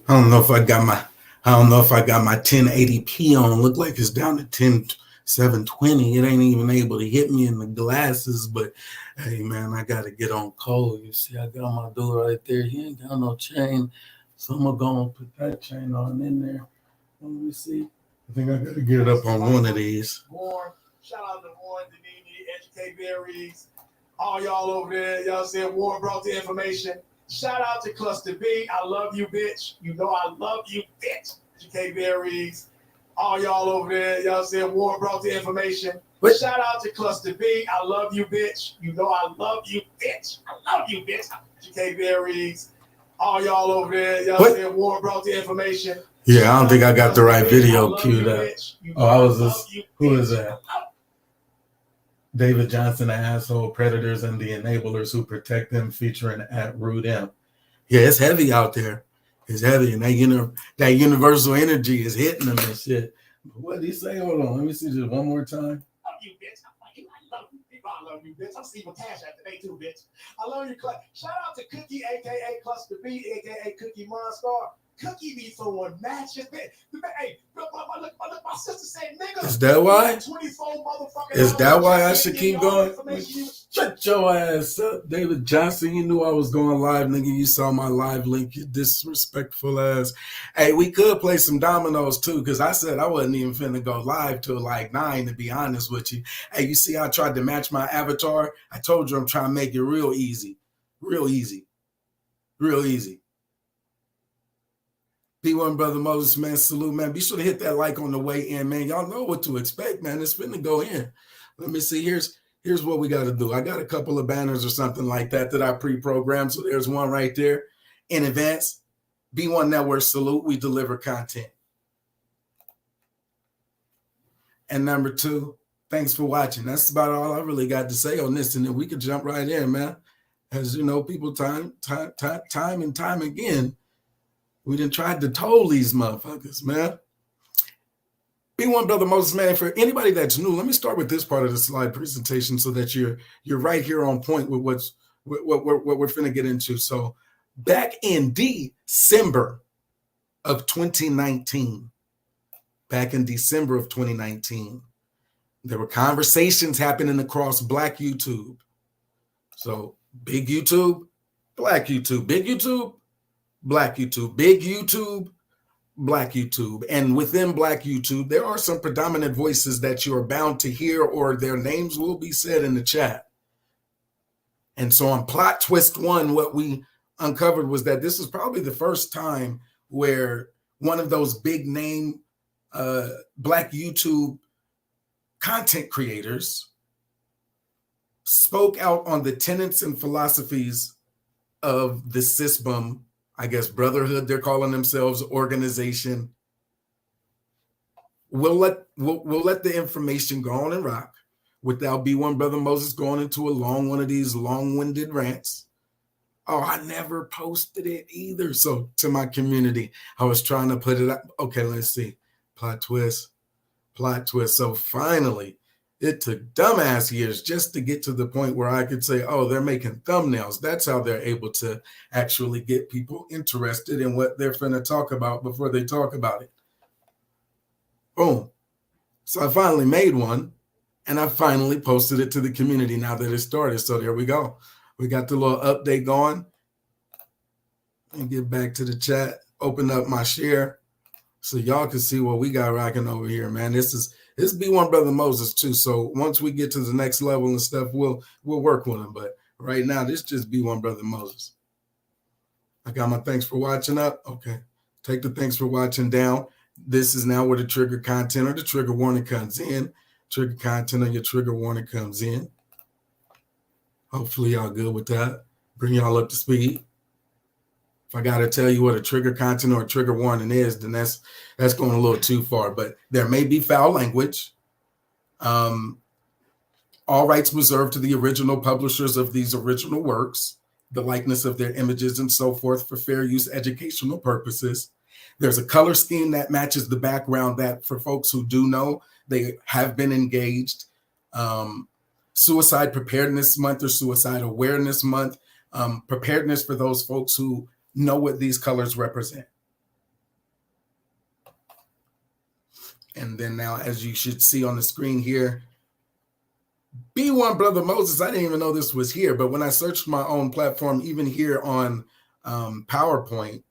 I don't know if I got my 1080p on. Look like it's down to 720. It ain't even able to hit me in the glasses, but hey man, I gotta get on Cole. You see, I got my dude right there. He ain't got no chain. So I'm gonna go and put that chain on in there. Let me see. I think I gotta get it up on one of these. Warren, shout out to Warren, Denini, Educate Berries, all y'all over there. Y'all said Warren brought the information. Shout out to Cluster B. I love you, bitch. You know I love you, bitch. Educate Berries, all y'all over there. Y'all said Warren brought the information. What? Shout out to Cluster B. I love you, bitch. You know I love you, bitch. I love you, bitch. Educate Berries, all y'all over there. Y'all said Warren brought the information. Yeah, I don't think I got the right video queued up. Oh, I was just, who is that? David Johnson, the asshole predators and the enablers who protect them, featuring at Rude M. Yeah, it's heavy out there. It's heavy, and that universal energy is hitting them and shit. What did he say? Hold on, let me see just one more time. I love you, bitch. I love you, bitch. I'm Steve Cash after today too, bitch. I love you. Shout out to Cookie, aka Cluster B, aka Cookie Monstar. Cookie be throwing matches. Hey, look, my sister said, nigga. Is that why? 24 motherfucking Is that why I should keep going? Shut your ass up, David Johnson. You knew I was going live, nigga. You saw my live link, you disrespectful ass. Hey, we could play some dominoes too, because I said I wasn't even finna go live till like 9, to be honest with you. Hey, you see, I tried to match my avatar. I told you I'm trying to make it real easy. Real easy. Real easy. P1 Brother Moses, man, salute, man. Be sure to hit that like on the way in, man. Y'all know what to expect, man. It's finna go in. Let me see. Here's what we got to do. I got a couple of banners or something like that I pre-programmed. So there's one right there in advance. B1 Network salute. We deliver content. And number 2, thanks for watching. That's about all I really got to say on this. And then we could jump right in, man. As you know, people time and time again, we done tried to toll these motherfuckers, man. B1 Brother Moses, man, for anybody that's new, let me start with this part of the slide presentation so that you're right here on point with what we're finna get into. So back in December of 2019, there were conversations happening across Black YouTube. So big YouTube, Black YouTube, big YouTube, Black YouTube, big YouTube, Black YouTube. And within Black YouTube, there are some predominant voices that you are bound to hear, or their names will be said in the chat. And so on plot twist 1, what we uncovered was that this is probably the first time where one of those big name Black YouTube content creators spoke out on the tenets and philosophies of the SYSBM, I guess, brotherhood, they're calling themselves, organization. We'll let the information go on and rock without B1 Brother Moses going into one of these long-winded rants. Oh, I never posted it either. So to my community, I was trying to put it up. Okay, let's see. Plot twist. So finally, it took dumbass years just to get to the point where I could say, oh, they're making thumbnails. That's how they're able to actually get people interested in what they're finna talk about before they talk about it. Boom. So I finally made one, and I finally posted it to the community now that it started. So there we go. We got the little update going. And get back to the chat, open up my share so y'all can see what we got rocking over here, man. This is B1 Brother Moses too. So once we get to the next level and stuff, we'll work with him. But right now, this just B1 Brother Moses. I got my thanks for watching up. Okay. Take the thanks for watching down. This is now where the trigger content or the trigger warning comes in. Trigger content or your trigger warning comes in. Hopefully y'all good with that. Bring y'all up to speed. If I got to tell you what a trigger content or a trigger warning is, then that's going a little too far. But there may be foul language. All rights reserved to the original publishers of these original works, the likeness of their images and so forth for fair use educational purposes. There's a color scheme that matches the background that, for folks who do know, they have been engaged. Suicide Preparedness Month or Suicide Awareness Month. Preparedness for those folks who know what these colors represent. And then now, as you should see on the screen here, B1 Brother Moses, I didn't even know this was here, but when I searched my own platform, even here on PowerPoint,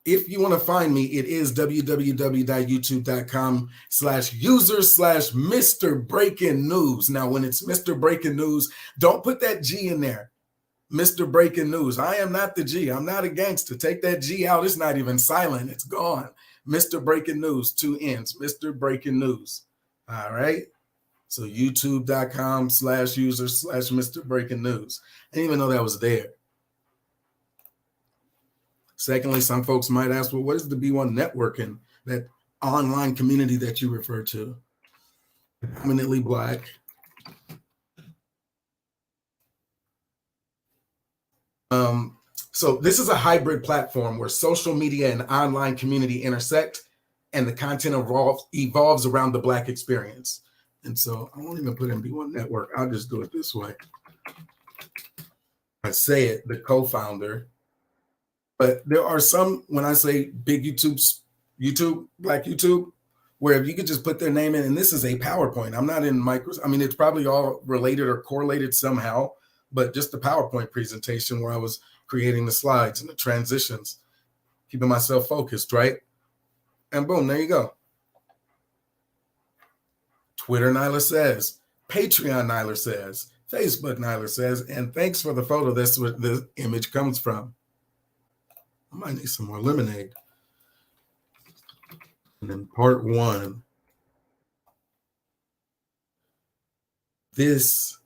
if you want to find me, it is www.youtube.com/user/Mr. Breaking News. Now, when it's Mr. Breaking News, don't put that G in there. Mr. Breaking News. I am not the G. I'm not a gangster. Take that G out. It's not even silent. It's gone. Mr. Breaking News, 2 N's. Mr. Breaking News. All right. So youtube.com/user/Mr. Breaking News. I didn't even know that was there. Secondly, some folks might ask, well, what is the B1 networking, that online community that you refer to? Predominantly Black. So this is a hybrid platform where social media and online community intersect, and the content evolves around the Black experience. And so I won't even put in B1 Network. I'll just do it this way. I say it, the co-founder. But there are some, when I say big YouTube, Black YouTube, where if you could just put their name in, and this is a PowerPoint. I'm not in Microsoft. I mean, it's probably all related or correlated somehow, but just the PowerPoint presentation where I was creating the slides and the transitions, keeping myself focused, right? And boom, there you go. Twitter Nyla says, Patreon Nyla says, Facebook Nyla says, and thanks for the photo. That's where the image comes from. I might need some more lemonade. And then part 1. This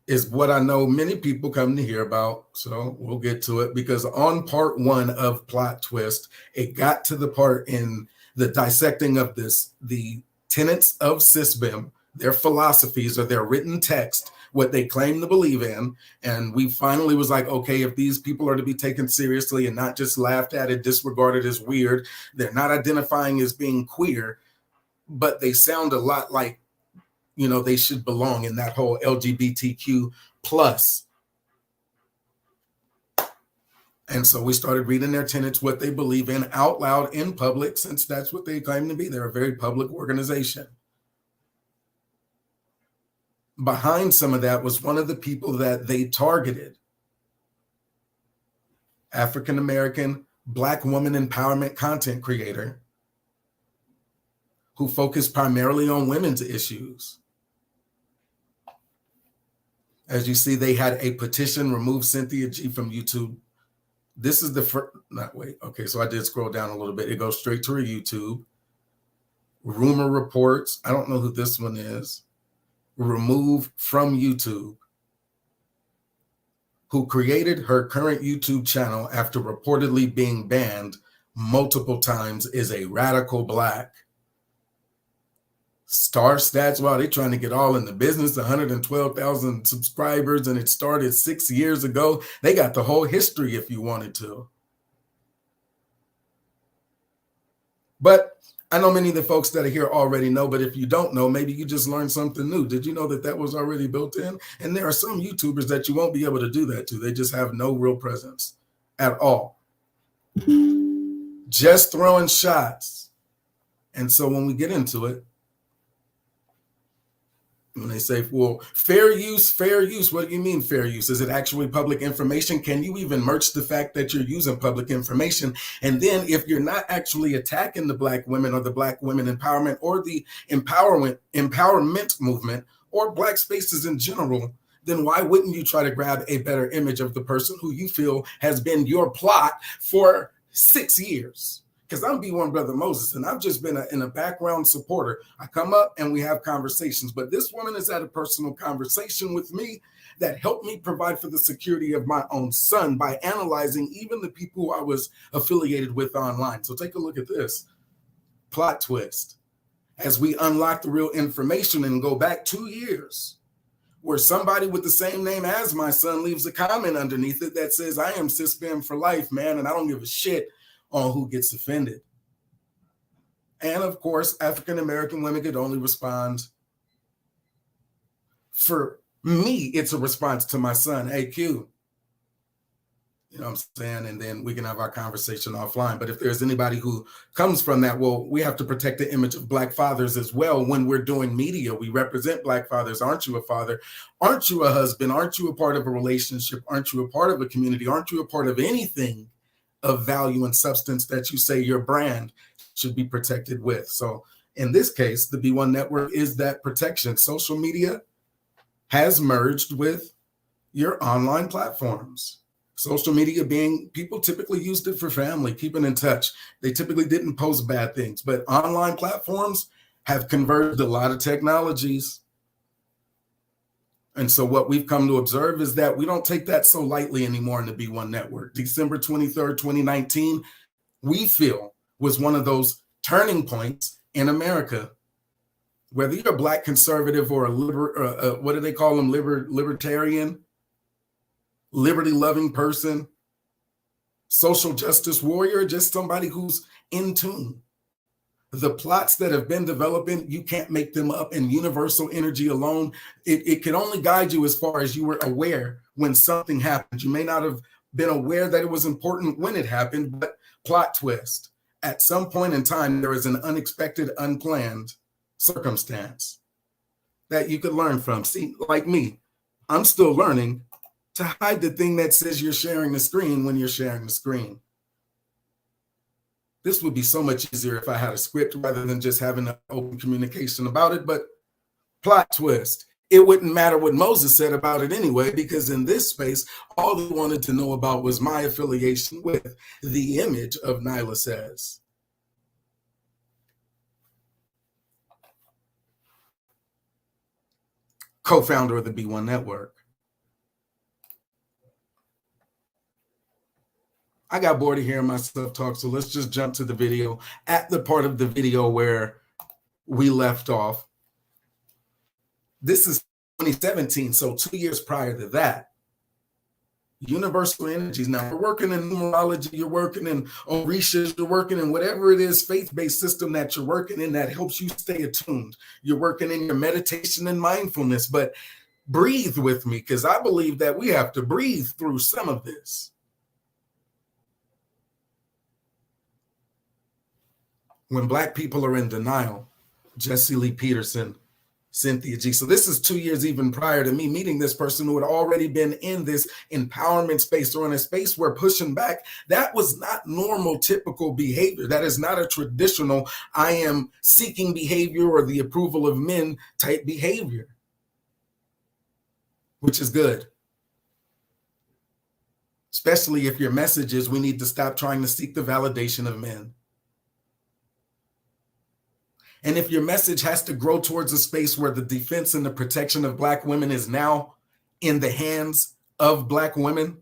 is what I know many people come to hear about. So we'll get to it, because on part 1 of Plot Twist, it got to the part in the dissecting of this, the tenets of SYSBM, their philosophies or their written text, what they claim to believe in. And we finally was like, okay, if these people are to be taken seriously and not just laughed at and disregarded as weird, they're not identifying as being queer, but they sound a lot like, you know, they should belong in that whole LGBTQ plus. And so we started reading their tenets, what they believe in, out loud in public, since that's what they claim to be. They're a very public organization. Behind some of that was one of the people that they targeted, African-American Black woman empowerment content creator who focused primarily on women's issues. As you see, they had a petition, remove Cynthia G from YouTube. This is the first, okay, so I did scroll down a little bit. It goes straight to her YouTube. Rumor reports, I don't know who this one is. Remove from YouTube, who created her current YouTube channel after reportedly being banned multiple times, is a radical Black. Star Stats, wow, they're trying to get all in the business, 112,000 subscribers, and it started 6 years ago. They got the whole history if you wanted to. But I know many of the folks that are here already know, but if you don't know, maybe you just learned something new. Did you know that that was already built in? And there are some YouTubers that you won't be able to do that to. They just have no real presence at all. Just throwing shots. And so when we get into it, when they say, well, fair use, what do you mean fair use? Is it actually public information? Can you even merge the fact that you're using public information? And then if you're not actually attacking the Black women or the Black women empowerment or the empowerment movement or Black spaces in general, then why wouldn't you try to grab a better image of the person who you feel has been your plot for 6 years? Because I'm B1 Brother Moses, and I've just been in a background supporter. I come up and we have conversations, but this woman has had a personal conversation with me that helped me provide for the security of my own son by analyzing even the people who I was affiliated with online. So take a look at this. Plot twist. As we unlock the real information and go back 2 years, where somebody with the same name as my son leaves a comment underneath it that says, I am SYSBM for life, man, and I don't give a shit on who gets offended. And of course, African-American women could only respond. For me, it's a response to my son, hey, Q. You know what I'm saying? And then we can have our conversation offline. But if there's anybody who comes from that, well, we have to protect the image of Black fathers as well. When we're doing media, we represent Black fathers. Aren't you a father? Aren't you a husband? Aren't you a part of a relationship? Aren't you a part of a community? Aren't you a part of anything of value and substance that you say your brand should be protected with? So in this case, the B1 network is that protection. Social media has merged with your online platforms. Social media being, people typically used it for family, keeping in touch. They typically didn't post bad things, but online platforms have converged a lot of technologies. And so what we've come to observe is that we don't take that so lightly anymore in the B1 network. December 23rd, 2019, we feel was one of those turning points in America. Whether you're a Black conservative or a what do they call them? Libertarian, liberty-loving person, social justice warrior, just somebody who's in tune. The plots that have been developing, you can't make them up. In universal energy alone, it can only guide you as far as you were aware when something happened. You may not have been aware that it was important when it happened, but plot twist. At some point in time, there is an unexpected, unplanned circumstance that you could learn from. See, like me, I'm still learning to hide the thing that says you're sharing the screen when you're sharing the screen. This would be so much easier if I had a script rather than just having an open communication about it, but plot twist. It wouldn't matter what Moses said about it anyway, because in this space, all they wanted to know about was my affiliation with the image of Nyla Says. Co-founder of the B1 Network. I got bored of hearing myself talk, so let's just jump to the video. At the part of the video where we left off, this is 2017, so 2 years prior to that. Universal energies. Now, you're working in numerology, you're working in Orishas, you're working in whatever it is, faith-based system that you're working in that helps you stay attuned. You're working in your meditation and mindfulness, but breathe with me, because I believe that we have to breathe through some of this. When Black people are in denial, Jesse Lee Peterson, Cynthia G. So this is 2 years even prior to me meeting this person who had already been in this empowerment space or in a space where pushing back, that was not normal, typical behavior. That is not a traditional, I am seeking behavior or the approval of men type behavior, which is good. Especially if your message is we need to stop trying to seek the validation of men. And if your message has to grow towards a space where the defense and the protection of Black women is now in the hands of Black women,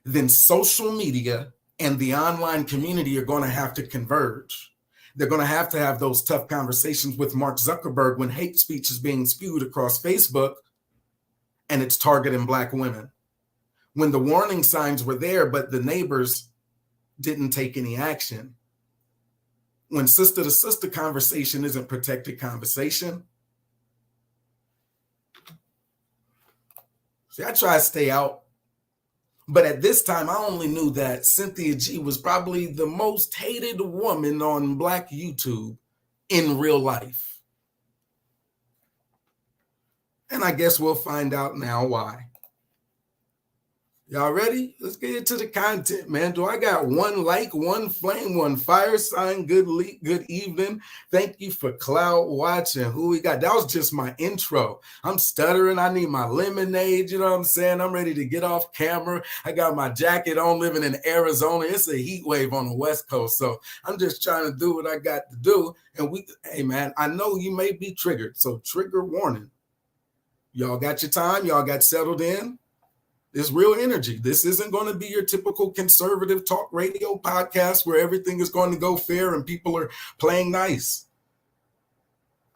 then social media and the online community are going to have to converge. They're going to have those tough conversations with Mark Zuckerberg when hate speech is being spewed across Facebook and it's targeting Black women. When the warning signs were there, but the neighbors didn't take any action. When sister-to-sister conversation isn't protected conversation. See, I try to stay out. But at this time, I only knew that Cynthia G was probably the most hated woman on Black YouTube in real life. And I guess we'll find out now why. Y'all ready? Let's get into the content, man. Do I got one like, one flame, one fire sign? Good evening. Thank you for cloud watching. Who we got? That was just my intro. I'm stuttering. I need my lemonade. You know what I'm saying? I'm ready to get off camera. I got my jacket on, living in Arizona. It's a heat wave on the West Coast. So I'm just trying to do what I got to do. And hey, man, I know you may be triggered. So trigger warning. Y'all got your time? Y'all got settled in? It's real energy. This isn't going to be your typical conservative talk radio podcast where everything is going to go fair and people are playing nice.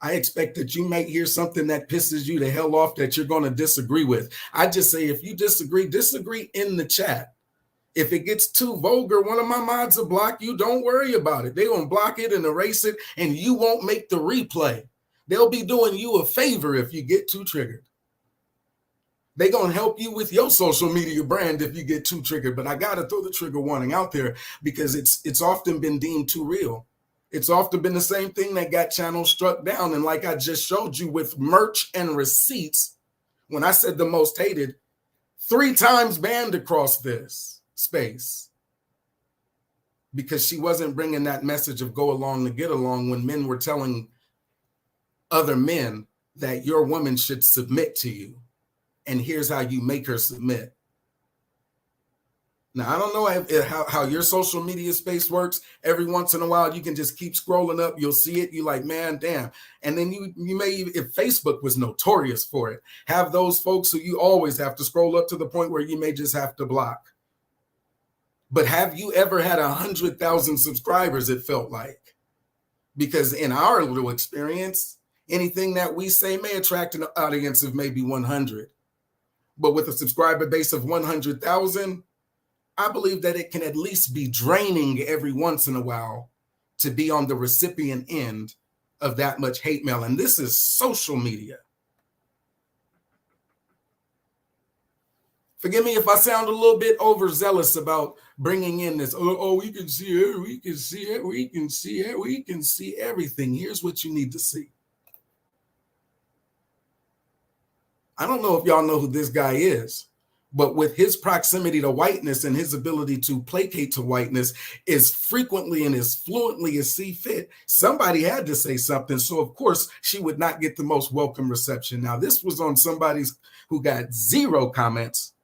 I expect that you might hear something that pisses you the hell off that you're going to disagree with. I just say, if you disagree in the chat. If it gets too vulgar, one of my mods will block you. Don't worry about it. They're going to block it and erase it, and you won't make the replay. They'll be doing you a favor if you get too triggered. They're going to help you with your social media brand if you get too triggered. But I got to throw the trigger warning out there because it's often been deemed too real. It's often been the same thing that got channels struck down. And like I just showed you with merch and receipts, when I said the most hated, 3 times banned across this space because she wasn't bringing that message of go along to get along when men were telling other men that your woman should submit to you. And here's how you make her submit. Now, I don't know how your social media space works. Every once in a while, you can just keep scrolling up. You'll see it. You're like, man, damn. And then you may, if Facebook was notorious for it, have those folks who you always have to scroll up to the point where you may just have to block. But have you ever had 100,000 subscribers, it felt like? Because in our little experience, anything that we say may attract an audience of maybe 100. But with a subscriber base of 100,000, I believe that it can at least be draining every once in a while to be on the recipient end of that much hate mail. And this is social media. Forgive me if I sound a little bit overzealous about bringing in this, we can see it, we can see it, we can see it, we can see everything. Here's what you need to see. I don't know if y'all know who this guy is, but with his proximity to whiteness and his ability to placate to whiteness as frequently and as fluently as see fit, somebody had to say something. So, of course, she would not get the most welcome reception. Now, this was on somebody's who got 0 comments.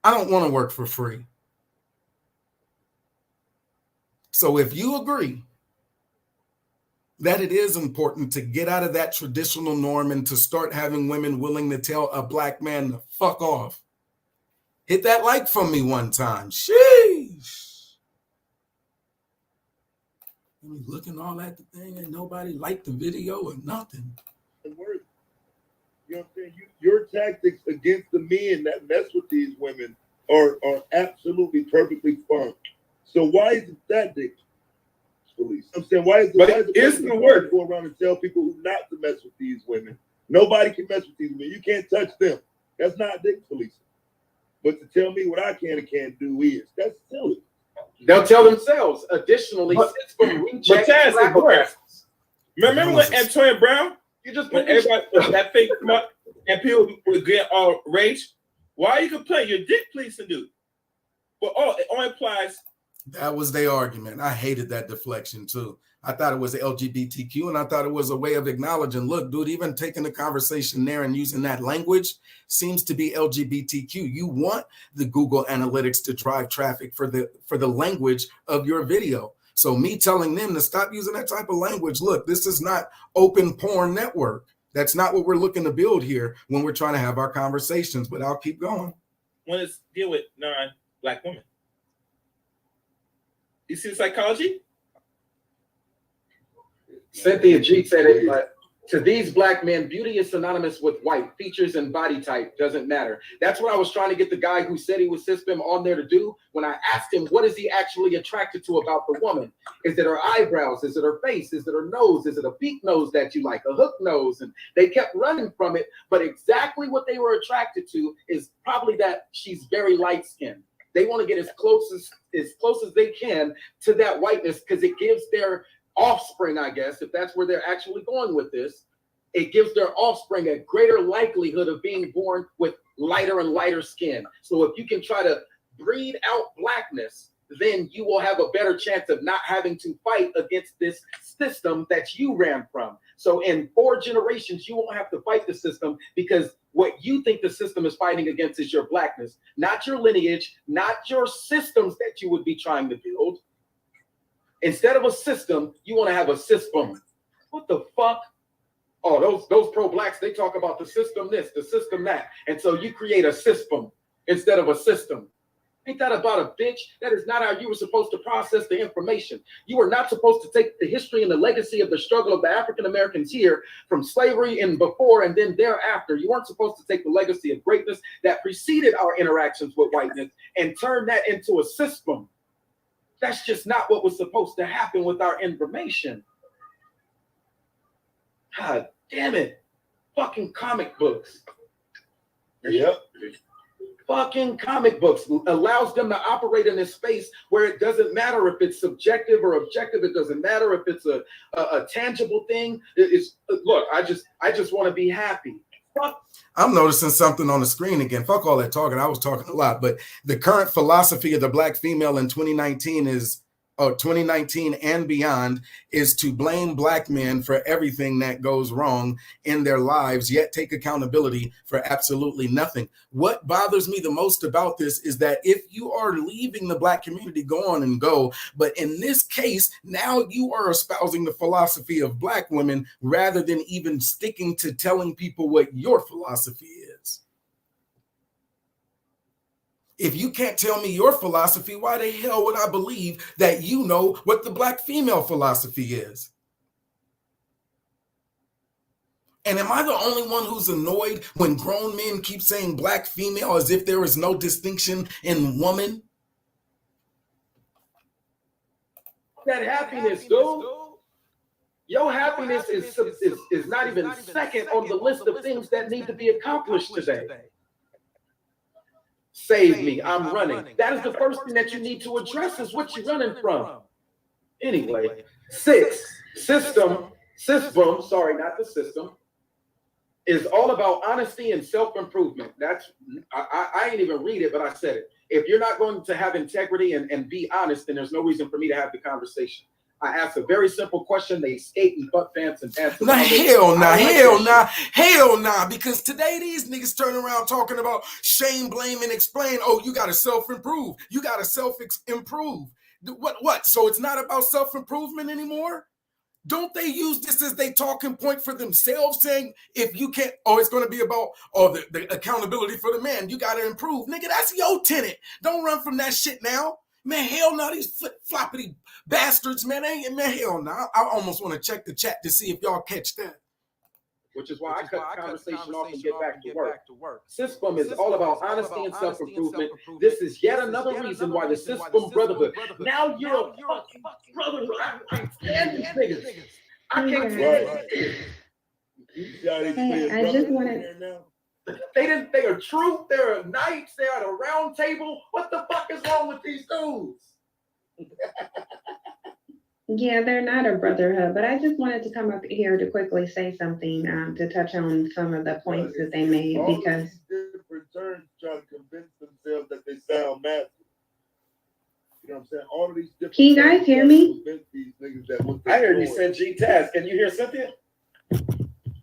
I don't want to work for free. So if you agree that it is important to get out of that traditional norm and to start having women willing to tell a black man to fuck off, hit that like from me one time. Sheesh. I mean, looking all at the thing and nobody liked the video or nothing. You know what I'm saying? Your tactics against the men that mess with these women are absolutely perfectly fine. So why is it that dick? Police. I'm saying why is the word go around and tell people who not to mess with these women? Nobody can mess with these women. You can't touch them. That's not dick policing. But to tell me what I can and can't do is that's silly. They'll tell themselves. Additionally, remember when Antonio Brown? You just when everybody that thing come up and people would get all rage. Why are you complaining? You're dick policing, dude. But it only applies. That was their argument. I hated that deflection too. I thought it was LGBTQ, and I thought it was a way of acknowledging, look, dude, even taking the conversation there and using that language seems to be LGBTQ. You want the Google Analytics to drive traffic for the language of your video. So me telling them to stop using that type of language, look, this is not open porn network. That's not what we're looking to build here when we're trying to have our conversations, but I'll keep going. When it's deal with non-black women. You see the psychology? Cynthia G said it, but to these black men, beauty is synonymous with white. Features and body type doesn't matter. That's what I was trying to get the guy who said he was SYSBM on there to do when I asked him, what is he actually attracted to about the woman? Is it her eyebrows? Is it her face? Is it her nose? Is it a peak nose that you like, a hook nose? And they kept running from it, but exactly what they were attracted to is probably that she's very light-skinned. They want to get as close as they can to that whiteness because it gives their offspring, I guess, if that's where they're actually going with this, it gives their offspring a greater likelihood of being born with lighter and lighter skin. So if you can try to breed out blackness, then you will have a better chance of not having to fight against this system that you ran from. So in 4 generations, you won't have to fight the system because what you think the system is fighting against is your blackness, not your lineage, not your systems that you would be trying to build. Instead of a system, you want to have a SYSBM. What the fuck? Oh, those pro-blacks, they talk about the system this, the system that. And so you create a SYSBM instead of a system. Ain't that about a bitch? That is not how you were supposed to process the information. You were not supposed to take the history and the legacy of the struggle of the African Americans here from slavery and before and then thereafter. You weren't supposed to take the legacy of greatness that preceded our interactions with whiteness and turn that into a SYSBM. That's just not what was supposed to happen with our information. God damn it. Fucking comic books. Yep. Fucking comic books allows them to operate in a space where it doesn't matter if it's subjective or objective. It doesn't matter if it's a tangible thing. Look, I just want to be happy. Fuck. I'm noticing something on the screen again. Fuck all that talking. I was talking a lot, but the current philosophy of the black female in 2019 is 2019 and beyond is to blame black men for everything that goes wrong in their lives, yet take accountability for absolutely nothing. What bothers me the most about this is that if you are leaving the black community, go on and go. But in this case, now you are espousing the philosophy of black women rather than even sticking to telling people what your philosophy is. If you can't tell me your philosophy, why the hell would I believe that you know what the black female philosophy is? And am I the only one who's annoyed when grown men keep saying black female as if there is no distinction in woman? That happiness, dude. Your happiness is not even second on the list of things that need to be accomplished today. Save me, I'm running. That is the first thing that you need to address is what you're running from. Anyway, SYSBM, sorry, not the system, is all about honesty and self-improvement. That's, I ain't even read it, but I said it. If you're not going to have integrity and be honest, then there's no reason for me to have the conversation. I asked a very simple question. They skate and butt fans and dance. Nah, hell nah. Because today these niggas turn around talking about shame, blame, and explain. Oh, you got to self-improve. You got to self-improve. What? So it's not about self-improvement anymore? Don't they use this as they talking point for themselves, saying if you can't, it's going to be about the accountability for the man. You got to improve, nigga. That's your tenet. Don't run from that shit now. Man, hell no, these flip-floppity bastards, man. Hell no. I almost want to check the chat to see if y'all catch that. Which is why I cut the conversation off and get back to work. SYSBM is all about honesty and self-improvement. This is yet another reason why the SYSBM Brotherhood. Now you're a fucking brotherhood. I can't stand these niggas. I can't stand these niggas. Hey, I just wanted. They are truth. They're knights. They're at a round table. What the fuck is wrong with these dudes? Yeah, they're not a brotherhood, but I just wanted to come up here to quickly say something to touch on some of the points that they made because different terms trying to convince themselves that they sound massive. You know what I'm saying? All of these different. Can you guys hear me? I heard you said Taz. Can you hear Cynthia?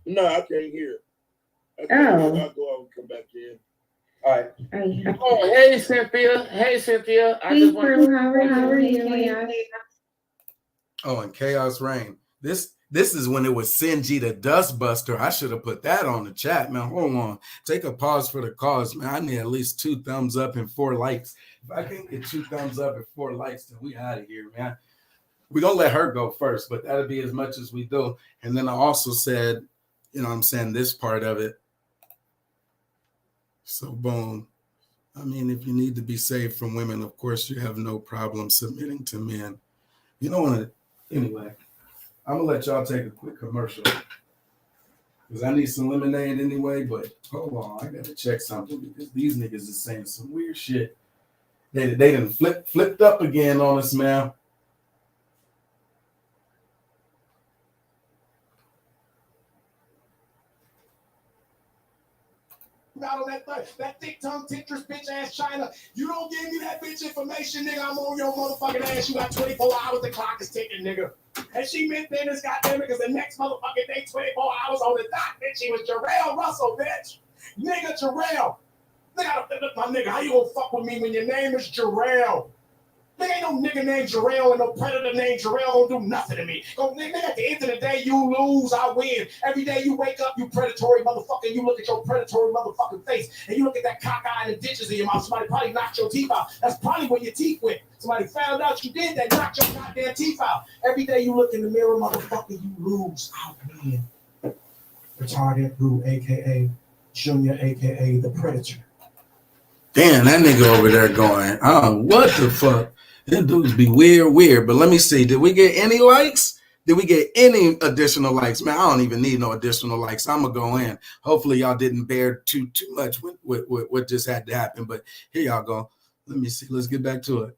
No, I can't hear. I'll go out and come back in. All right. Oh, hey Cynthia. Hey Cynthia. Hey, Pearl, how are you? Oh, and Chaos Reign. This is when it was Sinji the Dustbuster. I should have put that on the chat, man. Hold on. Take a pause for the cause, man. I need at least 2 thumbs up and 4 likes. If I can't get 2 thumbs up and 4 likes, then we out of here, man. We're going to let her go first, but that'll be as much as we do. And then I also said, you know what I'm saying, this part of it. So, boom. I mean, if you need to be saved from women, of course, you have no problem submitting to men. You don't want to. Anyway, I'm going to let y'all take a quick commercial because I need some lemonade anyway, but hold on. I got to check something because these niggas is saying some weird shit. They done flipped up again on us, man. Out of that thick tongue, tintress bitch ass China. You don't give me that bitch information, nigga. I'm on your motherfucking ass. You got 24 hours. The clock is ticking, nigga. And she meant then this goddamn because the next motherfucking day, 24 hours on the dot, bitch. She was Jarrell Russell, bitch. Nigga, Jarrell. Nigga, my nigga, how you gonna fuck with me when your name is Jarrell? Nigga, ain't no nigga named Jarrell and no predator named Jarrell gonna do nothing to me. Nigga, at the end of the day, you lose, I win. Every day you wake up, you predatory motherfucker, you look at your predatory motherfucking face, and you look at that cockeye and the ditches in your mouth. Somebody probably knocked your teeth out. That's probably where your teeth went. Somebody found out you did that, knocked your goddamn teeth out. Every day you look in the mirror, motherfucker, you lose, I win. Retarded Boo, a.k.a. Junior, a.k.a. the Predator. Damn, that nigga over there going, what the fuck? Them dudes be weird. But let me see. Did we get any likes? Did we get any additional likes? Man, I don't even need no additional likes. I'm gonna go in. Hopefully y'all didn't bear too much with what just had to happen. But here y'all go. Let me see. Let's get back to it.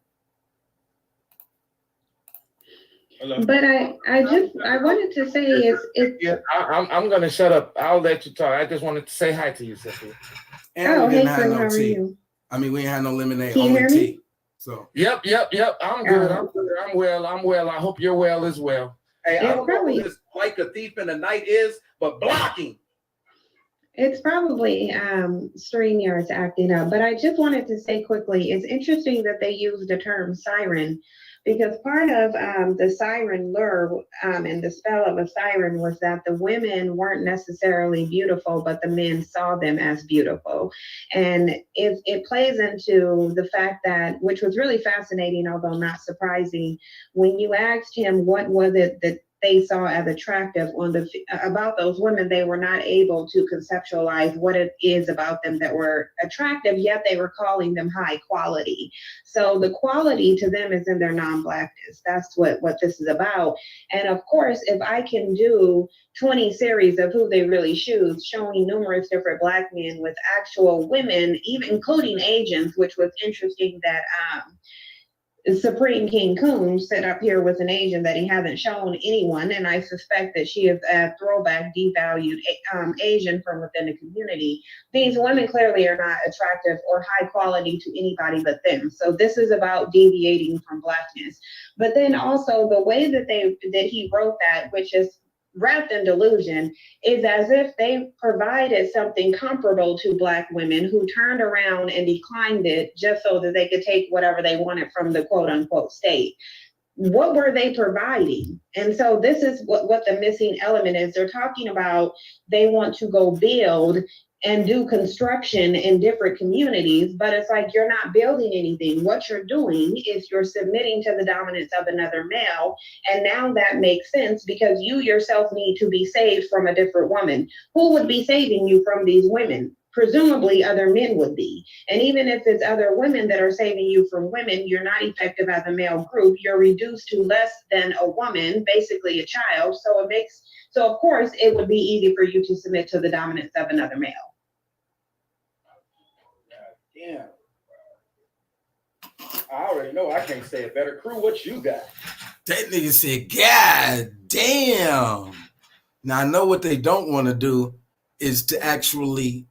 Hello. But I wanted to say Yeah, I'm gonna shut up. I'll let you talk. I just wanted to say hi to you, Cynthia. And we didn't have Crew, no how are tea. you? I mean, we ain't had no lemonade, Can you only hear me? tea. So Yep. I'm good. I'm well. I hope you're well as well. Hey, I don't know who this like a thief in the night is, but blocking. It's probably StreamYard's acting up, but I just wanted to say quickly, it's interesting that they use the term siren, because part of the siren lure and the spell of a siren was that the women weren't necessarily beautiful, but the men saw them as beautiful. And it plays into the fact that, which was really fascinating, although not surprising, when you asked him what was it that they saw as attractive about those women, they were not able to conceptualize what it is about them that were attractive, yet they were calling them high quality. So the quality to them is in their non-blackness. That's what this is about. And of course, if I can do 20 series of Who They Really Choose, showing numerous different Black men with actual women, even including agents, which was interesting that Supreme King Coons set up here with an Asian that he hasn't shown anyone, and I suspect that she is a throwback, devalued Asian from within the community. These women clearly are not attractive or high quality to anybody but them. So this is about deviating from Blackness. But then also the way that he wrote that, which is wrapped in delusion, is as if they provided something comparable to Black women who turned around and declined it just so that they could take whatever they wanted from the quote unquote state. What were they providing? And so this is what the missing element is. They're talking about they want to go build and do construction in different communities, but it's like you're not building anything. What you're doing is you're submitting to the dominance of another male, and now that makes sense because you yourself need to be saved from a different woman. Who would be saving you from these women? Presumably other men would be. And even if it's other women that are saving you from women, you're not effective as a male group. You're reduced to less than a woman, basically a child. So of course it would be easy for you to submit to the dominance of another male. Yeah. I already know I can't say it better. Crew, what you got? that nigga said, God damn. Now I know what they don't want to do is to actually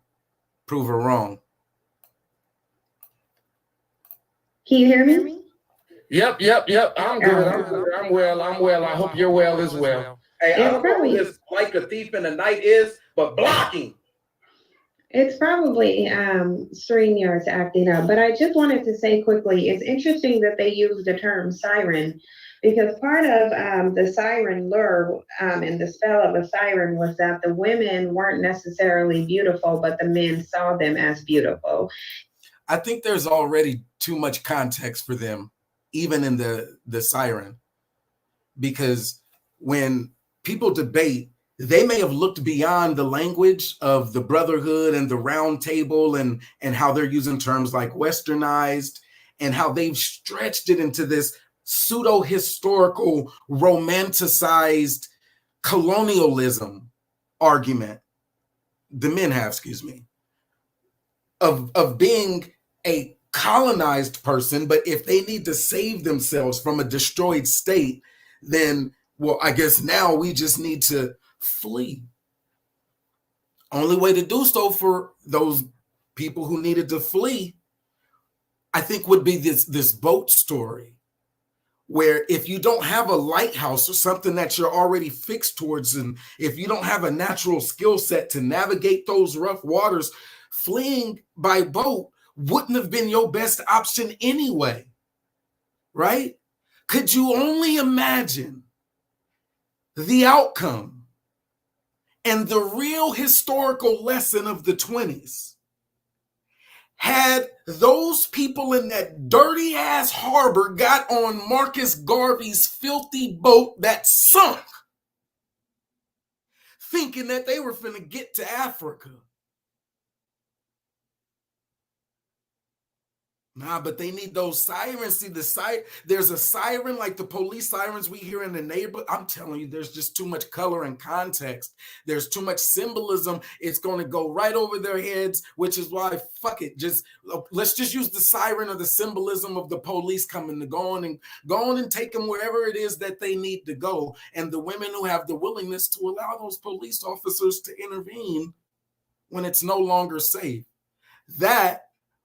prove her wrong. Can you hear me? Yep. I'm good. I'm well. I hope you're well as well. Hey, I don't know who this like a thief in the night is, but blocking. It's probably StreamYard's acting up, but I just wanted to say quickly, it's interesting that they use the term siren, because part of the siren lure and the spell of a siren was that the women weren't necessarily beautiful, but the men saw them as beautiful. I think there's already too much context for them, even in the siren, because when people debate, they may have looked beyond the language of the brotherhood and the round table and how they're using terms like westernized and how they've stretched it into this pseudo-historical, romanticized colonialism argument. The men have, excuse me, of being a colonized person, but if they need to save themselves from a destroyed state, then, well, I guess now we just need to flee. Only way to do so for those people who needed to flee, I think, would be this boat story, where if you don't have a lighthouse or something that you're already fixed towards, and if you don't have a natural skill set to navigate those rough waters, fleeing by boat wouldn't have been your best option anyway, right? Could you only imagine the outcome and the real historical lesson of the 20s had those people in that dirty ass harbor got on Marcus Garvey's filthy boat that sunk, thinking that they were finna get to Africa? Nah, but they need those sirens. See, there's a siren like the police sirens we hear in the neighborhood. I'm telling you, there's just too much color and context. There's too much symbolism. It's going to go right over their heads, which is why, fuck it. Let's just use the siren or the symbolism of the police coming to go on and take them wherever it is that they need to go. And the women who have the willingness to allow those police officers to intervene when it's no longer safe. That,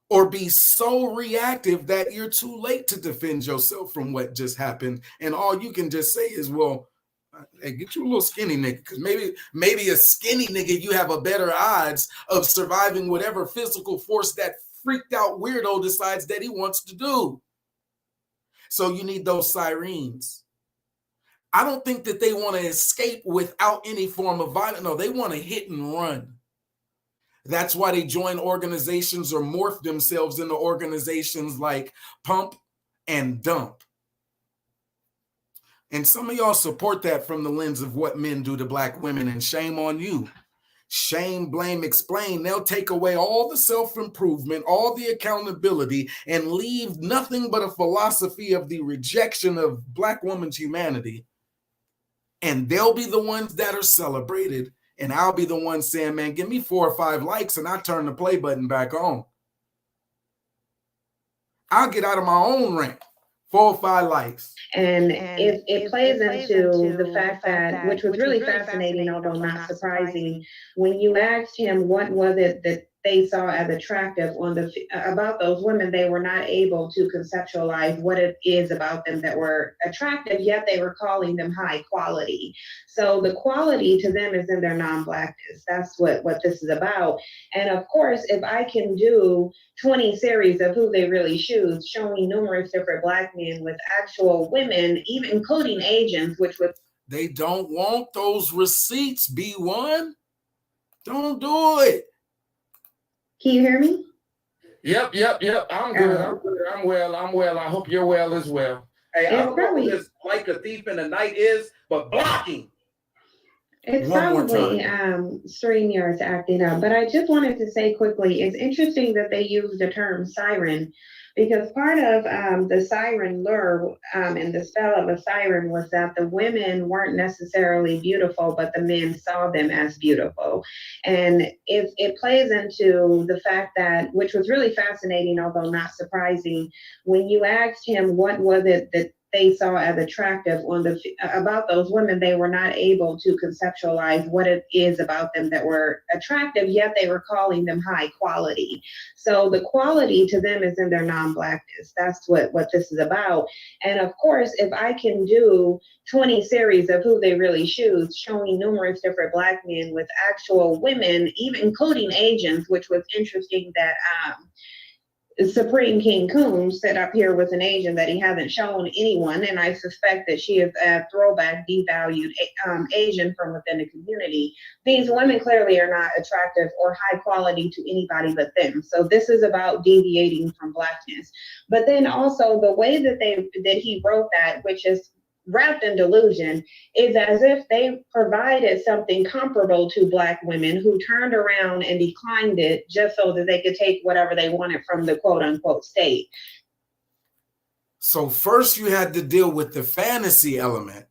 or be so reactive that you're too late to defend yourself from what just happened. And all you can just say is, well, hey, get you a little skinny nigga, because maybe a skinny nigga, you have a better odds of surviving whatever physical force that freaked out weirdo decides that he wants to do. So you need those sirens. I don't think that they want to escape without any form of violence. No, they want to hit and run. That's why they join organizations or morph themselves into organizations like Pump and Dump. And some of y'all support that from the lens of what men do to black women, and shame on you. Shame, blame, explain. They'll take away all the self-improvement, all the accountability, and leave nothing but a philosophy of the rejection of black woman's humanity. And they'll be the ones that are celebrated. And I'll be the one saying, man, give me 4 or 5 likes and I turn the play button back on. I'll get out of my own rank. 4 or 5 likes. And it plays into the fact that, which was really fascinating, although not surprising, when you asked him what was it that they saw as attractive about those women, they were not able to conceptualize what it is about them that were attractive, yet they were calling them high quality. So the quality to them is in their non-blackness. That's what this is about. And of course, if I can do 20 series of Who They Really Choose, showing numerous different black men with actual women, even including agents, which was... They don't want those receipts, B1. Don't do it. Can you hear me? Yep. I'm good. I'm well. I hope you're well as well. Hey, I don't know what this like a thief in the night is, but blocking. It's probably StreamYard's acting up, but I just wanted to say quickly, it's interesting that they use the term siren, because part of the siren lure and the spell of a siren was that the women weren't necessarily beautiful, but the men saw them as beautiful. And it plays into the fact that, which was really fascinating, although not surprising, when you asked him what was it that they saw as attractive about those women, they were not able to conceptualize what it is about them that were attractive, yet they were calling them high quality. So the quality to them is in their non-blackness. That's what this is about. And of course, if I can do 20 series of Who They Really Choose, showing numerous different black men with actual women, even including agents, which was interesting that Supreme King Combs set up here with an Asian that he hasn't shown anyone, and I suspect that she is a throwback, devalued Asian from within the community. These women clearly are not attractive or high quality to anybody but them. So this is about deviating from blackness. But then also the way that he wrote that, which is wrapped in delusion, is as if they provided something comparable to black women who turned around and declined it just so that they could take whatever they wanted from the quote unquote state. So first you had to deal with the fantasy element,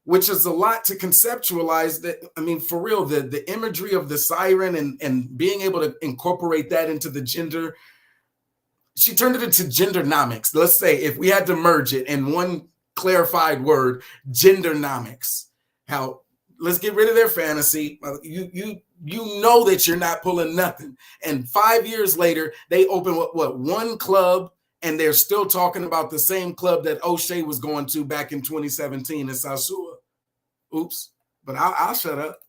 which is a lot to conceptualize. That, I mean, for real, the imagery of the siren and being able to incorporate that into the gender, she turned it into gendernomics. Let's say if we had to merge it in one clarified word, gendernomics. How, let's get rid of their fantasy. You know that you're not pulling nothing. And 5 years later, they open what one club, and they're still talking about the same club that O'Shea was going to back in 2017 in Sasua. Oops, but I'll shut up.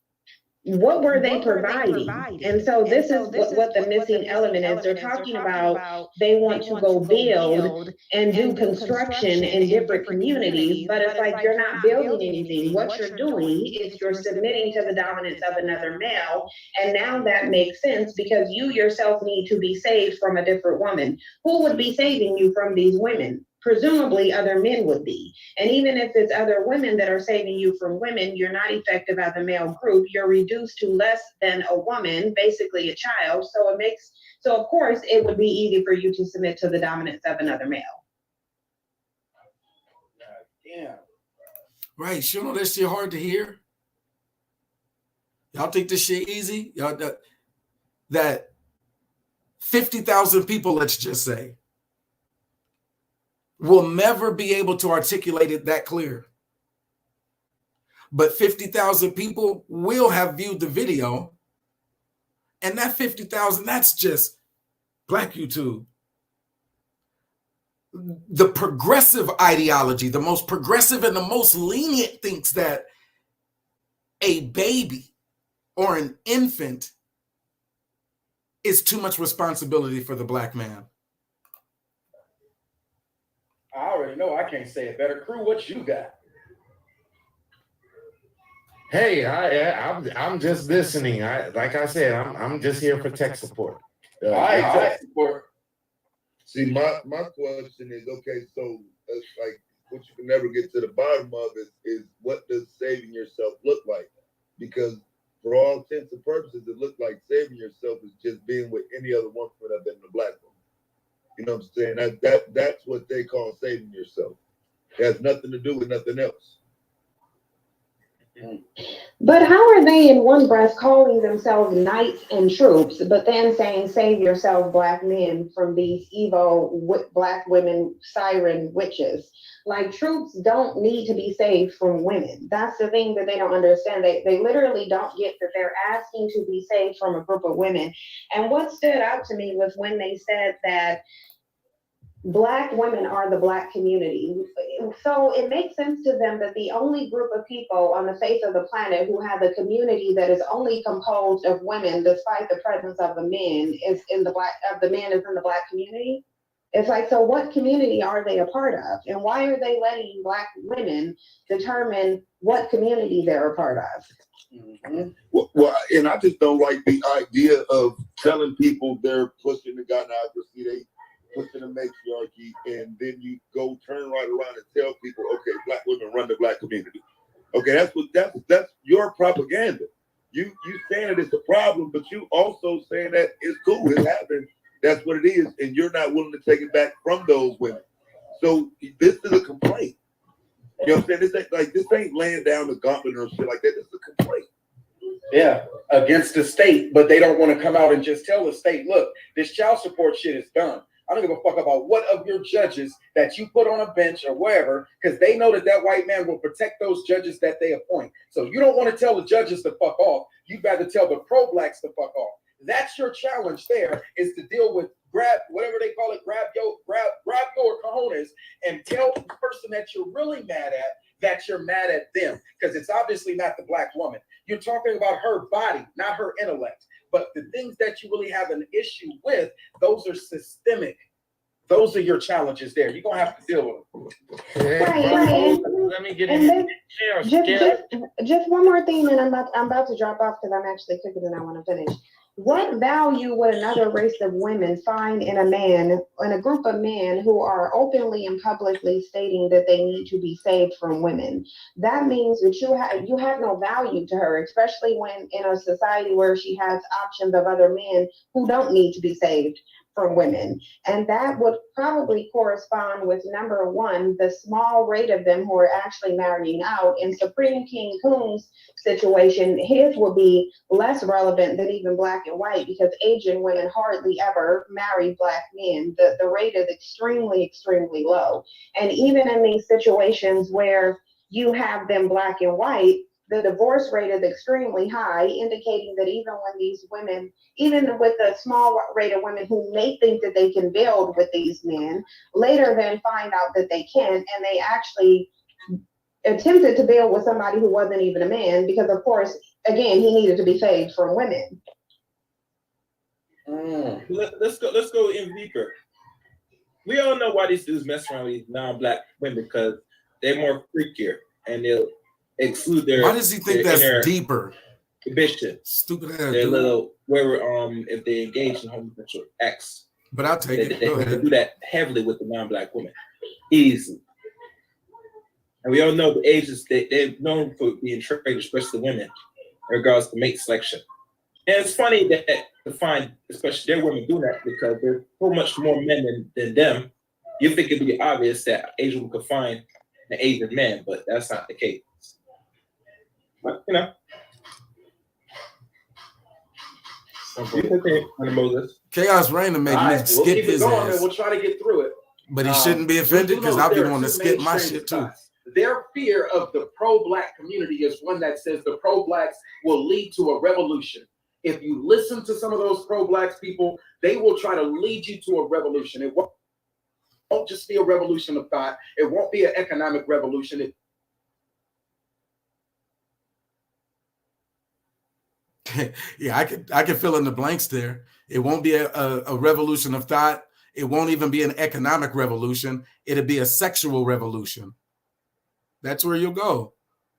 What were they providing? And so this is what the missing element is. They're talking about they want to go build and do construction in different communities, but it's like you're not building anything. What you're doing is you're submitting to the dominance of another male, and now that makes sense because you yourself need to be saved from a different woman. Who would be saving you from these women? presumably other men would be. And even if it's other women that are saving you from women, you're not effective as a male group. You're reduced to less than a woman, basically a child. So of course it would be easy for you to submit to the dominance of another male. Yeah. Right. You know that shit hard to hear? Y'all think this shit easy? Y'all that 50,000 people, let's just say, will never be able to articulate it that clear. But 50,000 people will have viewed the video. And that 50,000, that's just Black YouTube. The progressive ideology, the most progressive and the most lenient, thinks that a baby or an infant is too much responsibility for the Black man. I already know I can't say it better. Crew, what you got? Hey, I'm just listening. Like I said, I'm just here for tech support. All right, support. See, my question is, okay, so it's like what you can never get to the bottom of is what does saving yourself look like? Because for all intents and purposes, it looks like saving yourself is just being with any other woman other than the Black woman. You know what I'm saying? That's what they call saving yourself. It has nothing to do with nothing else. But how are they in one breath calling themselves knights and troops, but then saying, save yourself, Black men, from these evil Black women, siren witches? Like, troops don't need to be saved from women. That's the thing that they don't understand. They literally don't get that they're asking to be saved from a group of women. And what stood out to me was when they said that Black women are the Black community. So it makes sense to them that the only group of people on the face of the planet who have a community that is only composed of women, despite the presence of the men, is in the Black community. It's like, so what community are they a part of? And why are they letting Black women determine what community they're a part of? Mm-hmm. Well, and I just don't like the idea of telling people they're pushing the gynocracy, they pushing the matriarchy, and then you go turn right around and tell people, okay, Black women run the Black community. Okay, that's your propaganda. You saying that it's a problem, but you also saying that it's cool, it happened, that's what it is, and you're not willing to take it back from those women. So this is a complaint. You know what I'm saying? This ain't laying down the gauntlet or shit like that. This is a complaint. Yeah, against the state, but they don't want to come out and just tell the state, look, this child support shit is done. I don't give a fuck about what of your judges that you put on a bench or wherever, because they know that white man will protect those judges that they appoint. So you don't want to tell the judges to fuck off. You'd rather tell the pro-Blacks to fuck off. That's your challenge there, is to deal with grab your cojones and tell the person that you're really mad at that you're mad at them, because it's obviously not the Black woman. You're talking about her body, not her intellect. But the things that you really have an issue with, those are systemic. Those are your challenges there. You're going to have to deal with them. Right. Let me get in. Just one more thing, and I'm about to drop off because I'm actually cooking and I want to finish. What value would another race of women find in a group of men who are openly and publicly stating that they need to be saved from women? That means that you have no value to her, especially when in a society where she has options of other men who don't need to be saved from women. And that would probably correspond with, number one, the small rate of them who are actually marrying out. In Supreme King Coon's situation, his would be less relevant than even Black and white, because Asian women hardly ever marry Black men. The rate is extremely, extremely low. And even in these situations where you have them Black and white, the divorce rate is extremely high, indicating that even when these women, even with the small rate of women who may think that they can build with these men, later then find out that they can't, and they actually attempted to build with somebody who wasn't even a man, because of course, again, he needed to be saved from women. Let's go in deeper. We all know why these dudes mess around with these non-Black women, because they're more freakier and they'll exclude their. Why does he think that's deeper? Ambition. Stupid ass. Their little if they engage in homosexual acts. But I'll take it. They do that heavily with the non-Black women. Easy. And we all know the Asians, they're known for being trade, especially women, in regards to mate selection. And it's funny that to find, especially their women, do that because there's so much more men than them. You think it'd be obvious that Asian could find an Asian man, but that's not the case. But, you know. Chaos Rain made me skip his ass. We'll try to get through it. But he shouldn't be offended because I'll be wanting to skip my shit too. Their fear of the pro-black community is one that says the pro-blacks will lead to a revolution. If you listen to some of those pro-blacks people, they will try to lead you to a revolution. It won't just be a revolution of thought. It won't be an economic revolution. Yeah, I can fill in the blanks there. It won't be a revolution of thought. It won't even be an economic revolution. It'll be a sexual revolution. That's where you'll go.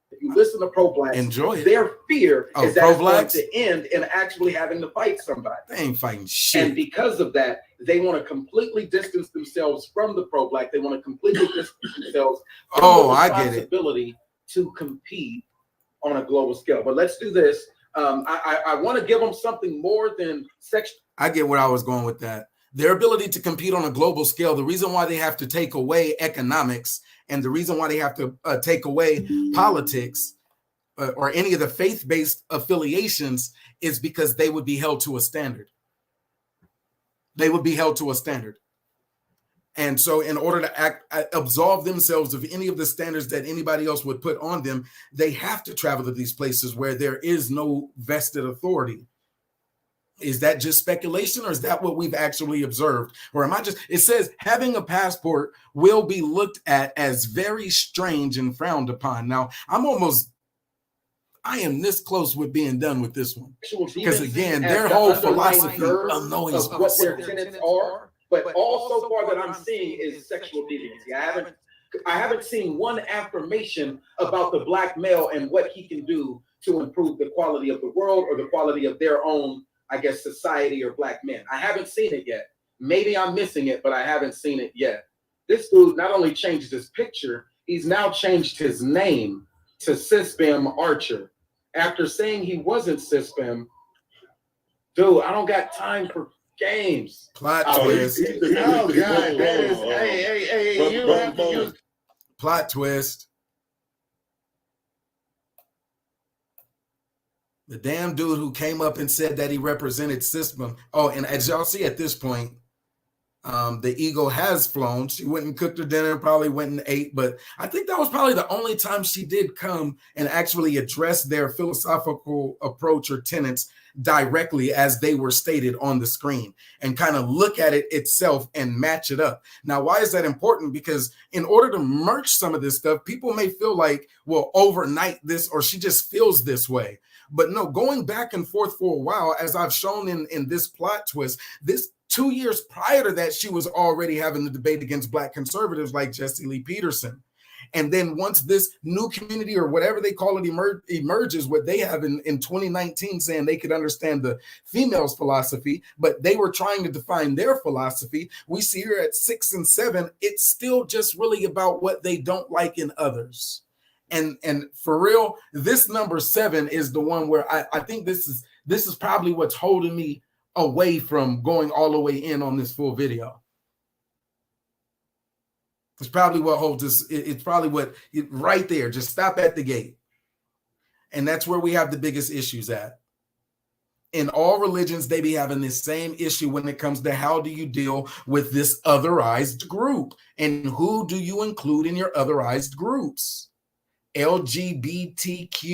If you listen to pro-blacks, enjoy it. Their fear is that it's going to end in actually having to fight somebody. They ain't fighting shit. And because of that, they want to completely distance themselves from the pro-black. They want to completely distance themselves from the responsibility to compete on a global scale. But let's do this. I want to give them something more than sex. I get where I was going with that. Their ability to compete on a global scale, the reason why they have to take away economics and the reason why they have to take away politics or any of the faith-based affiliations is because they would be held to a standard. They would be held to a standard. And so in order to absolve themselves of any of the standards that anybody else would put on them, they have to travel to these places where there is no vested authority. Is that just speculation or is that what we've actually observed? Or am I just, it says having a passport will be looked at as very strange and frowned upon. Now, I am this close with being done with this one. Because again, their whole philosophy annoys what their tenets are. But all so far that I'm seeing is sexual deviancy. I haven't seen one affirmation about the black male and what he can do to improve the quality of the world or the quality of their own, I guess, society or black men. I haven't seen it yet. Maybe I'm missing it, but I haven't seen it yet. This dude not only changed his picture, he's now changed his name to SYSBM Archer. After saying he wasn't SYSBM, dude, I don't got time for games. Plot twist. Oh, God, that is, hey, you have to use. Plot twist. The damn dude who came up and said that he represented SYSBM. Oh, and as y'all see at this point, the eagle has flown. She went and cooked her dinner, probably went and ate, but I think that was probably the only time she did come and actually address their philosophical approach or tenets directly as they were stated on the screen and kind of look at it itself and match it up. Now, why is that important? Because in order to merge some of this stuff, people may feel like, well, overnight this, or she just feels this way. But no, going back and forth for a while, as I've shown in this plot twist, this 2 years prior to that, she was already having the debate against black conservatives like Jesse Lee Peterson. And then once this new community or whatever they call it emerges, what they have in 2019 saying they could understand the females' philosophy, but they were trying to define their philosophy. We see here at 6 and 7, it's still just really about what they don't like in others. And for real, this number 7 is the one where I think this is probably what's holding me away from going all the way in on this full video. It's probably what holds us. It's probably what right there. Just stop at the gate. And that's where we have the biggest issues at. In all religions, they be having this same issue when it comes to how do you deal with this otherized group and who do you include in your otherized groups? LGBTQP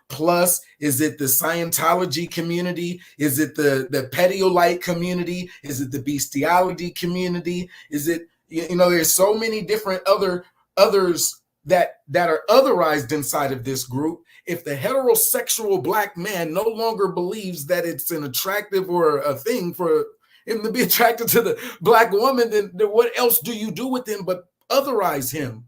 plus, is it the Scientology community? Is it the Pediolite community? Is it the bestiality community? Is it, you know, there's so many different others that are otherized inside of this group. If the heterosexual black man no longer believes that it's an attractive or a thing for him to be attracted to the black woman, then what else do you do with him but otherize him?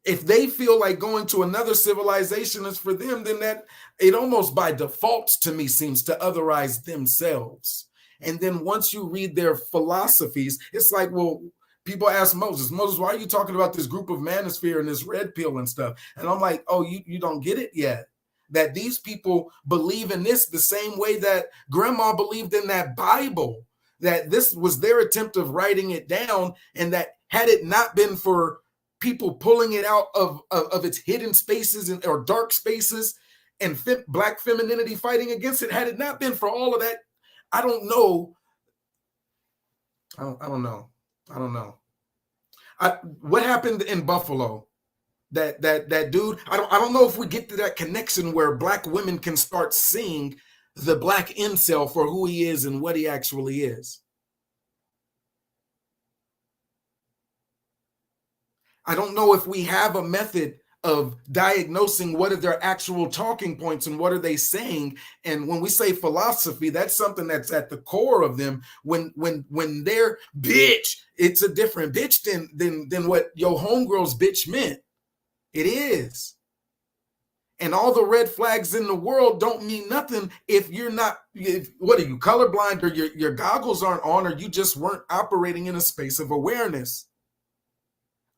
If they feel like going to another civilization is for them, then that it almost by default to me seems to otherize themselves. And then once you read their philosophies, it's like, well, people ask Moses, why are you talking about this group of manosphere and this red pill and stuff? And I'm like, oh, you don't get it yet. That these people believe in this the same way that grandma believed in that Bible, that this was their attempt of writing it down, and that had it not been for people pulling it out of its hidden spaces or dark spaces and black femininity fighting against it, had it not been for all of that, I don't know. I don't know. What happened in Buffalo? That dude, I don't know if we get to that connection where black women can start seeing the black incel for who he is and what he actually is. I don't know if we have a method of diagnosing what are their actual talking points and what are they saying. And when we say philosophy, that's something that's at the core of them. When they're bitch, it's a different bitch than what your homegirl's bitch meant. It is. And all the red flags in the world don't mean nothing if you're not, what are you, colorblind, or your goggles aren't on, or you just weren't operating in a space of awareness.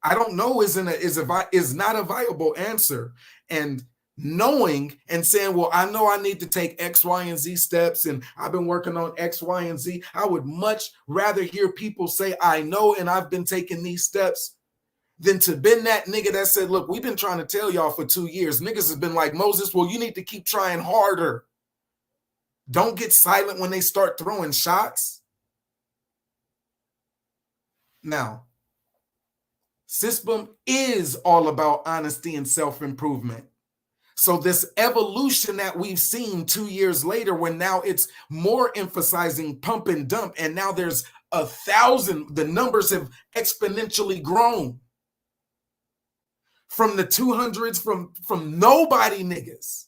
I don't know is not a viable answer. And knowing and saying, well, I know I need to take X, Y, and Z steps, and I've been working on X, Y, and Z. I would much rather hear people say, I know, and I've been taking these steps, than to been that nigga that said, look, we've been trying to tell y'all for 2 years. Niggas have been like, Moses, well, you need to keep trying harder. Don't get silent when they start throwing shots. Now, SYSBM is all about honesty and self-improvement. So this evolution that we've seen 2 years later, when now it's more emphasizing pump and dump, and now there's 1,000, the numbers have exponentially grown. From the 200s, from nobody niggas,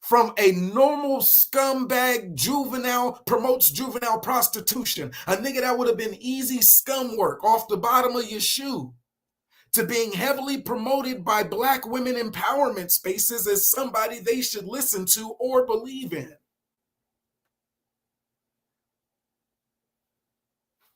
from a normal scumbag juvenile, promotes juvenile prostitution, a nigga that would have been easy scum work off the bottom of your shoe, to being heavily promoted by black women empowerment spaces as somebody they should listen to or believe in.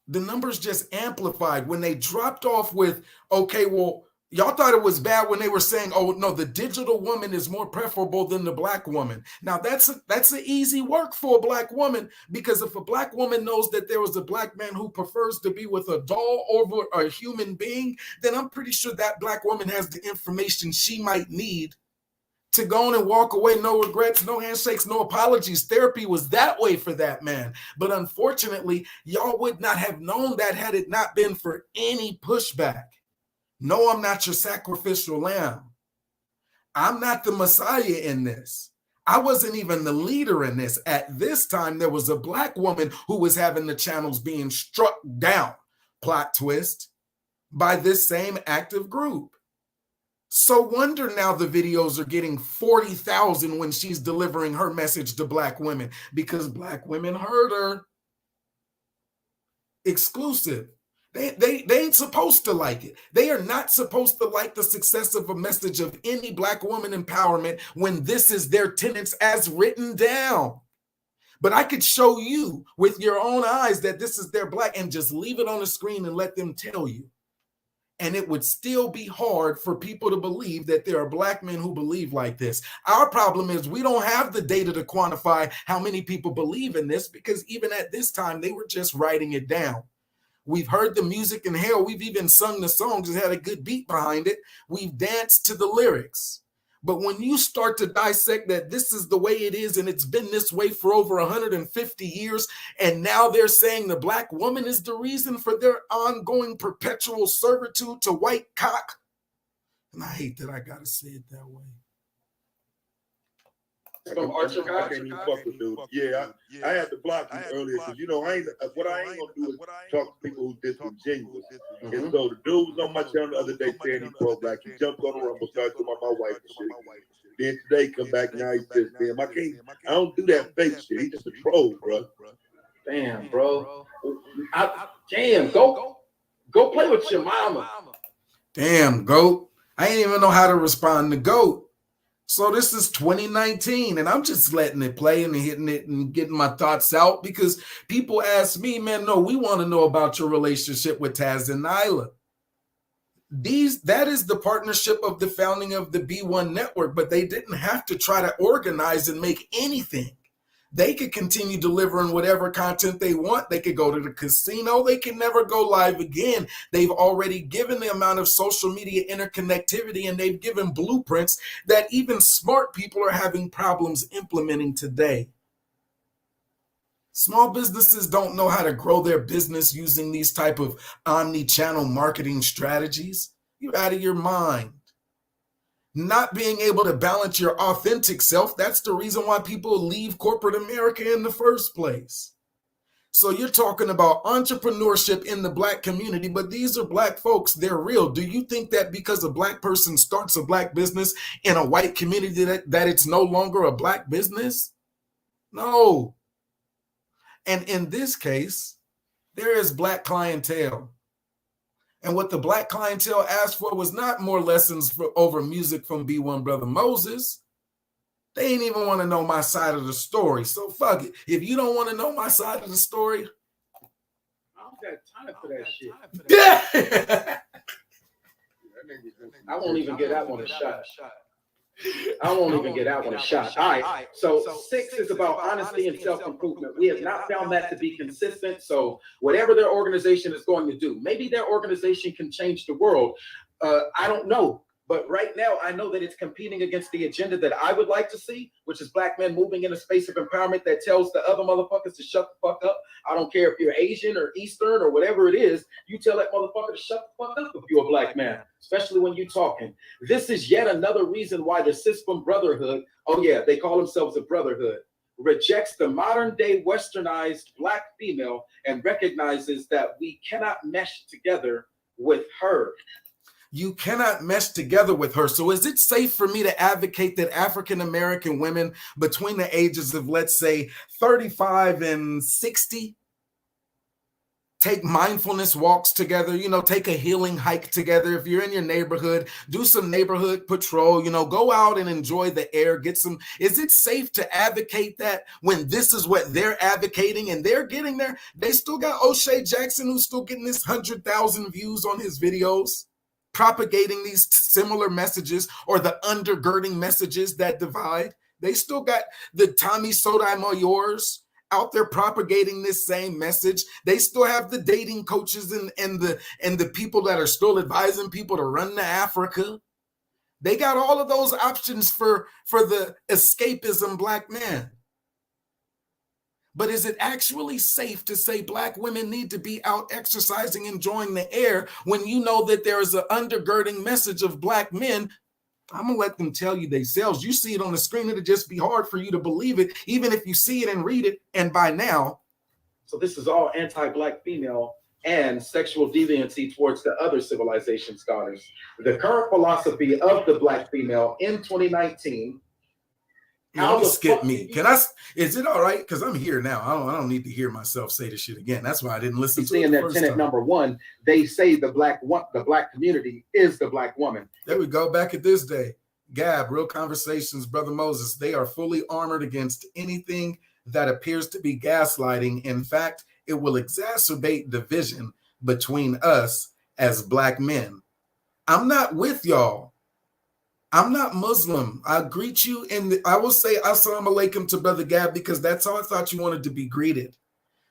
The numbers just amplified when they dropped off with, okay, well, y'all thought it was bad when they were saying, oh, no, the digital woman is more preferable than the black woman. Now, that's an easy work for a black woman, because if a black woman knows that there was a black man who prefers to be with a doll over a human being, then I'm pretty sure that black woman has the information she might need to go on and walk away, no regrets, no handshakes, no apologies. Therapy was that way for that man. But unfortunately, y'all would not have known that had it not been for any pushback. No, I'm not your sacrificial lamb. I'm not the Messiah in this. I wasn't even the leader in this. At this time, there was a black woman who was having the channels being struck down, plot twist, by this same active group. So wonder now the videos are getting 40,000 when she's delivering her message to black women, because black women heard her. Exclusive. They ain't supposed to like it. They are not supposed to like the success of a message of any black woman empowerment when this is their tenets as written down. But I could show you with your own eyes that this is their black, and just leave it on the screen and let them tell you. And it would still be hard for people to believe that there are black men who believe like this. Our problem is we don't have the data to quantify how many people believe in this, because even at this time, they were just writing it down. We've heard the music and hell, we've even sung the songs and had a good beat behind it. We've danced to the lyrics. But when you start to dissect that this is the way it is, and it's been this way for over 150 years, and now they're saying the black woman is the reason for their ongoing perpetual servitude to white cock. And I hate that I gotta say it that way. I can't even fuck with dudes. Yeah, I had to block him earlier because I ain't gonna do is talk to people who disingenuous. And so the dude was on my channel the other day saying he's pro-black. He jumped on the rumble, started talking about my wife and shit. Then today come back, now he's just damn. I don't do that fake shit. He's just a troll, bro. Damn, bro. Go play with your mama. Damn, Goat. I didn't even know how to respond to Goat. So this is 2019, and I'm just letting it play and hitting it and getting my thoughts out because people ask me, man, no, we want to know about your relationship with Taz and Nyla. That is the partnership of the founding of the B1 network, but they didn't have to try to organize and make anything. They could continue delivering whatever content they want. They could go to the casino. They can never go live again. They've already given the amount of social media interconnectivity, and they've given blueprints that even smart people are having problems implementing today. Small businesses don't know how to grow their business using these type of omni-channel marketing strategies. You're out of your mind. Not being able to balance your authentic self, that's the reason why people leave corporate America in the first place. So you're talking about entrepreneurship in the Black community, but these are Black folks, they're real. Do you think that because a Black person starts a Black business in a white community that it's no longer a Black business? No. And in this case, there is Black clientele. And what the Black clientele asked for was not more lessons over music from B1 Brother Moses. They ain't even want to know my side of the story. So fuck it. If you don't want to know my side of the story, I don't got time for that shit. yeah. I won't even get that one a shot. I won't even get that one a shot. All right. So 6 is about honesty and self-improvement. We have not found that to be consistent. So whatever their organization is going to do, maybe their organization can change the world. I don't know. But right now, I know that it's competing against the agenda that I would like to see, which is Black men moving in a space of empowerment that tells the other motherfuckers to shut the fuck up. I don't care if you're Asian or Eastern or whatever it is. You tell that motherfucker to shut the fuck up if you're a Black man, especially when you're talking. This is yet another reason why the SYSBM Brotherhood, oh yeah, they call themselves a brotherhood, rejects the modern day westernized Black female and recognizes that we cannot mesh together with her. You cannot mesh together with her. So is it safe for me to advocate that African-American women between the ages of, let's say, 35 and 60 take mindfulness walks together, take a healing hike together? If you're in your neighborhood, do some neighborhood patrol, go out and enjoy the air, get some. Is it safe to advocate that when this is what they're advocating and they're getting there? They still got O'Shea Jackson who's still getting this 100,000 views on his videos, propagating these similar messages or the undergirding messages that divide. They still got the Tommy Sotomayor's out there propagating this same message. They still have the dating coaches and the people that are still advising people to run to Africa. They got all of those options for the escapism Black man. But is it actually safe to say Black women need to be out exercising, enjoying the air, when you know that there is an undergirding message of Black men? I'm going to let them tell you themselves. You see it on the screen. It'll just be hard for you to believe it, even if you see it and read it. And by now. So this is all anti-Black female and sexual deviancy towards the other civilization scholars. The current philosophy of the Black female in 2019. Don't skip me. Is it all right? Because I'm here now. I don't need to hear myself say this shit again. That's why I didn't listen to it. In that tenet number 1, they say the Black community is the Black woman. There we go. Back at this day. Gab, Real Conversations, Brother Moses. They are fully armored against anything that appears to be gaslighting. In fact, it will exacerbate division between us as Black men. I'm not with y'all. I'm not Muslim. I greet you I will say Assalamu alaikum to Brother Gab because that's how I thought you wanted to be greeted.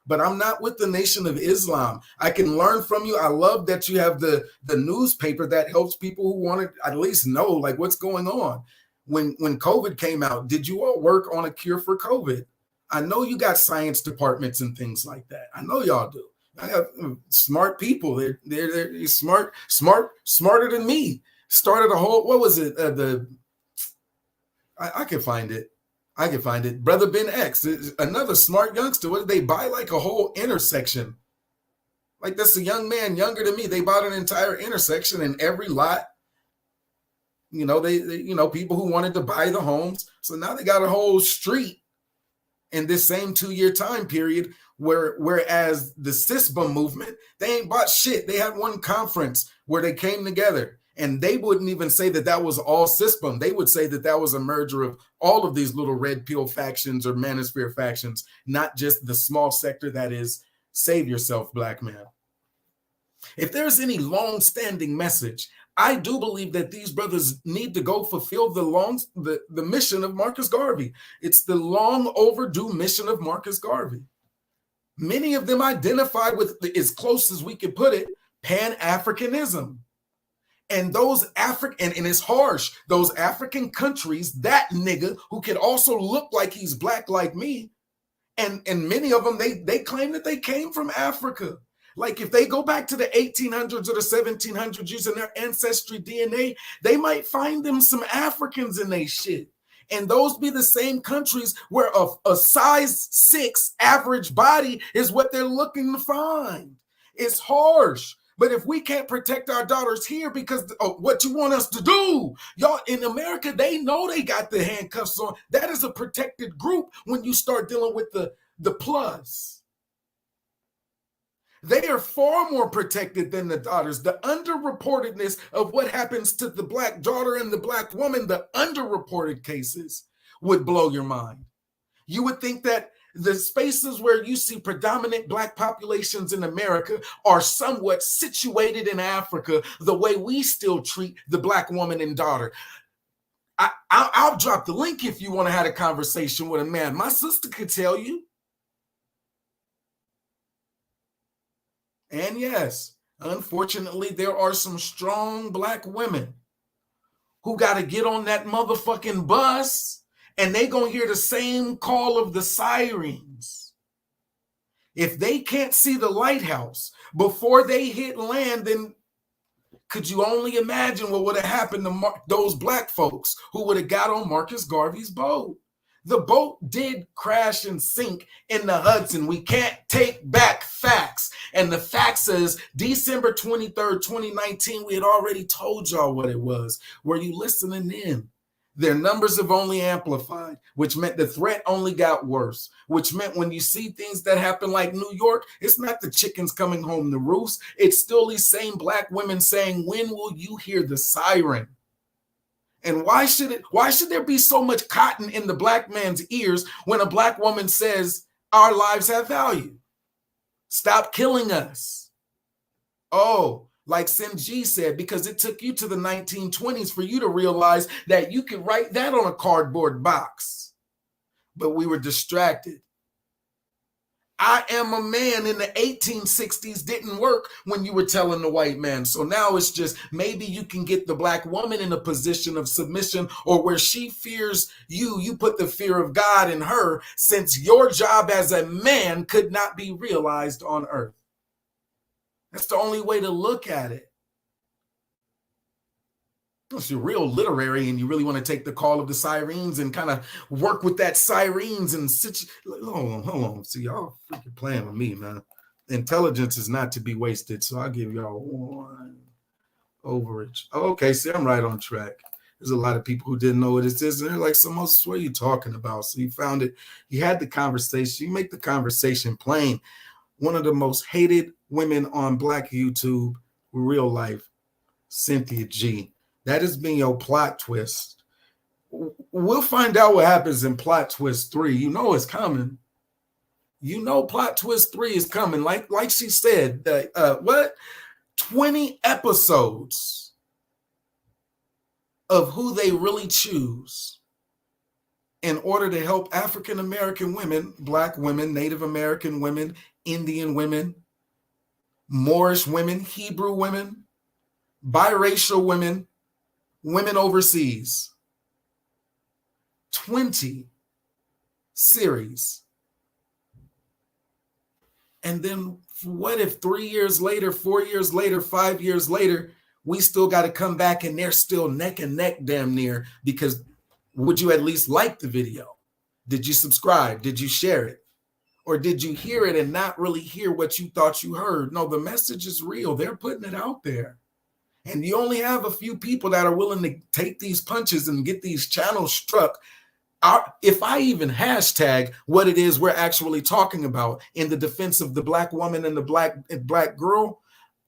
But I'm not with the Nation of Islam. I can learn from you. I love that you have the newspaper that helps people who want to at least know like what's going on. When COVID came out, did you all work on a cure for COVID? I know you got science departments and things like that. I know y'all do. I have smart people. They're smarter than me. Started a whole, what was it? I can find it. Brother Ben X, another smart youngster. What did they buy? Like a whole intersection. Like that's a young man younger than me. They bought an entire intersection in every lot. They people who wanted to buy the homes. So now they got a whole street in this same 2-year time period. Whereas the SYSBM movement, they ain't bought shit. They had one conference where they came together. And they wouldn't even say that that was all SYSBM. They would say that that was a merger of all of these little red pill factions or manosphere factions, not just the small sector that is save yourself, black man. If there's any long-standing message, I do believe that these brothers need to go fulfill the mission of Marcus Garvey. It's the long overdue mission of Marcus Garvey. Many of them identify with, as close as we can put it, Pan-Africanism. And those and it's harsh, those African countries, that nigga who can also look like he's black like me, and many of them, they claim that they came from Africa. Like if they go back to the 1800s or the 1700s using their ancestry DNA, they might find them some Africans in their shit. And those be the same countries where a size 6 average body is what they're looking to find. It's harsh. But if we can't protect our daughters here because of what you want us to do, y'all in America, they know they got the handcuffs on. That is a protected group when you start dealing with the plus. They are far more protected than the daughters. The underreportedness of what happens to the black daughter and the black woman, the underreported cases would blow your mind. You would think that the spaces where you see predominant black populations in America are somewhat situated in Africa, the way we still treat the black woman and daughter. I'll drop the link if you want to have a conversation with a man. My sister could tell you. And yes, unfortunately, there are some strong black women who got to get on that motherfucking bus and they gonna hear the same call of the sirens. If they can't see the lighthouse before they hit land, then could you only imagine what would have happened to those black folks who would have got on Marcus Garvey's boat? The boat did crash and sink in the Hudson. We can't take back facts. And the fact says December 23rd, 2019, we had already told y'all what it was. Were you listening in? Their numbers have only amplified, which meant the threat only got worse, which meant when you see things that happen like New York, it's not the chickens coming home to roost. It's still these same black women saying, when will you hear the siren? And why should there be so much cotton in the black man's ears when a black woman says our lives have value? Stop killing us. Oh, like Sim G said, because it took you to the 1920s for you to realize that you could write that on a cardboard box. But we were distracted. I am a man in the 1860s didn't work when you were telling the white man. So now it's just maybe you can get the black woman in a position of submission, or where she fears you put the fear of God in her, since your job as a man could not be realized on earth. That's the only way to look at it. If you're real literary and you really want to take the call of the sirens and kind of work with that sirens and hold on. See, y'all freaking playing with me, man. Intelligence is not to be wasted, so I'll give y'all one overage. Okay, see, I'm right on track. There's a lot of people who didn't know what it is, and they're like, so Moses, what are you talking about? So you found it. You had the conversation. You make the conversation plain. One of the most hated women on Black YouTube, real life, Cynthia G. That has been your plot twist. We'll find out what happens in plot twist 3. You know it's coming. You know plot twist 3 is coming. Like she said, 20 episodes of who they really choose in order to help African American women, Black women, Native American women, Indian women, Moorish women, Hebrew women, biracial women, women overseas. 20 series. And then what if 3 years later, 4 years later, 5 years later, we still got to come back and they're still neck and neck damn near? Because would you at least like the video? Did you subscribe? Did you share it? Or did you hear it and not really hear what you thought you heard? No, the message is real. They're putting it out there. And you only have a few people that are willing to take these punches and get these channels struck. If I even hashtag what it is we're actually talking about in the defense of the Black woman and the black girl,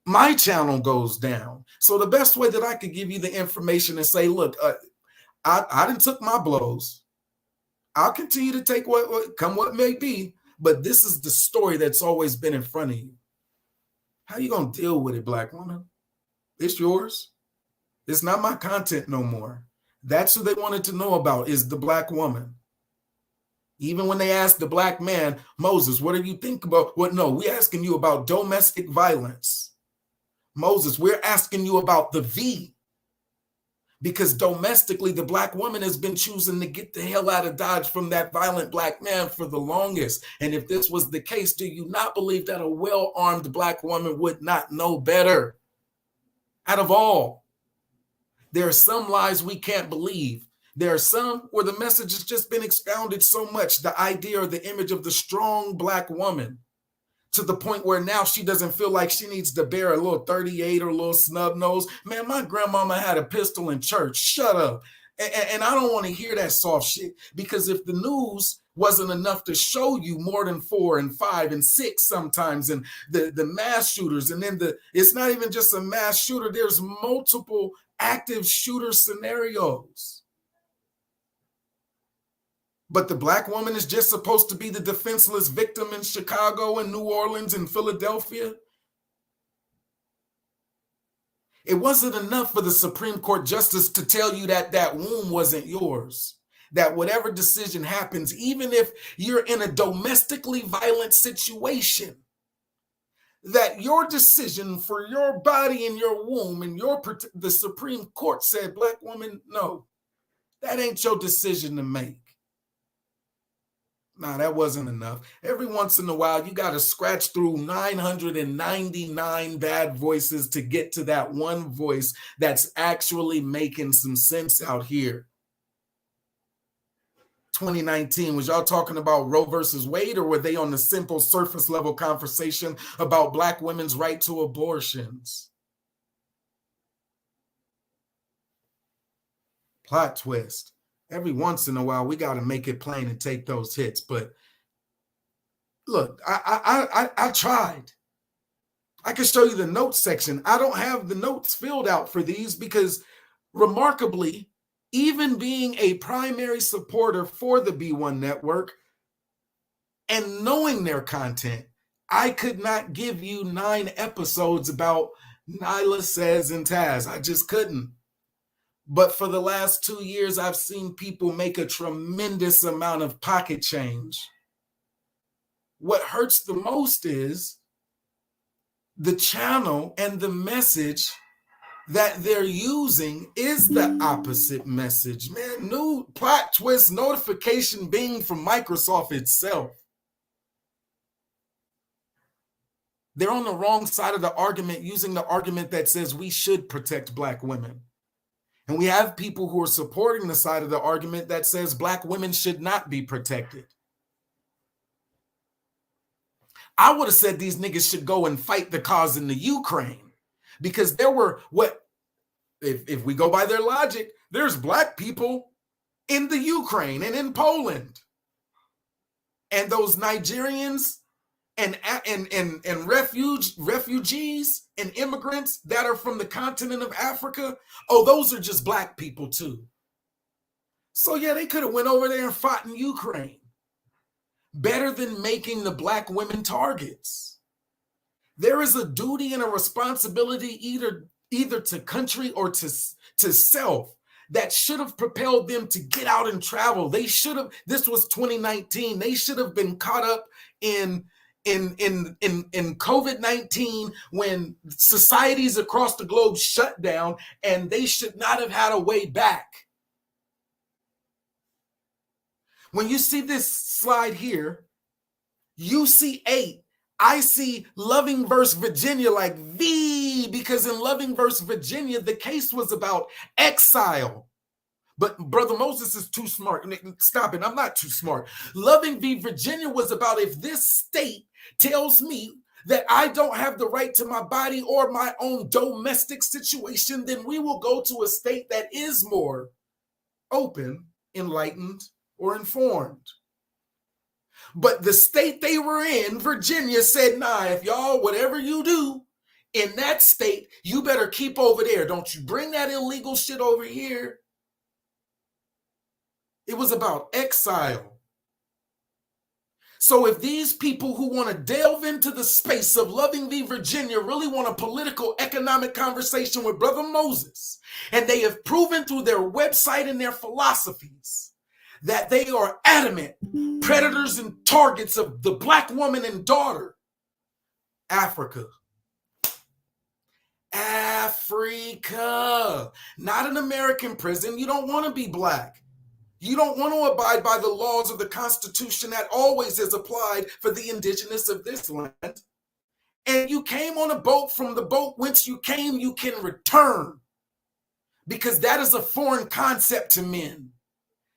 my channel goes down. So the best way that I could give you the information and say, look, I done took my blows. I'll continue to take what may be, but this is the story that's always been in front of you. How you gonna deal with it, Black woman? It's yours. It's not my content no more. That's who they wanted to know about, is the Black woman. Even when they asked the Black man, Moses, what do you think about? What? No, we're asking you about domestic violence. Moses, we're asking you about the V. Because domestically, the Black woman has been choosing to get the hell out of Dodge from that violent Black man for the longest. And if this was the case, do you not believe that a well-armed Black woman would not know better? Out of all, there are some lies we can't believe. There are some where the message has just been expounded so much, the idea or the image of the strong Black woman, to the point where now she doesn't feel like she needs to bear a little 38 or a little snub nose. Man, my grandmama had a pistol in church. Shut up. And I don't want to hear that soft shit, because if the news wasn't enough to show you more than 4 and 5 and 6 sometimes, and the mass shooters, and then it's not even just a mass shooter, there's multiple active shooter scenarios. But the Black woman is just supposed to be the defenseless victim in Chicago and New Orleans and Philadelphia. It wasn't enough for the Supreme Court justice to tell you that that womb wasn't yours. That whatever decision happens, even if you're in a domestically violent situation, that your decision for your body and your womb and the Supreme Court said, Black woman, no, that ain't your decision to make. Nah, that wasn't enough. Every once in a while, you got to scratch through 999 bad voices to get to that one voice that's actually making some sense out here. 2019, was y'all talking about Roe versus Wade, or were they on the simple surface level conversation about Black women's right to abortions? Plot twist. Every once in a while, we got to make it plain and take those hits. But look, I tried. I can show you the notes section. I don't have the notes filled out for these because, remarkably, even being a primary supporter for the B1 network and knowing their content, I could not give you 9 episodes about Nyla Says and Taz. I just couldn't. But for the last 2 years, I've seen people make a tremendous amount of pocket change. What hurts the most is the channel and the message that they're using is the opposite message. Man, new plot twist notification bing from Microsoft itself. They're on the wrong side of the argument, using the argument that says we should protect Black women. And we have people who are supporting the side of the argument that says Black women should not be protected. I would have said these niggas should go and fight the cause in the Ukraine, because there were if we go by their logic, there's Black people in the Ukraine and in Poland. And those Nigerians and refugees and immigrants that are from the continent of Africa, oh, those are just Black people too. So yeah, they could have went over there and fought in Ukraine. Better than making the Black women targets. There is a duty and a responsibility either to country or to self that should have propelled them to get out and travel. They should have, this was 2019, they should have been caught up in COVID-19 when societies across the globe shut down, and they should not have had a way back. When you see this slide here, you see 8. I see Loving versus Virginia like V, because in Loving versus Virginia, the case was about exile. But Brother Moses is too smart. Stop it, I'm not too smart. Loving v. Virginia was about, if this state tells me that I don't have the right to my body or my own domestic situation, then we will go to a state that is more open, enlightened, or informed. But the state they were in, Virginia, said, nah, if y'all, whatever you do, In that state, you better keep over there. Don't you bring that illegal shit over here. It was about exile. So if these people who want to delve into the space of Loving v. Virginia really want a political economic conversation with Brother Moses, and they have proven through their website and their philosophies that they are adamant predators and targets of the Black woman and daughter, Africa. Africa, not an American prison. You don't want to be Black. You don't want to abide by the laws of the Constitution that always has applied for the indigenous of this land. And you came on a boat. From the boat whence you came, you can return. Because that is a foreign concept to men.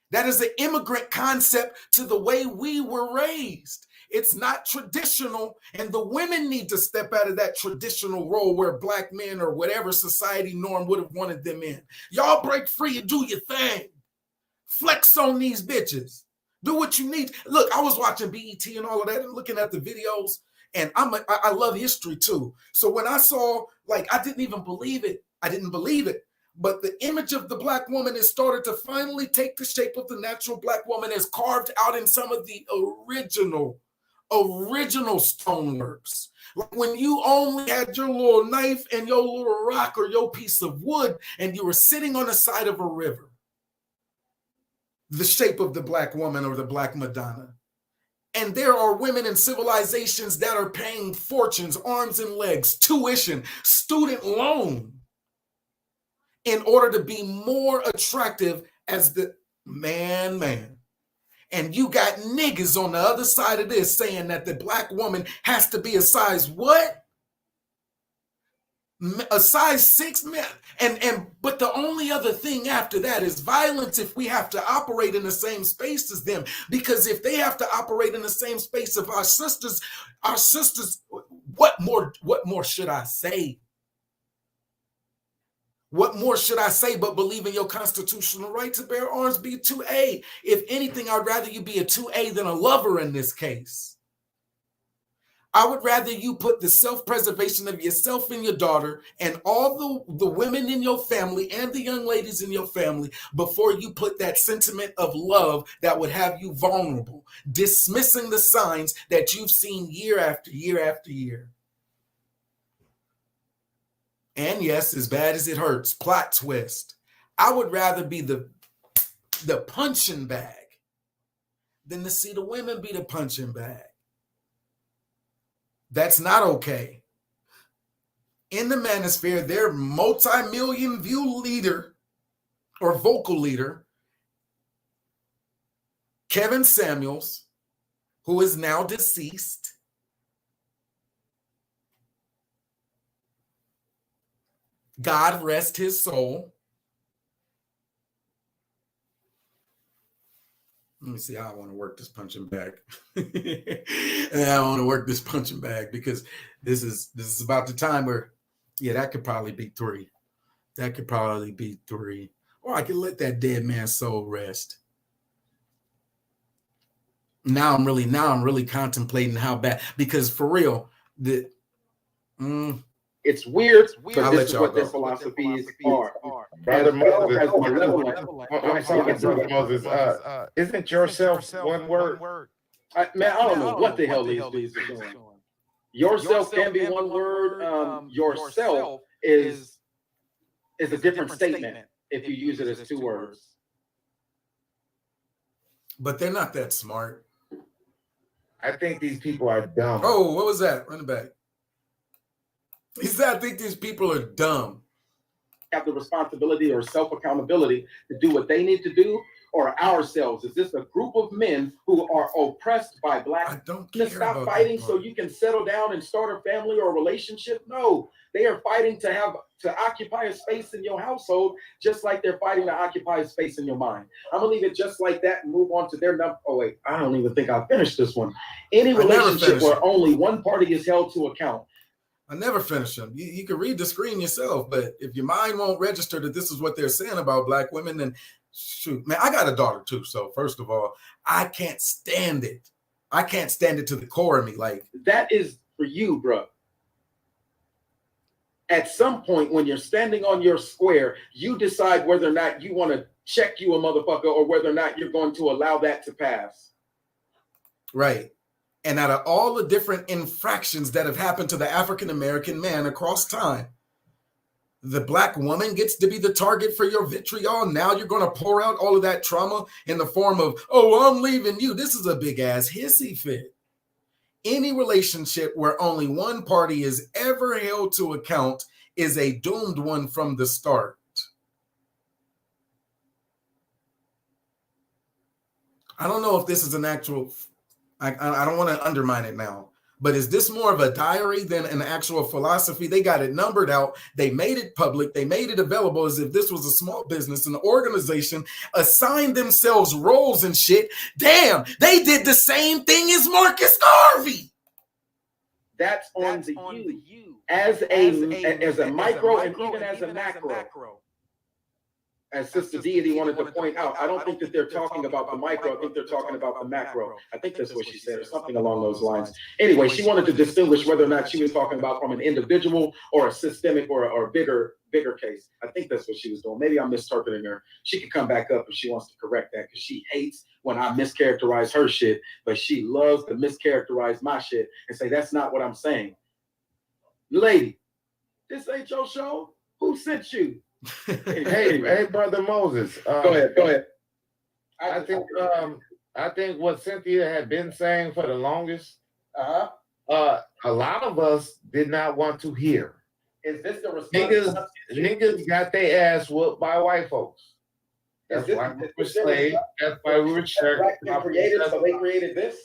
That is an immigrant concept to the way we were raised. It's not traditional, and the women need to step out of that traditional role where Black men or whatever society norm would have wanted them in. Y'all break free and do your thing. Flex on these bitches. Do what you need. Look, I was watching BET and all of that and looking at the videos, and I love history too. So when I saw, like, I didn't even believe it. I didn't believe it. But the image of the Black woman has started to finally take the shape of the natural Black woman as carved out in some of the original stoneworks. Like when you only had your little knife and your little rock or your piece of wood, and you were sitting on the side of a river. The shape of the Black woman or the Black Madonna. And there are women in civilizations that are paying fortunes, arms and legs, tuition, student loan, in order to be more attractive as the man. And you got niggas on the other side of this saying that the Black woman has to be a size what? A size 6 man. But the only other thing after that is violence if we have to operate in the same space as them. Because if they have to operate in the same space of our sisters, what more should I say? What more should I say but believe in your constitutional right to bear arms, be a 2A? If anything, I'd rather you be a 2A than a lover in this case. I would rather you put the self-preservation of yourself and your daughter and all the women in your family and the young ladies in your family before you put that sentiment of love that would have you vulnerable, dismissing the signs that you've seen year after year after year. And yes, as bad as it hurts, plot twist. I would rather be the punching bag than to see the women be the punching bag. That's not okay. In the manosphere, their multi-million view leader or vocal leader, Kevin Samuels, who is now deceased, God rest his soul. Let me see how I want to work this punching bag. I want to work this punching bag because this is about the time where, yeah, that could probably be 3. That could probably be 3. Or I could let that dead man's soul rest. Now I'm really contemplating how bad, because for real, it's weird, but this is what their philosophies are. Brother Moses, I'm sorry, Brother Moses. Isn't yourself one word? I don't know what the hell these dudes are doing. Yourself can be one word. Yourself is a different statement if you use it as 2 words. But they're not that smart. I think these people are dumb. Oh, what was that? Run it back. He said, I think these people are dumb. Have the responsibility or self-accountability to do what they need to do, or ourselves? Is this a group of men who are oppressed by Black? I don't care. Stop fighting so you can settle down and start a family or a relationship? No, they are fighting to occupy a space in your household, just like they're fighting to occupy a space in your mind. I'm gonna leave it just like that and move on to their number. Oh wait, I don't even think I finished this one. Any relationship where only one party is held to account. I never finish them. You can read the screen yourself, but if your mind won't register that this is what they're saying about Black women, then shoot, man, I got a daughter too. So first of all, I can't stand it. I can't stand it to the core of me. Like, that is for you, bro. At some point, when you're standing on your square, you decide whether or not you want to check you a motherfucker or whether or not you're going to allow that to pass. Right. And out of all the different infractions that have happened to the African-American man across time, the black woman gets to be the target for your vitriol. Now you're going to pour out all of that trauma in the form of, oh, I'm leaving you. This is a big ass hissy fit. Any relationship where only one party is ever held to account is a doomed one from the start. I don't know if this is an actual, I don't want to undermine it now, but is this more of a diary than an actual philosophy? They got it numbered out. They made it public. They made it available as if this was a small business, an organization assigned themselves roles and shit. Damn, they did the same thing as Marcus Garvey. That's on the you as a micro and even as a macro. As Sister Deity wanted to point out, I don't think that they're talking about the micro. I think they're talking about the macro. I think that's what she said, or something along those lines. Anyway, she wanted to distinguish whether or not she was talking about from an individual or a systemic or a bigger case. I think that's what she was doing. Maybe I'm misinterpreting her. She can come back up if she wants to correct that, because she hates when I mischaracterize her shit, but she loves to mischaracterize my shit and say that's not what I'm saying. Lady, this ain't your show. Who sent you? Hey, brother Moses. Go ahead. I think what Cynthia had been saying for the longest, a lot of us did not want to hear. Is this the response? Niggas got their ass whooped by white folks. That's why we were slaves. That's why we were church. So they created this.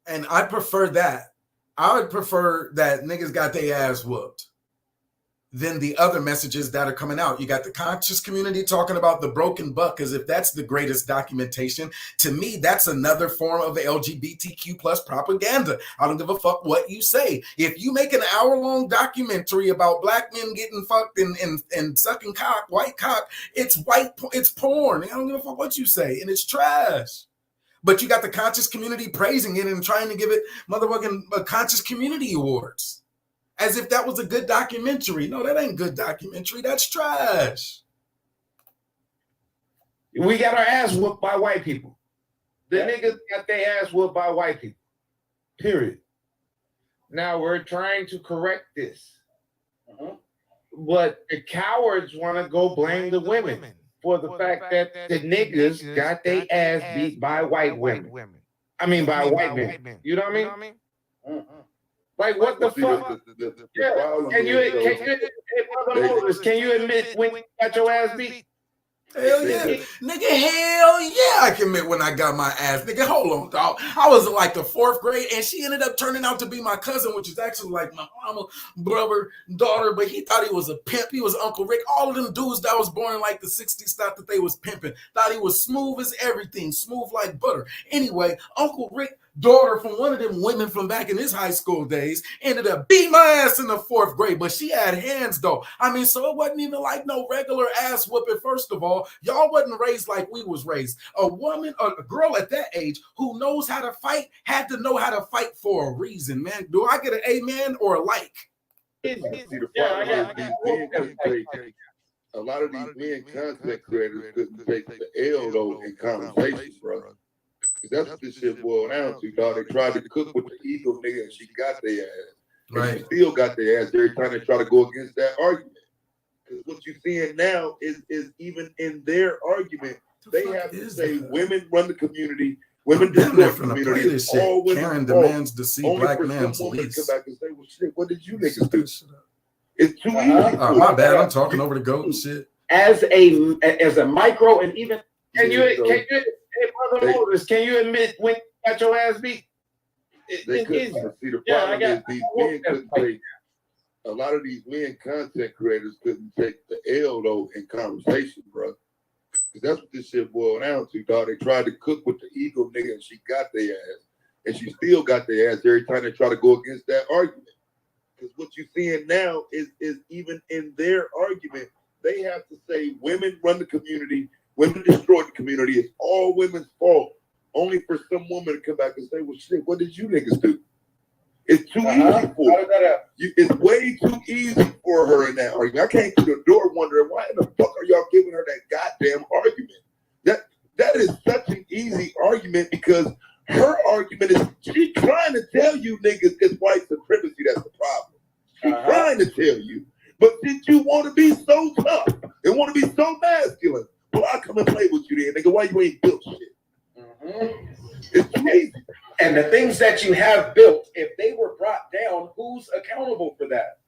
And I prefer that. I would prefer that niggas got their ass whooped than the other messages that are coming out. You got the conscious community talking about the broken buck as if that's the greatest documentation. To me, that's another form of LGBTQ plus propaganda. I don't give a fuck what you say. If you make an hour-long documentary about black men getting fucked and sucking cock, white cock, it's porn. I don't give a fuck what you say, and it's trash. But you got the conscious community praising it and trying to give it motherfucking conscious community awards. As if that was a good documentary. No, that ain't good documentary. That's trash. We got our ass whooped by white people. The niggas got their ass whooped by white people. Period. Now we're trying to correct this. But the cowards want to go blame the women for the fact that the niggas got their ass beat by white women. I mean, by white men. You know what I mean? Like, what the fuck? Can you admit when you got your ass beat? Hell yeah. Nigga, hell yeah, I can admit when I got my ass. Nigga, hold on, dog. I was in like the 4th grade, and she ended up turning out to be my cousin, which is actually like my mama, brother, daughter, but he thought he was a pimp. He was Uncle Rick. All of them dudes that was born in like the 60s thought that they was pimping. Thought he was smooth as everything, smooth like butter. Anyway, Uncle Rick, daughter from one of them women from back in his high school days, ended up beating my ass in the 4th grade, but she had hands though. I mean, so it wasn't even like no regular ass whooping. First of all, y'all wasn't raised like we was raised. A woman, a girl at that age who knows how to fight had to know how to fight for a reason, man. Do I get an amen or a like? See, the problem is these men couldn't take, a lot of these men content creators couldn't take the L though in conversation, bro. Because that's what this shit boiled down to, dog. They tried to cook with the ego nigga and she got their ass. And she still got their ass every time they try to go against that argument. Because what you're seeing now is even in their argument, they have to say women run the community, women destroy the community. It's all women. Karen demands to see only black for men some woman to police. come back and say, well, shit, what did you niggas do? It's too easy. My bad, I'm talking over the goat and shit. As a micro and even can you hey, brother Moses, can you admit when you got your ass beat? They couldn't. See, the problem is these men couldn't take, a lot of these men content creators couldn't take the L though in conversation, bro. Because that's what this shit boiled down to, dog. They tried to cook with the ego nigga and she got their ass. And she still got their ass every time they try to go against that argument. Because what you're seeing now is even in their argument, they have to say women run the community, women destroy the community. It's all women's fault. Only for some woman to come back and say, well, shit, what did you niggas do? It's too easy for her. It's way too easy for her in that argument. I came to the door wondering why in the fuck are y'all giving her that goddamn argument? That is such an easy argument because her argument is she's trying to tell you niggas it's white supremacy that's the problem. She's trying to tell you. But since you want to be so tough and want to be so masculine, well, I come and play with you then, nigga. Why you ain't built shit? It's crazy. And the things that you have built, if they were brought down, who's accountable for that?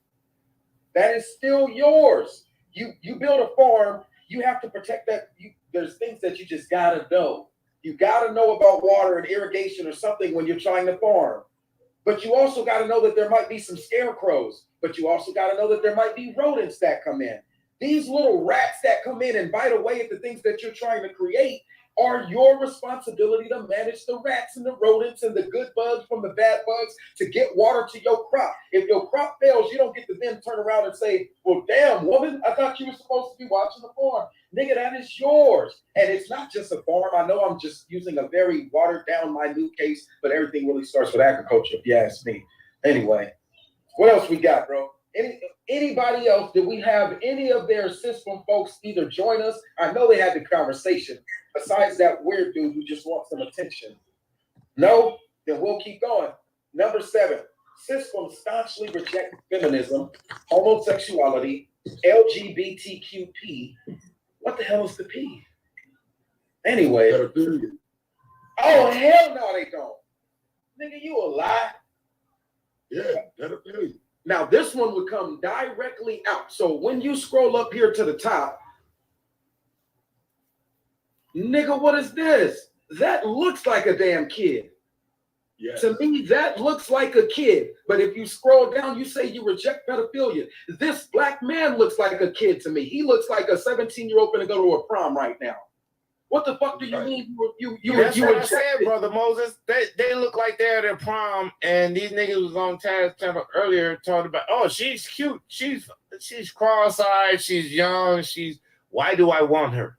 That is still yours. You build a farm, you have to protect that. There's things that you just gotta know. You gotta know about water and irrigation or something when you're trying to farm. But you also gotta know that there might be some scarecrows. But you also gotta know that there might be rodents that come in. These little rats that come in and bite away at the things that you're trying to create are your responsibility to manage the rats and the rodents and the good bugs from the bad bugs to get water to your crop. If your crop fails, you don't get to then turn around and say, well, damn, woman, I thought you were supposed to be watching the farm. Nigga, that is yours. And it's not just a farm. I know I'm just using a very watered down, minute case, but everything really starts with agriculture, if you ask me. Anyway, what else we got, bro? Anybody else? Did we have any of their system folks either join us? I know they had the conversation. Besides that weird dude who just wants some attention. No? Then we'll keep going. Number 7, system staunchly reject feminism, homosexuality, LGBTQP. What the hell is the P? Anyway. Oh, hell no, they don't. Nigga, you a lie. Yeah, pedophilia. Now, this one would come directly out. So when you scroll up here to the top, nigga, what is this? That looks like a damn kid. Yes. To me, that looks like a kid. But if you scroll down, you say you reject pedophilia. This black man looks like a kid to me. He looks like a 17-year-old gonna go to a prom right now. What the fuck do you mean That's what I said, Brother Moses. They look like they're at their prom, and these niggas was on Taz channel earlier talking about, oh, she's cute. She's cross-eyed. She's young. Why do I want her?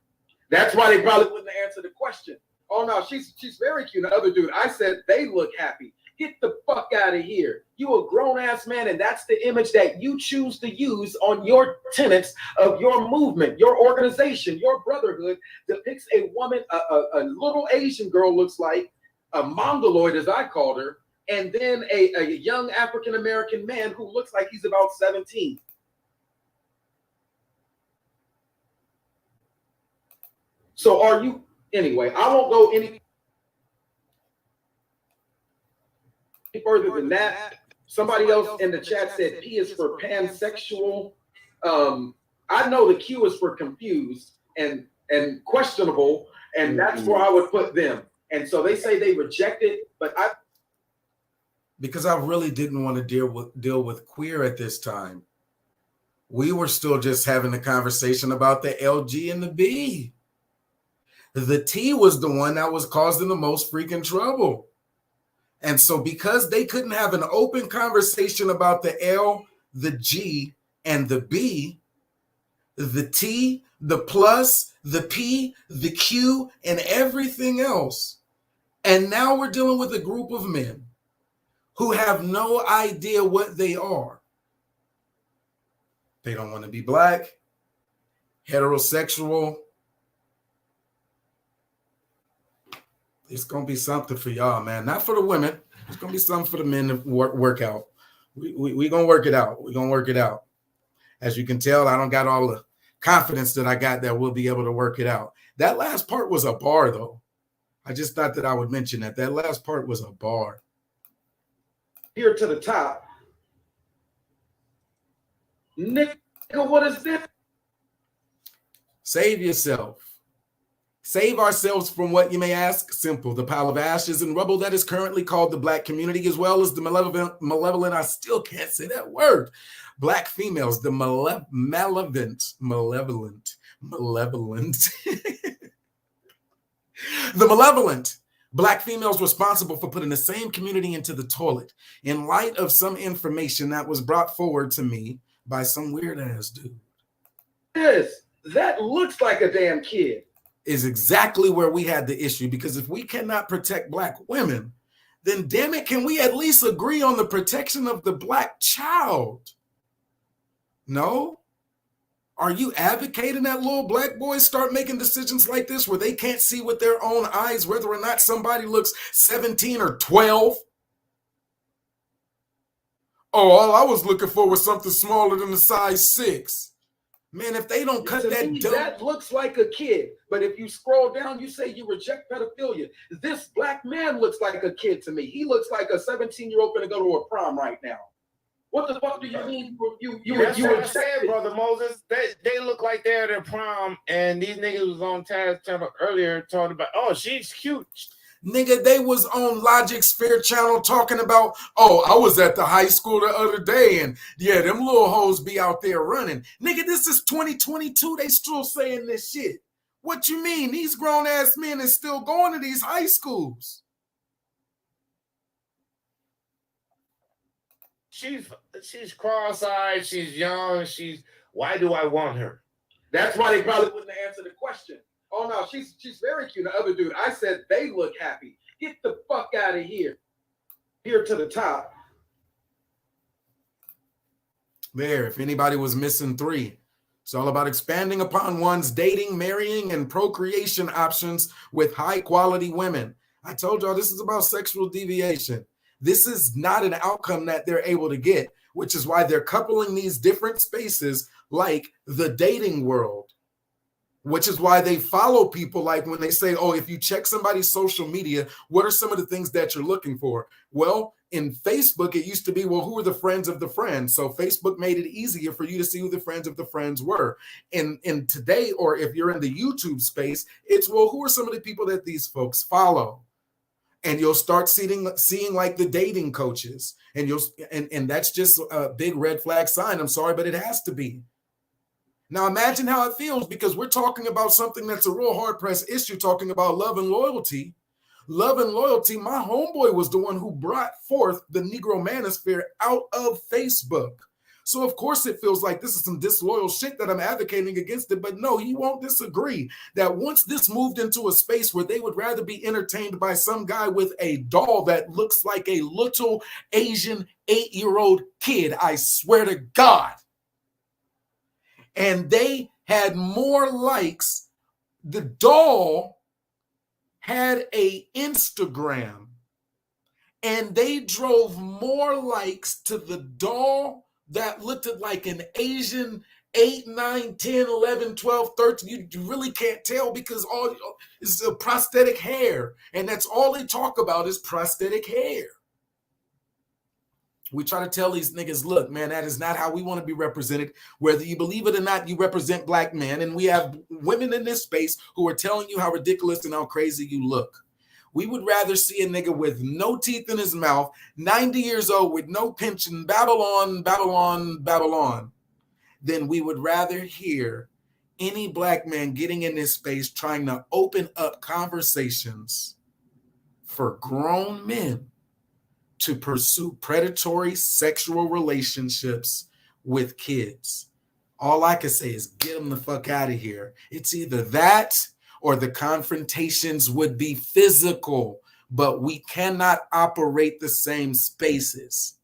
That's why they probably wouldn't answer the question. Oh no, she's very cute. The other dude, I said they look happy. Get the fuck out of here. You a grown-ass man, and that's the image that you choose to use on your tenets of your movement, your organization, your brotherhood depicts a woman, a little Asian girl looks like, a mongoloid as I called her, and then a young African-American man who looks like he's about 17. So are you, anyway, I won't go any further than that. Somebody else in the chat said P is for pansexual. I know the Q is for confused and questionable, and that's where I would put them. And so they say they reject it, but because I really didn't want to deal with queer at this time. We were still just having a conversation about the LG and the B. The T was the one that was causing the most freaking trouble. And so because they couldn't have an open conversation about the L, the G, and the B, the T, the plus, the P, the Q, and everything else. And now we're dealing with a group of men who have no idea what they are. They don't want to be black, heterosexual. It's going to be something for y'all, man. Not for the women. It's going to be something for the men to work out. We're going to work it out. We're going to work it out. As you can tell, I don't got all the confidence that I got that we'll be able to work it out. That last part was a bar, though. I just thought that I would mention that. That last part was a bar. Here to the top. Nigga, what is this? Save yourself. Save ourselves from what you may ask. Simple. The pile of ashes and rubble that is currently called the black community, as well as the malevolent, I still can't say that word. Black females, the malevolent. The malevolent black females responsible for putting the same community into the toilet in light of some information that was brought forward to me by some weird ass dude. Yes, that looks like a damn kid. Is exactly where we had the issue, because if we cannot protect black women, then damn it, can we at least agree on the protection of the Black child? No? Are you advocating that little Black boys start making decisions like this where they can't see with their own eyes whether or not somebody looks 17 or 12? Oh, all I was looking for was something smaller than a size 6. Man, if they don't cut that dope, that looks like a kid. But if you scroll down, you say you reject pedophilia. This Black man looks like a kid to me. He looks like a 17-year-old going to go to a prom right now. What the fuck do you mean? That's what I said, Brother Moses. They look like they're at their prom, and these niggas was on Taz channel earlier talking about, oh, she's cute. nigga, they was on Logic Sphere channel talking about, oh, I was at the high school the other day, and yeah, them little hoes be out there running. Nigga, this is 2022. They still saying this shit. What you mean? These grown-ass men is still going to these high schools. She's cross-eyed, she's young, why do I want her? That's why they probably wouldn't answer the question. Oh no, she's very cute. The other dude, I said they look happy. Get the fuck out of here. Here to the top. There, if anybody was missing 3. It's all about expanding upon one's dating, marrying, and procreation options with high-quality women. I told y'all this is about sexual deviation. This is not an outcome that they're able to get, which is why they're coupling these different spaces like the dating world, which is why they follow people like when they say, oh, if you check somebody's social media, what are some of the things that you're looking for? Well, in Facebook, it used to be, well, who are the friends of the friends? So Facebook made it easier for you to see who the friends of the friends were. In today, or if you're in the YouTube space, it's, well, who are some of the people that these folks follow? And you'll start seeing like the dating coaches, and and that's just a big red flag sign. I'm sorry, but it has to be. Now imagine how it feels, because we're talking about something that's a real hard-pressed issue, talking about love and loyalty. Love and loyalty, my homeboy was the one who brought forth the Negro manosphere out of Facebook. So of course it feels like this is some disloyal shit that I'm advocating against it, but no, he won't disagree that once this moved into a space where they would rather be entertained by some guy with a doll that looks like a little Asian 8-year-old kid, I swear to God, and they had more likes, the doll had a Instagram, and they drove more likes to the doll that looked like an Asian 8, 9, 10, 11, 12, 13. You really can't tell because all is a prosthetic hair. And that's all they talk about is prosthetic hair. We try to tell these niggas, look, man, that is not how we want to be represented. Whether you believe it or not, you represent Black men. And we have women in this space who are telling you how ridiculous and how crazy you look. We would rather see a nigga with no teeth in his mouth, 90 years old with no pension, Babylon, Babylon, Babylon, than we would rather hear any Black man getting in this space trying to open up conversations for grown men to pursue predatory sexual relationships with kids. All I can say is get them the fuck out of here. It's either that or the confrontations would be physical, but we cannot operate the same spaces.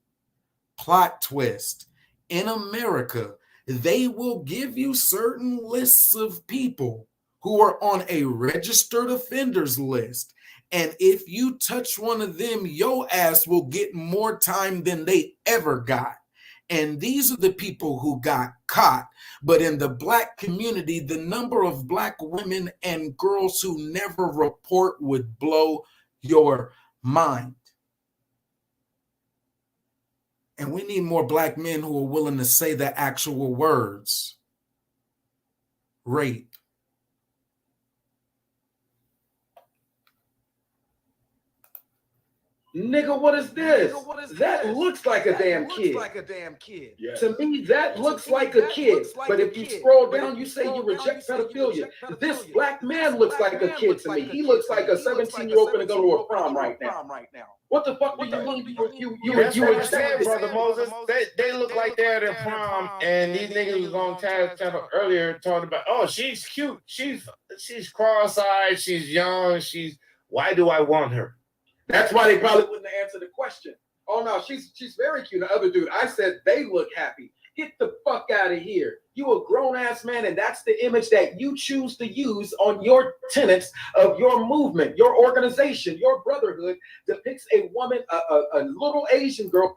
Plot twist. In America, they will give you certain lists of people who are on a registered offenders list. And if you touch one of them, your ass will get more time than they ever got. And these are the people who got caught. But in the Black community, the number of Black women and girls who never report would blow your mind. And we need more Black men who are willing to say the actual words. Rape. Nigga, what is this? That looks like a damn kid. Yeah. To me, that looks like a kid. But if you scroll down, you say you reject pedophilia. This Black man looks like a kid to me. He looks like a 17-year-old going to go to a prom right now. What the fuck do you mean You were saying, Brother Moses, they look like they're at their prom, and these niggas was on Taz channel earlier talking about, oh, she's cute, she's cross-eyed, she's young, why do I want her? That's why they probably wouldn't answer the question. Oh no, she's very cute. The other dude, I said they look happy. Get the fuck out of here. You a grown-ass man, and that's the image that you choose to use on your tenets of your movement, your organization, your brotherhood depicts a woman, a little Asian girl.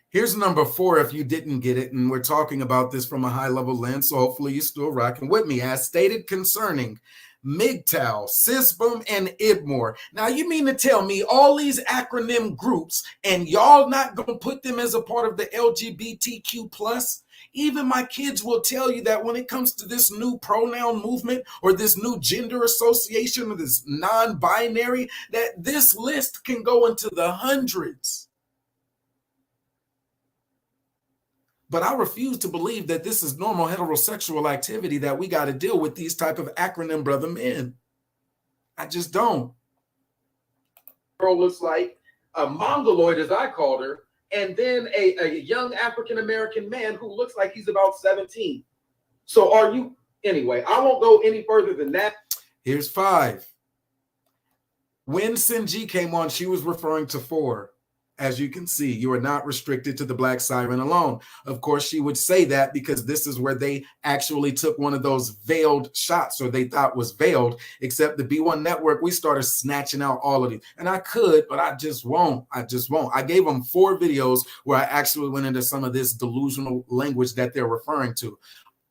Here's number 4 if you didn't get it, and we're talking about this from a high-level lens, so hopefully you're still rocking with me. As stated concerning MGTOW, SYSBM, and IBMOR. Now, you mean to tell me all these acronym groups and y'all not going to put them as a part of the LGBTQ+? Even my kids will tell you that when it comes to this new pronoun movement or this new gender association or this non-binary, that this list can go into the hundreds. But I refuse to believe that this is normal heterosexual activity, that we got to deal with these type of acronym brother men. I just don't. Girl looks like a mongoloid, as I called her, and then a young African-American man who looks like he's about 17. So are you, anyway, I won't go any further than that. Here's 5. When Sinji came on, she was referring to 4. As you can see, you are not restricted to the black siren alone. Of course, she would say that because this is where they actually took one of those veiled shots, or they thought was veiled, except the B1 network, we started snatching out all of these. And I could, but I just won't. I gave them 4 videos where I actually went into some of this delusional language that they're referring to.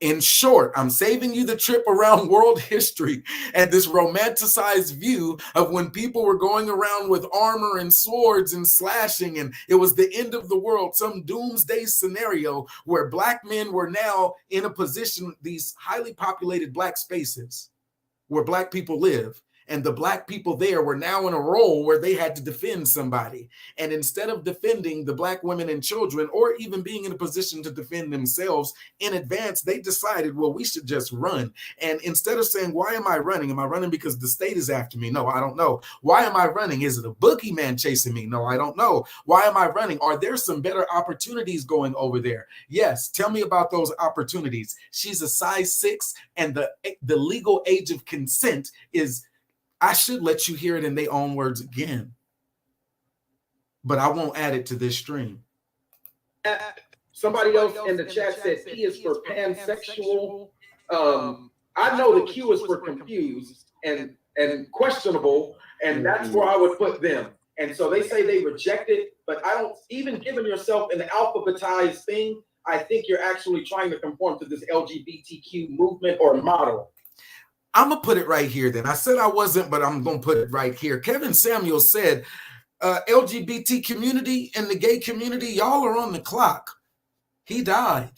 In short, I'm saving you the trip around world history and this romanticized view of when people were going around with armor and swords and slashing, and it was the end of the world, some doomsday scenario where black men were now in a position, these highly populated black spaces where black people live. And the black people there were now in a role where they had to defend somebody. And instead of defending the black women and children, or even being in a position to defend themselves in advance, they decided, well, we should just run. And instead of saying, why am I running? Am I running because the state is after me? No, I don't know. Why am I running? Is it a boogeyman chasing me? No, I don't know. Why am I running? Are there some better opportunities going over there? Yes. Tell me about those opportunities. She's a size 6, and the legal age of consent is, I should let you hear it in their own words again, but I won't add it to this stream. Somebody else in the chat said P is for pansexual. I know the Q is for confused and questionable, and that's where I would put them. And so they say they reject it, but I don't, even giving yourself an alphabetized thing, I think you're actually trying to conform to this LGBTQ movement or model. I'm going to put it right here then. I said I wasn't, but I'm going to put it right here. Kevin Samuel said, LGBT community and the gay community, y'all are on the clock. He died.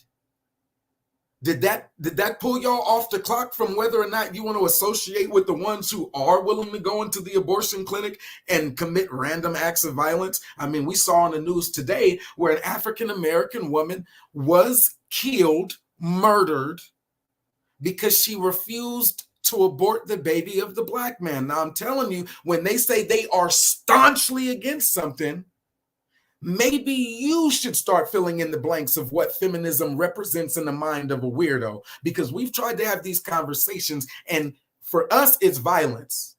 Did that pull y'all off the clock from whether or not you want to associate with the ones who are willing to go into the abortion clinic and commit random acts of violence? I mean, we saw on the news today where an African-American woman was killed, murdered, because she refused to abort the baby of the black man. Now, I'm telling you, when they say they are staunchly against something, maybe you should start filling in the blanks of what feminism represents in the mind of a weirdo, because we've tried to have these conversations, and for us, it's violence.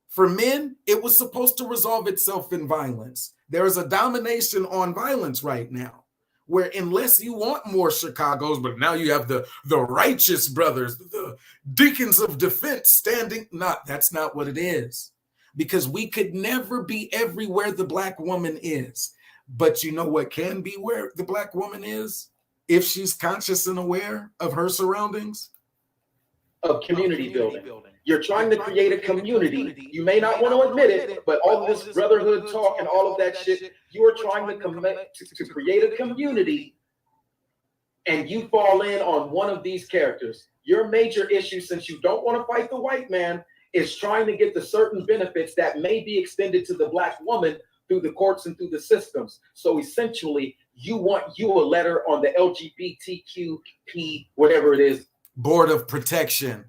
For men, it was supposed to resolve itself in violence. There is a domination on violence right now, where unless you want more Chicago's, but now you have the righteous brothers, the deacons of defense standing. That's not what it is. Because we could never be everywhere the black woman is. But you know what can be where the black woman is? If she's conscious and aware of her surroundings? Of community building. You're trying to create a community. You may not want to admit it, but all of this brotherhood talk and all of that shit, you are trying to create a community, and you fall in on one of these characters. Your major issue, since you don't want to fight the white man, is trying to get the certain benefits that may be extended to the black woman through the courts and through the systems. So essentially, you want a letter on the LGBTQP, whatever it is. Board of Protection.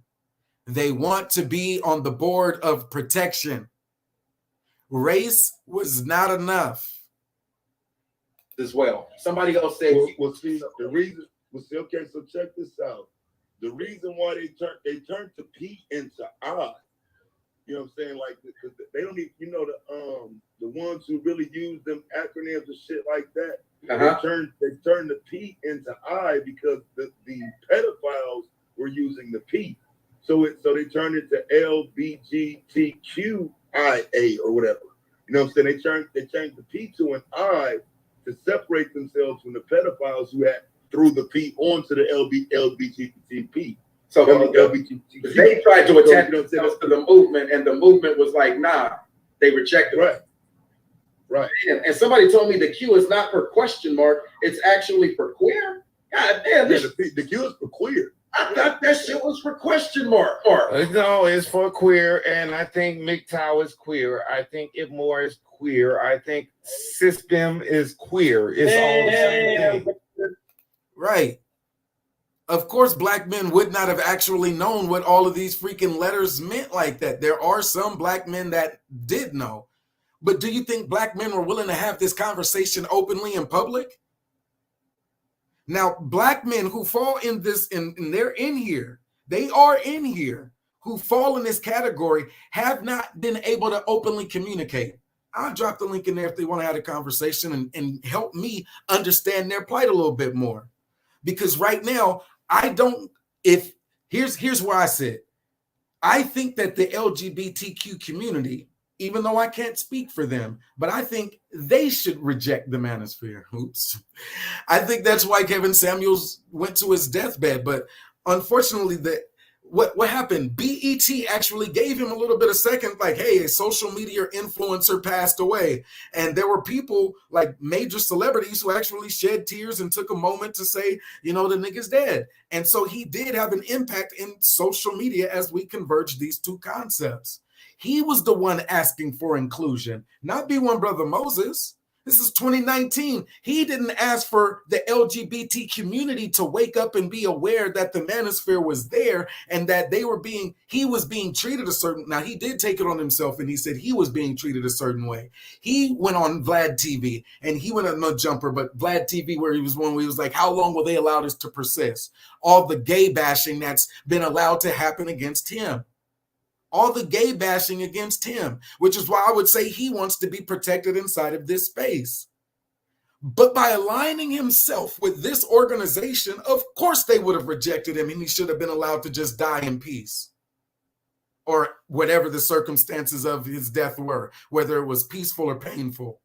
They want to be on the Board of Protection. Race was not enough. As well. Somebody else said, well, see, the reason, okay, so check this out. The reason why they turned to P into I You know what I'm saying? Like, because they don't even, the ones who really use them acronyms and shit like that, they turn the P into I because the pedophiles were using the P. So they turned it to LBGTQIA or whatever. You know what I'm saying? They changed the P to an I to separate themselves from the pedophiles who had threw the P onto the LBGTP. So they tried to attach themselves to the movement, and the movement was like, nah, they rejected it. Right. And somebody told me the Q is not for question mark, it's actually for queer. God damn, the Q is for queer. I thought that shit was for question mark. No, it's for queer, and I think MGTOW is queer. I think Ibmore is queer. I think SYSBM is queer. It's all the same thing. Right. Of course, black men would not have actually known what all of these freaking letters meant like that. There are some black men that did know. But do you think black men were willing to have this conversation openly in public? Now, black men who fall in this, and they're in here, they are in here, who fall in this category, have not been able to openly communicate. I'll drop the link in there if they want to have a conversation and help me understand their plight a little bit more. Because right now, here's where I sit. I think that the LGBTQ community, even though I can't speak for them, but I think they should reject the manosphere. Oops. I think that's why Kevin Samuels went to his deathbed. But unfortunately, what happened? BET actually gave him a little bit of second, like, hey, a social media influencer passed away. And there were people like major celebrities who actually shed tears and took a moment to say, the nigga's dead. And so he did have an impact in social media as we converge these two concepts. He was the one asking for inclusion, not B1 Brother Moses. This is 2019. He didn't ask for the LGBT community to wake up and be aware that the manosphere was there and that he was being treated a certain. Now, he did take it on himself and he said he was being treated a certain way. He went on Vlad TV and he went on No Jumper, but Vlad TV where he was like, how long will they allow this to persist? All the gay bashing that's been allowed to happen against him. All the gay bashing against him, which is why I would say he wants to be protected inside of this space. But by aligning himself with this organization, of course they would have rejected him and he should have been allowed to just die in peace. Or whatever the circumstances of his death were, whether it was peaceful or painful.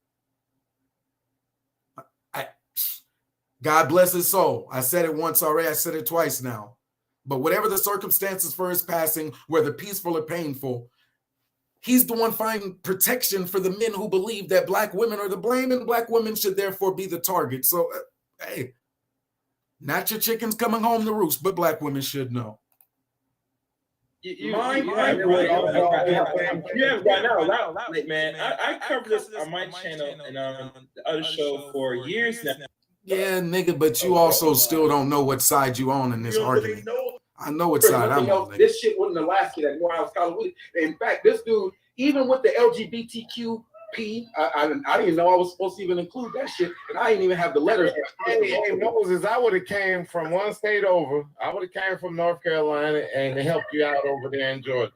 God bless his soul. I said it once already, I said it twice now. But whatever the circumstances for his passing, whether peaceful or painful, he's the one finding protection for the men who believe that black women are the blame and black women should therefore be the target. So, hey, not your chickens coming home to roost, but black women should know. You haven't gotten out, man. I covered this on my channel and on the other show for years now. Yeah, nigga, but you also still don't know what side you on in this argument. I know what side I'm on. This shit wouldn't have lasted at Morehouse College. In fact, this dude, even with the LGBTQP, I didn't even know I was supposed to even include that shit, and I didn't even have the letters. Hey, Moses, I would have came from one state over. I would have came from North Carolina and helped you out over there in Georgia.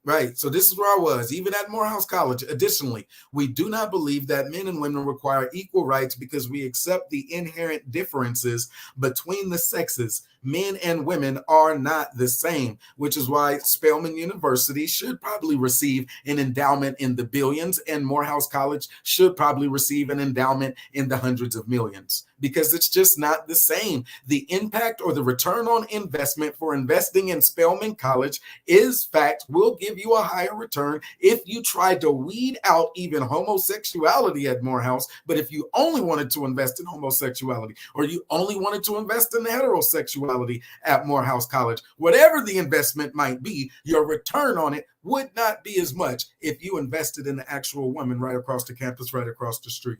Right. So this is where I was, even at Morehouse College. Additionally, we do not believe that men and women require equal rights because we accept the inherent differences between the sexes. Men and women are not the same, which is why Spelman University should probably receive an endowment in the billions and Morehouse College should probably receive an endowment in the hundreds of millions, because it's just not the same. The impact or the return on investment for investing in Spelman College will give you a higher return if you tried to weed out even homosexuality at Morehouse. But if you only wanted to invest in homosexuality or you only wanted to invest in heterosexuality at Morehouse College, whatever the investment might be, your return on it would not be as much if you invested in the actual woman right across the campus, right across the street.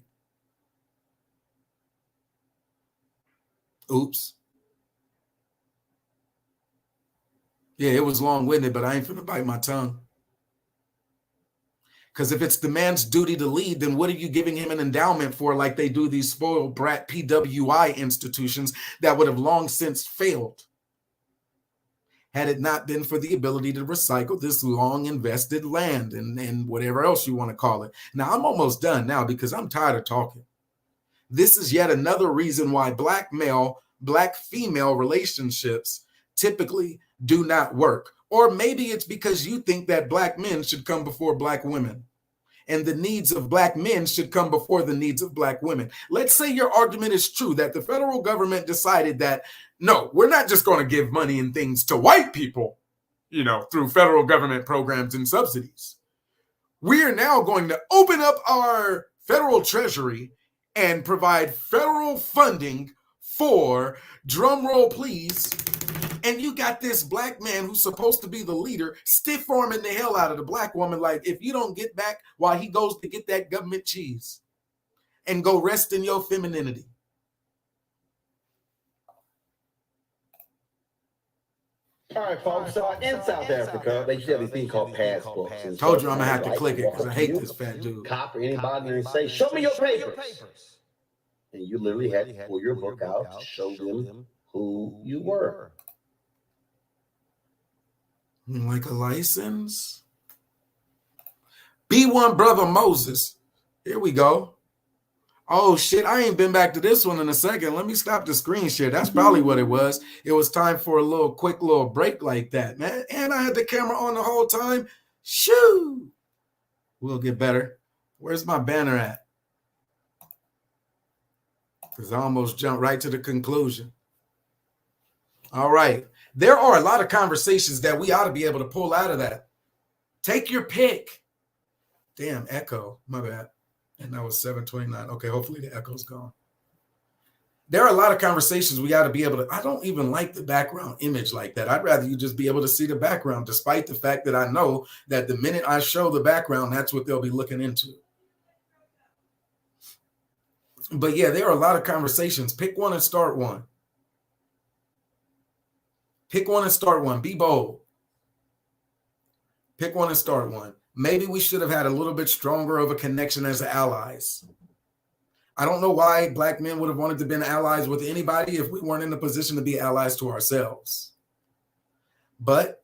Oops. Yeah, it was long-winded, but I ain't finna bite my tongue. Because if it's the man's duty to lead, then what are you giving him an endowment for, like they do these spoiled brat PWI institutions that would have long since failed? had it not been for the ability to recycle this long invested land and whatever else you want to call it. Now, I'm almost done now because I'm tired of talking. This is yet another reason why black male, black female relationships typically do not work. Or maybe it's because you think that black men should come before black women, and the needs of black men should come before the needs of black women. Let's say your argument is true, that the federal government decided that, no, we're not just going to give money and things to white people, through federal government programs and subsidies. We are now going to open up our federal treasury and provide federal funding for, drum roll please, and you got this black man who's supposed to be the leader stiff-arming the hell out of the black woman, like, if you don't get back while he goes to get that government cheese and go rest in your femininity. All right, folks. So in South Africa, they used to have these things called passbooks. And Told so you I'm gonna have to like, click it because I hate you, this fat dude. Cop or anybody and say, "Show me your papers," and you literally had to pull your book out to show them who you were. Like a license? B1 Brother Moses. Here we go. Oh shit, I ain't been back to this one in a second. Let me stop the screen share. That's probably what it was. It was time for a quick little break like that, man. And I had the camera on the whole time. Shoo! We'll get better. Where's my banner at? Because I almost jumped right to the conclusion. All right. There are a lot of conversations that we ought to be able to pull out of that. Take your pick. Damn, echo. My bad. And that was 7:29. Okay, hopefully the echo's gone. There are a lot of conversations we got to be able to. I don't even like the background image like that. I'd rather you just be able to see the background, despite the fact that I know that the minute I show the background, that's what they'll be looking into. But yeah, there are a lot of conversations. Pick one and start one. Pick one and start one. Be bold. Pick one and start one. Maybe we should have had a little bit stronger of a connection as allies. I don't know why black men would have wanted to be allies with anybody if we weren't in a position to be allies to ourselves. But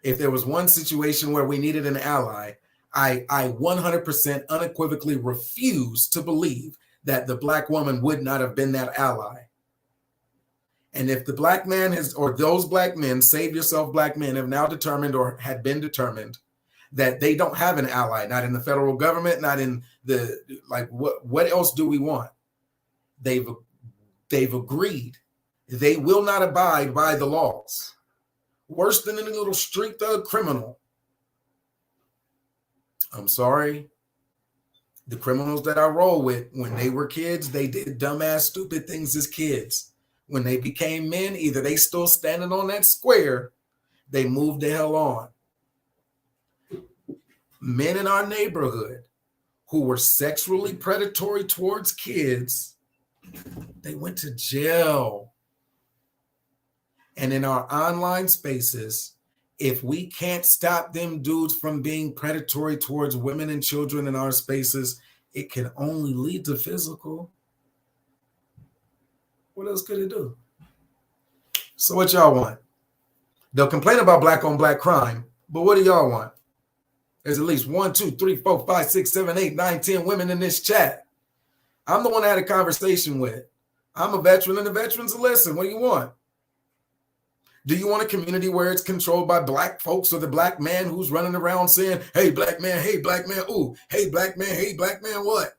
if there was one situation where we needed an ally, I 100% unequivocally refuse to believe that the black woman would not have been that ally. And if the black man has, or those black men, save yourself black men, have now determined or had been determined that they don't have an ally, not in the federal government, not in the, like, what else do we want? They've agreed. They will not abide by the laws. Worse than any little street thug criminal. I'm sorry. The criminals that I roll with, when they were kids, they did dumbass, stupid things as kids. When they became men, either they still standing on that square, they moved the hell on. Men in our neighborhood who were sexually predatory towards kids, they went to jail. And in our online spaces, if we can't stop them dudes from being predatory towards women and children in our spaces, it can only lead to physical. What else could it do? So what y'all want? They'll complain about black on black crime, but what do y'all want? There's at least 1, 2, 3, 4, 5, 6, 7, 8, 9, 10 women in this chat. I'm the one I had a conversation with. I'm a veteran and the veterans listen. What do you want? Do you want a community where it's controlled by black folks or the black man who's running around saying, hey, black man, ooh, hey, black man, what?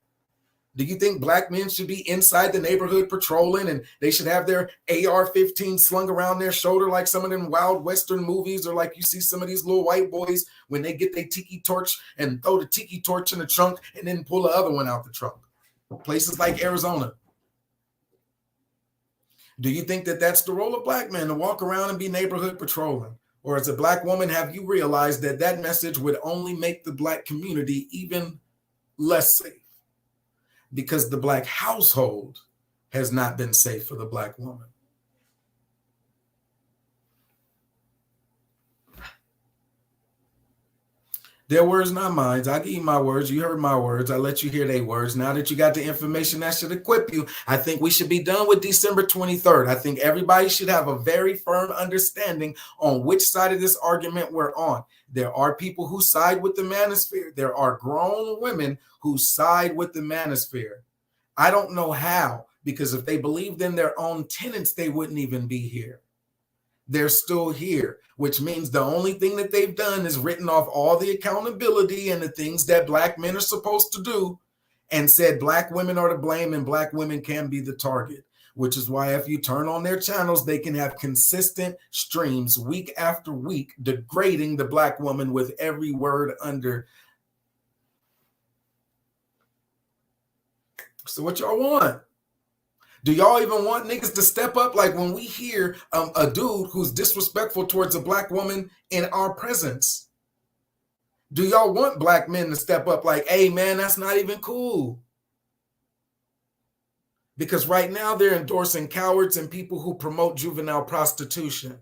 Do you think black men should be inside the neighborhood patrolling and they should have their AR-15 slung around their shoulder like some of them wild Western movies, or like you see some of these little white boys when they get their tiki torch and throw the tiki torch in the trunk and then pull the other one out the trunk? Places like Arizona. Do you think that that's the role of black men, to walk around and be neighborhood patrolling? Or as a black woman, have you realized that that message would only make the black community even less safe? Because the black household has not been safe for the black woman. Their words, not mine. I give you my words. You heard my words. I let you hear their words. Now that you got the information that should equip you, I think we should be done with December 23rd. I think everybody should have a very firm understanding on which side of this argument we're on. There are people who side with the manosphere. There are grown women who side with the manosphere. I don't know how, because if they believed in their own tenets, they wouldn't even be here. They're still here, which means the only thing that they've done is written off all the accountability and the things that black men are supposed to do and said black women are to blame and black women can be the target, which is why if you turn on their channels, they can have consistent streams week after week degrading the black woman with every word under. So what y'all want? Do y'all even want niggas to step up? Like when we hear a dude who's disrespectful towards a black woman in our presence, do y'all want black men to step up like, hey man, that's not even cool? Because right now they're endorsing cowards and people who promote juvenile prostitution.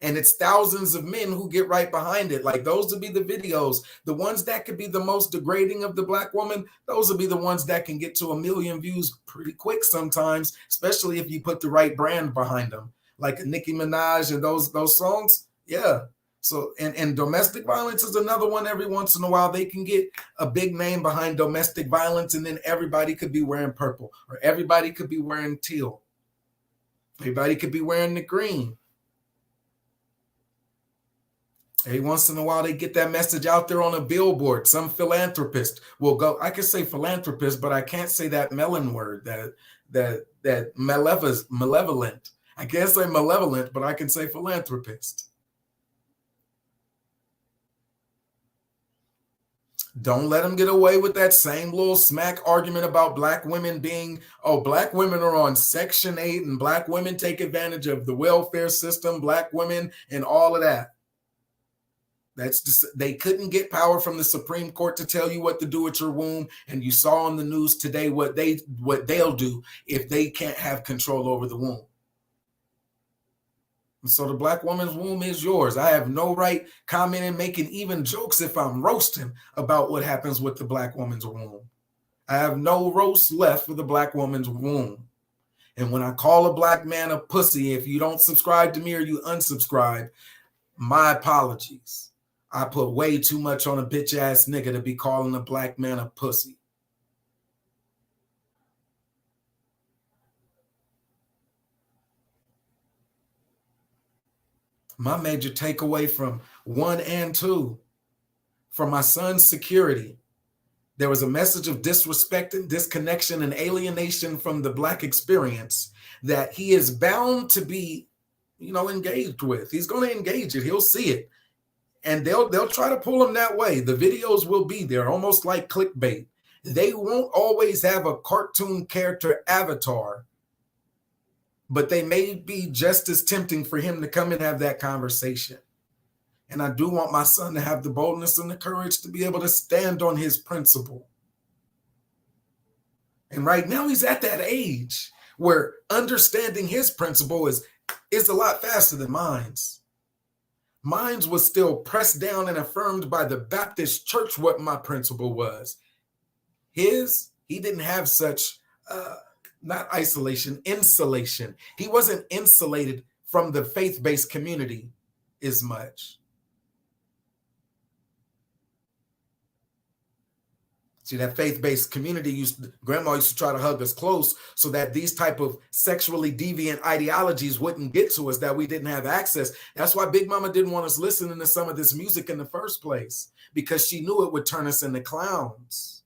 And it's thousands of men who get right behind it. Like those would be the videos. The ones that could be the most degrading of the black woman, those will be the ones that can get to 1 million views pretty quick sometimes, especially if you put the right brand behind them. Like a Nicki Minaj and those songs. Yeah. So, and domestic violence is another one. Every once in a while, they can get a big name behind domestic violence, and then everybody could be wearing purple, or everybody could be wearing teal. Everybody could be wearing the green. Every once in a while, they get that message out there on a billboard. Some philanthropist will go. I can say philanthropist, but I can't say that melon word, that malevolent. I can't say malevolent, but I can say philanthropist. Don't let them get away with that same little smack argument about black women being, oh, black women are on Section 8 and black women take advantage of the welfare system, black women and all of that. That's just, they couldn't get power from the Supreme Court to tell you what to do with your womb. And you saw on the news today what they'll do if they can't have control over the womb. And so the black woman's womb is yours. I have no right commenting, making even jokes if I'm roasting about what happens with the black woman's womb. I have no roast left for the black woman's womb. And when I call a black man a pussy, if you don't subscribe to me or you unsubscribe, my apologies. I put way too much on a bitch ass nigga to be calling a black man a pussy. My major takeaway from 1 and 2, from my son's security, there was a message of disrespect and disconnection and alienation from the black experience that he is bound to be, engaged with. He's going to engage it. He'll see it. And they'll try to pull him that way. The videos will be there, almost like clickbait. They won't always have a cartoon character avatar, but they may be just as tempting for him to come and have that conversation. And I do want my son to have the boldness and the courage to be able to stand on his principle. And right now he's at that age where understanding his principle is a lot faster than mine's. Mine was still pressed down and affirmed by the Baptist church what my principle was. He didn't have such, not isolation, insulation. He wasn't insulated from the faith-based community as much. See, that faith-based community grandma used to try to hug us close so that these type of sexually deviant ideologies wouldn't get to us, that we didn't have access. That's why Big Mama didn't want us listening to some of this music in the first place, because she knew it would turn us into clowns.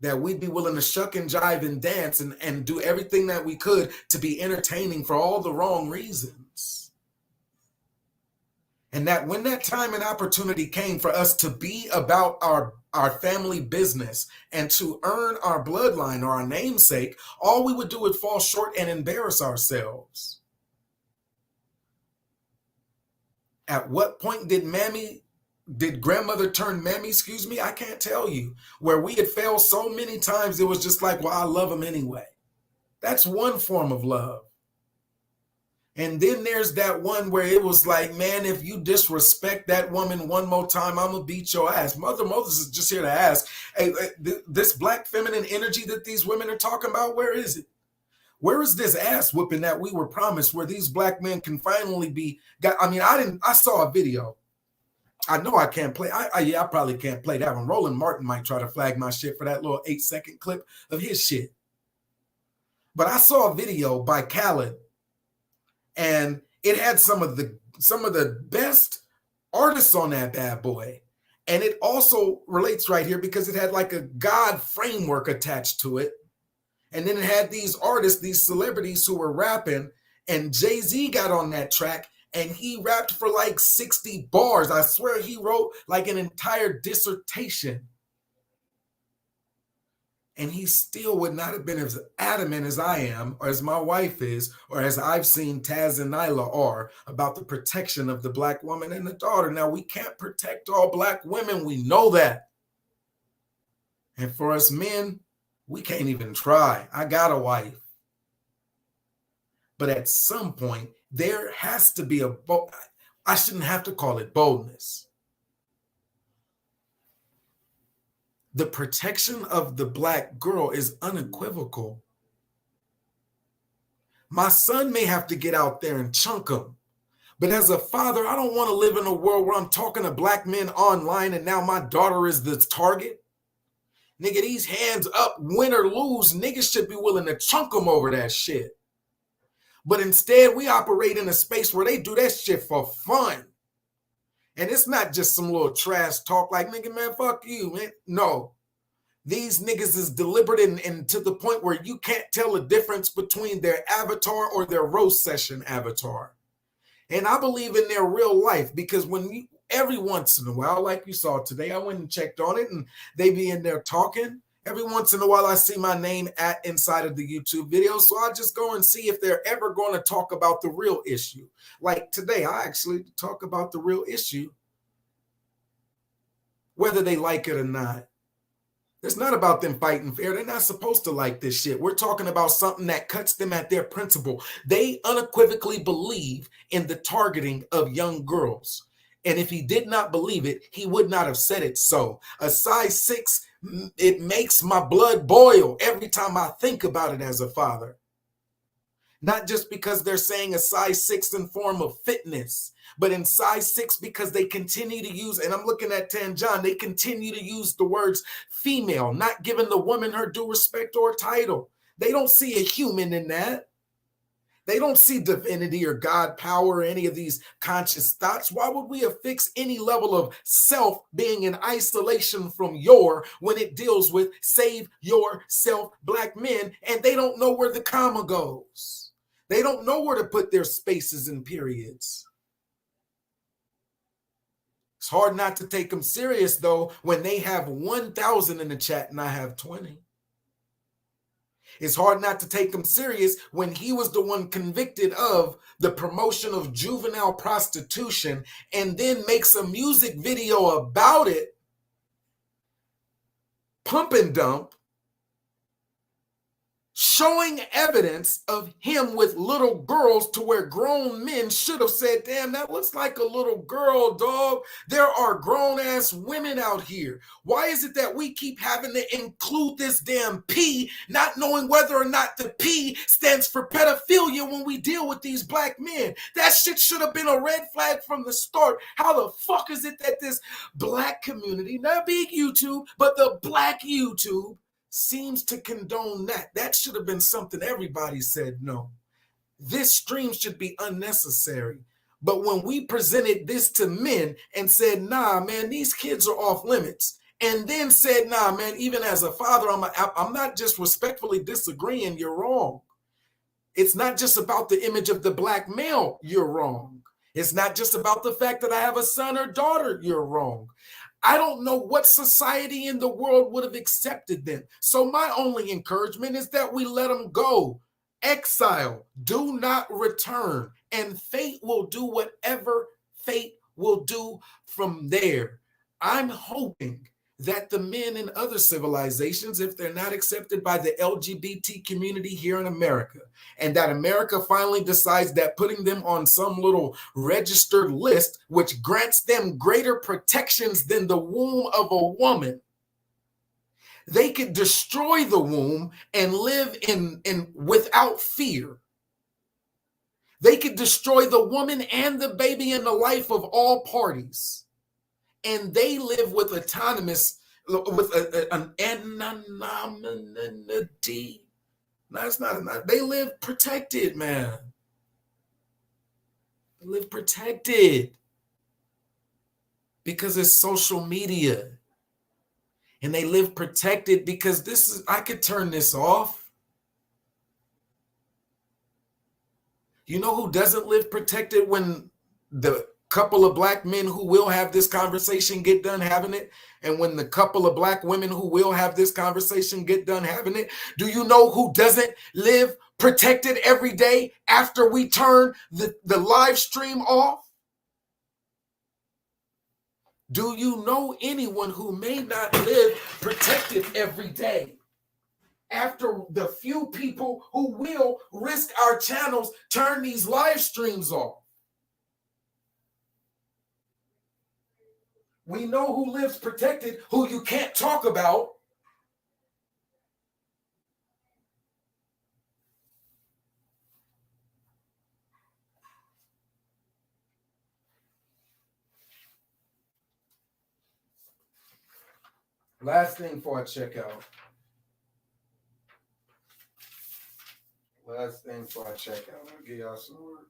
That we'd be willing to shuck and jive and dance and do everything that we could to be entertaining for all the wrong reasons. And that when that time and opportunity came for us to be about our family business and to earn our bloodline or our namesake, all we would do would fall short and embarrass ourselves. At what point did grandmother turn mammy, I can't tell you, where we had failed so many times, it was just like, well, I love him anyway. That's one form of love. And then there's that one where it was like, man, if you disrespect that woman one more time, I'm gonna beat your ass. Mother Moses is just here to ask, hey, this black feminine energy that these women are talking about, where is it? Where is this ass whooping that we were promised, where these black men can finally be got? I mean, I saw a video. I know I can't play. I probably can't play that one. Roland Martin might try to flag my shit for that little 8-second clip of his shit. But I saw a video by Khaled, and it had some of the best artists on that bad boy. And it also relates right here because it had like a God framework attached to it. And then it had these artists, these celebrities who were rapping, and Jay-Z got on that track and he rapped for like 60 bars. I swear he wrote like an entire dissertation. And he still would not have been as adamant as I am, or as my wife is, or as I've seen Taz and Nyla are about the protection of the black woman and the daughter. Now, we can't protect all black women. We know that. And for us men, we can't even try. I got a wife. But at some point, there has to be I shouldn't have to call it boldness. The protection of the black girl is unequivocal. My son may have to get out there and chunk them. But as a father, I don't want to live in a world where I'm talking to black men online and now my daughter is the target. Nigga, these hands up, win or lose, niggas should be willing to chunk them over that shit. But instead, we operate in a space where they do that shit for fun. And it's not just some little trash talk like, nigga, man, fuck you, man. No. These niggas is deliberate and to the point where you can't tell the difference between their avatar or their roast session avatar. And I believe in their real life because every once in a while, like you saw today, I went and checked on it and they be in there talking. Every once in a while, I see my name inside of the YouTube video. So I just go and see if they're ever going to talk about the real issue. Like today, I actually talk about the real issue, whether they like it or not. It's not about them fighting fair. They're not supposed to like this shit. We're talking about something that cuts them at their principle. They unequivocally believe in the targeting of young girls. And if he did not believe it, he would not have said it so. A size 6, it makes my blood boil every time I think about it as a father. Not just because they're saying a size 6 in form of fitness, but in size 6 because they continue to use, and I'm looking at Tanjan, they continue to use the words female, not giving the woman her due respect or title. They don't see a human in that. They don't see divinity or God power or any of these conscious thoughts. Why would we affix any level of self being in isolation from your when it deals with save yourself black men and they don't know where the comma goes? They don't know where to put their spaces and periods. It's hard not to take them serious, though, when they have 1,000 in the chat and I have 20. It's hard not to take him serious when he was the one convicted of the promotion of juvenile prostitution and then makes a music video about it, pump and dump, showing evidence of him with little girls to where grown men should have said, damn, that looks like a little girl, dog. There are grown-ass women out here. Why is it that we keep having to include this damn P, not knowing whether or not the P stands for pedophilia when we deal with these black men? That shit should have been a red flag from the start. How the fuck is it that this black community, not big YouTube, but the black YouTube, seems to condone that? That should have been something everybody said no. This stream should be unnecessary. But when we presented this to men and said, nah, man, these kids are off limits, and then said, nah, man, even as a father, I'm not just respectfully disagreeing, you're wrong. It's not just about the image of the black male, you're wrong. It's not just about the fact that I have a son or daughter, you're wrong. I don't know what society in the world would have accepted them. So my only encouragement is that we let them go. Exile, do not return, and fate will do whatever fate will do from there. I'm hoping that the men in other civilizations, if they're not accepted by the LGBT community here in America, and that America finally decides that putting them on some little registered list, which grants them greater protections than the womb of a woman, they could destroy the womb and live in without fear. They could destroy the woman and the baby and the life of all parties. And they live with an anonymity. No, it's not. They live protected, man. They live protected because it's social media. And they live protected because I could turn this off. You know who doesn't live protected when the couple of black men who will have this conversation get done having it, and when the couple of black women who will have this conversation get done having it? Do you know who doesn't live protected every day after we turn the live stream off? Do you know anyone who may not live protected every day after the few people who will risk our channels turn these live streams off? We know who lives protected, who you can't talk about. Last thing before I check out. I'll give y'all some word.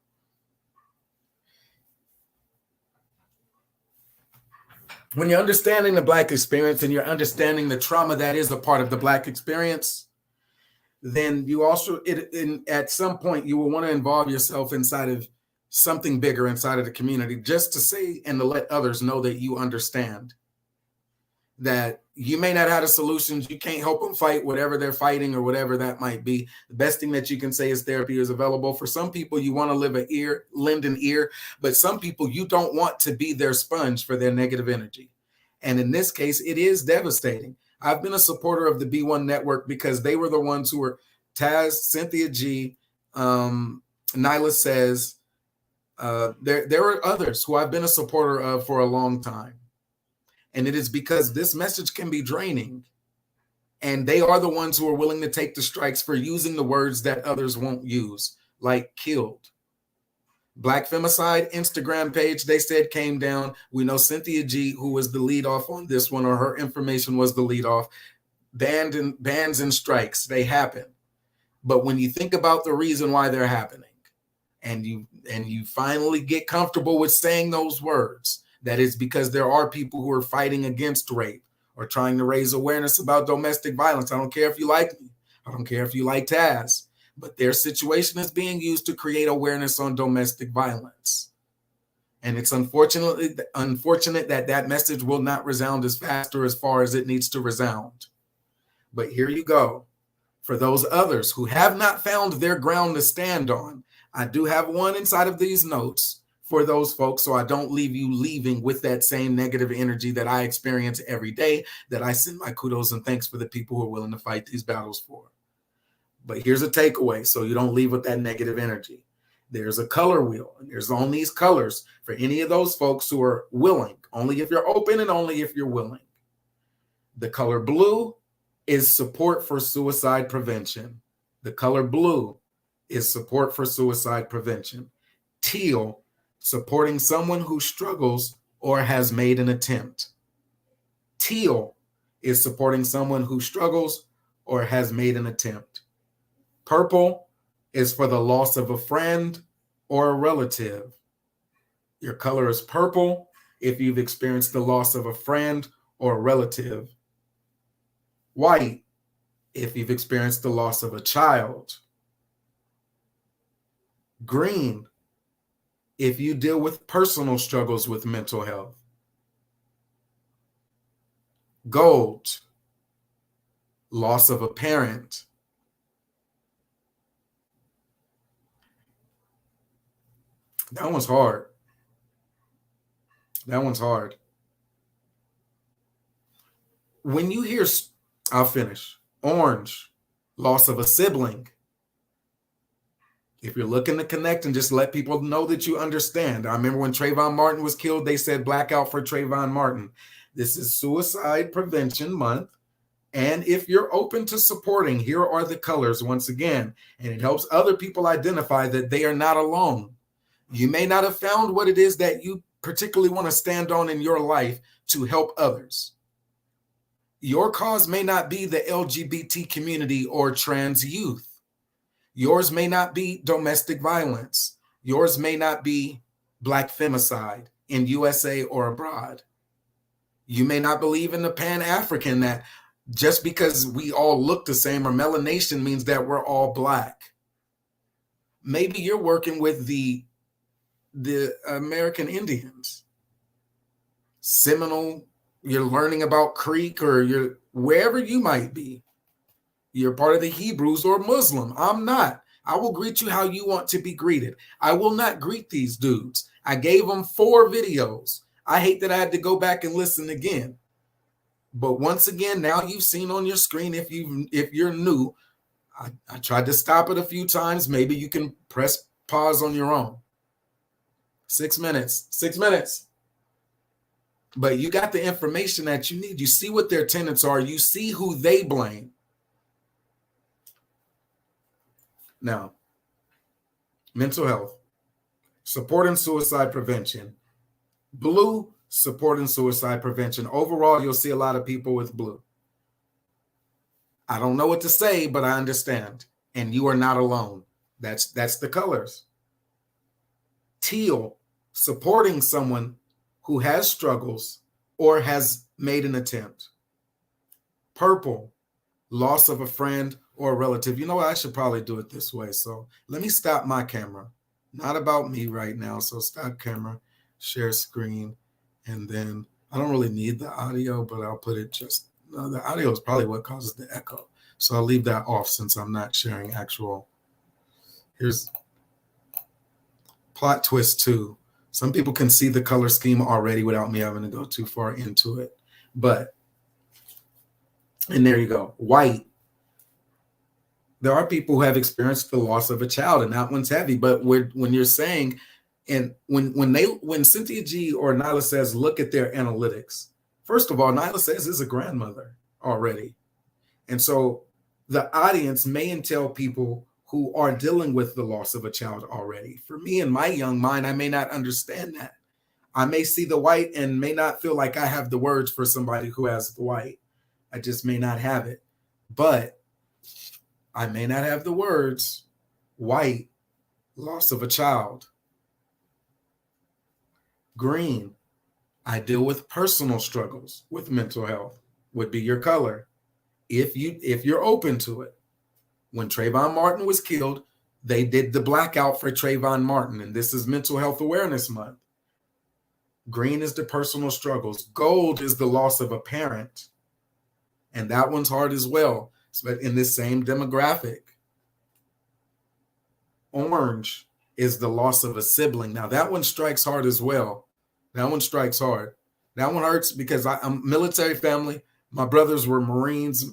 When you're understanding the Black experience and you're understanding the trauma that is a part of the Black experience, then you also, at some point, you will want to involve yourself inside of something bigger inside of the community, just to say and to let others know that you understand that you may not have the solutions. You can't help them fight whatever they're fighting or whatever that might be. The best thing that you can say is therapy is available. For some people, you want to lend an ear, but some people, you don't want to be their sponge for their negative energy. And in this case, it is devastating. I've been a supporter of the B1 network because they were the ones who were Taz, Cynthia G, Nyla Says. There are others who I've been a supporter of for a long time. And it is because this message can be draining. And they are the ones who are willing to take the strikes for using the words that others won't use, like killed. Black Femicide Instagram page, they said, came down. We know Cynthia G, who was the lead off on this one, or her information was the lead off. Bans and strikes, they happen. But when you think about the reason why they're happening, and you finally get comfortable with saying those words, that is because there are people who are fighting against rape or trying to raise awareness about domestic violence. I don't care if you like me. I don't care if you like Taz, but their situation is being used to create awareness on domestic violence. And it's unfortunate that message will not resound as fast or as far as it needs to resound. But here you go. For those others who have not found their ground to stand on, I do have one inside of these notes for those folks, so I don't leave you leaving with that same negative energy that I experience every day, that I send my kudos and thanks for the people who are willing to fight these battles for. But here's a takeaway, so you don't leave with that negative energy. There's a color wheel, and there's on these colors for any of those folks who are willing, only if you're open and only if you're willing. The color blue is support for suicide prevention. The color blue is support for suicide prevention. Teal, supporting someone who struggles or has made an attempt. Teal is supporting someone who struggles or has made an attempt. Purple is for the loss of a friend or a relative. Your color is purple if you've experienced the loss of a friend or a relative. White if you've experienced the loss of a child. Green if you deal with personal struggles with mental health. Gold, loss of a parent. That one's hard. That one's hard. when you hear, I'll finish. Orange, loss of a sibling. If you're looking to connect and just let people know that you understand. I remember when Trayvon Martin was killed, they said blackout for Trayvon Martin. This is Suicide Prevention Month. And if you're open to supporting, here are the colors once again. And it helps other people identify that they are not alone. You may not have found what it is that you particularly want to stand on in your life to help others. Your cause may not be the LGBT community or trans youth. Yours may not be domestic violence. Yours may not be Black femicide in USA or abroad. You may not believe in the Pan-African, that just because we all look the same or melanation means that we're all Black. Maybe you're working with the American Indians. Seminole, you're learning about Creek, or you're wherever you might be. You're part of the Hebrews or Muslim. I'm not. I will greet you how you want to be greeted. I will not greet these dudes. I gave them 4 videos. I hate that I had to go back and listen again. But once again, now you've seen on your screen, if you're new, I tried to stop it a few times. Maybe you can press pause on your own. 6 minutes. 6 minutes. But you got the information that you need. You see what their tenets are. You see who they blame. Now, mental health, supporting suicide prevention. Blue, supporting suicide prevention. Overall, you'll see a lot of people with blue. I don't know what to say, but I understand. And you are not alone. That's the colors. Teal, supporting someone who has struggles or has made an attempt. Purple, loss of a friend or a relative. You know what? I should probably do it this way. So let me stop my camera. Not about me right now. So stop camera, share screen, and then I don't really need the audio, but I'll put it just, no, the audio is probably what causes the echo. So I'll leave that off since I'm not sharing actual. Here's plot twist 2. Some people can see the color scheme already without me having to go too far into it. But, and there you go. White. There are people who have experienced the loss of a child, and that one's heavy. But when you're saying, and when Cynthia G or Nyla says, look at their analytics. First of all, Nyla says is a grandmother already. And so the audience may entail people who are dealing with the loss of a child already. For me, in my young mind, I may not understand that. I may see the white and may not feel like I have the words for somebody who has the white. I just may not have it. But I may not have the words. White, loss of a child. Green, I deal with personal struggles with mental health, would be your color. If you're open to it. When Trayvon Martin was killed, they did the blackout for Trayvon Martin, and this is Mental Health Awareness Month. Green is the personal struggles. Gold is the loss of a parent, and that one's hard as well, but in this same demographic. Orange is the loss of a sibling. Now, that one strikes hard as well. That one strikes hard. That one hurts because I'm military family. My brothers were Marines,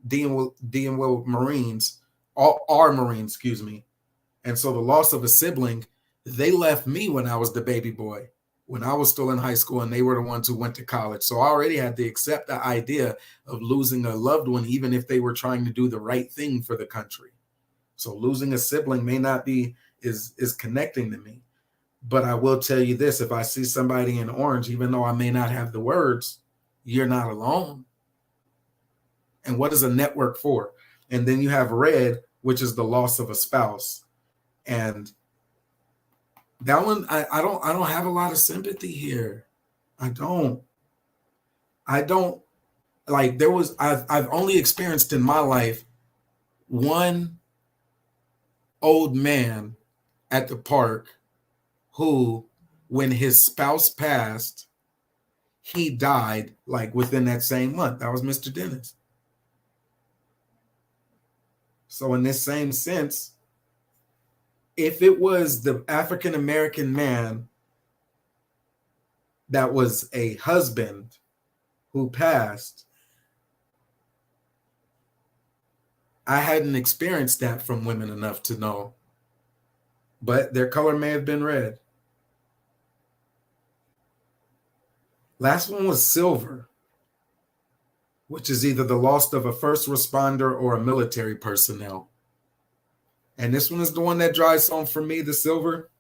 DNW Marines, are Marines, excuse me. And so the loss of a sibling, they left me when I was the baby boy, when I was still in high school, and they were the ones who went to college. So I already had to accept the idea of losing a loved one, even if they were trying to do the right thing for the country. So losing a sibling may not be, is connecting to me. But I will tell you this, if I see somebody in orange, even though I may not have the words, you're not alone. And what is a network for? And then you have red, which is the loss of a spouse. And that one, I don't have a lot of sympathy here. I don't like, I've only experienced in my life one old man at the park who, when his spouse passed, he died like within that same month. That was Mr. Dennis. So in this same sense, if it was the African-American man that was a husband who passed, I hadn't experienced that from women enough to know, but their color may have been red. Last one was silver, which is either the loss of a first responder or a military personnel. And this one is the one that drives home for me, the silver.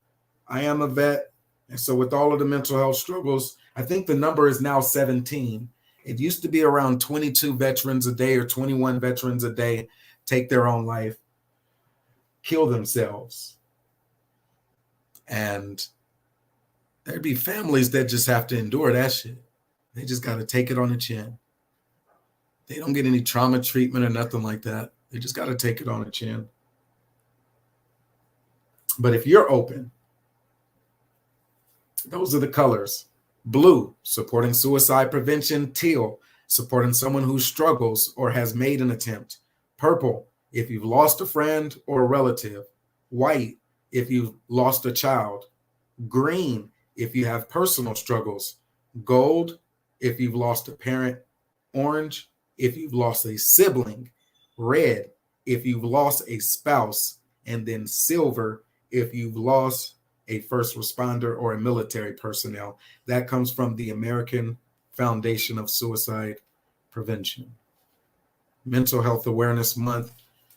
I am a vet. And so with all of the mental health struggles, I think the number is now 17. It used to be around 22 veterans a day or 21 veterans a day take their own life, kill themselves. And there'd be families that just have to endure that shit. They just got to take it on the chin. They don't get any trauma treatment or nothing like that. They just got to take it on the chin. But if you're open, those are the colors. Blue, supporting suicide prevention. Teal, supporting someone who struggles or has made an attempt. Purple, if you've lost a friend or a relative. White, if you've lost a child. Green, if you have personal struggles. Gold, if you've lost a parent. Orange, if you've lost a sibling. Red, if you've lost a spouse. And then silver, if you've lost a first responder or a military personnel. That comes from the American Foundation of Suicide Prevention. Mental Health Awareness Month.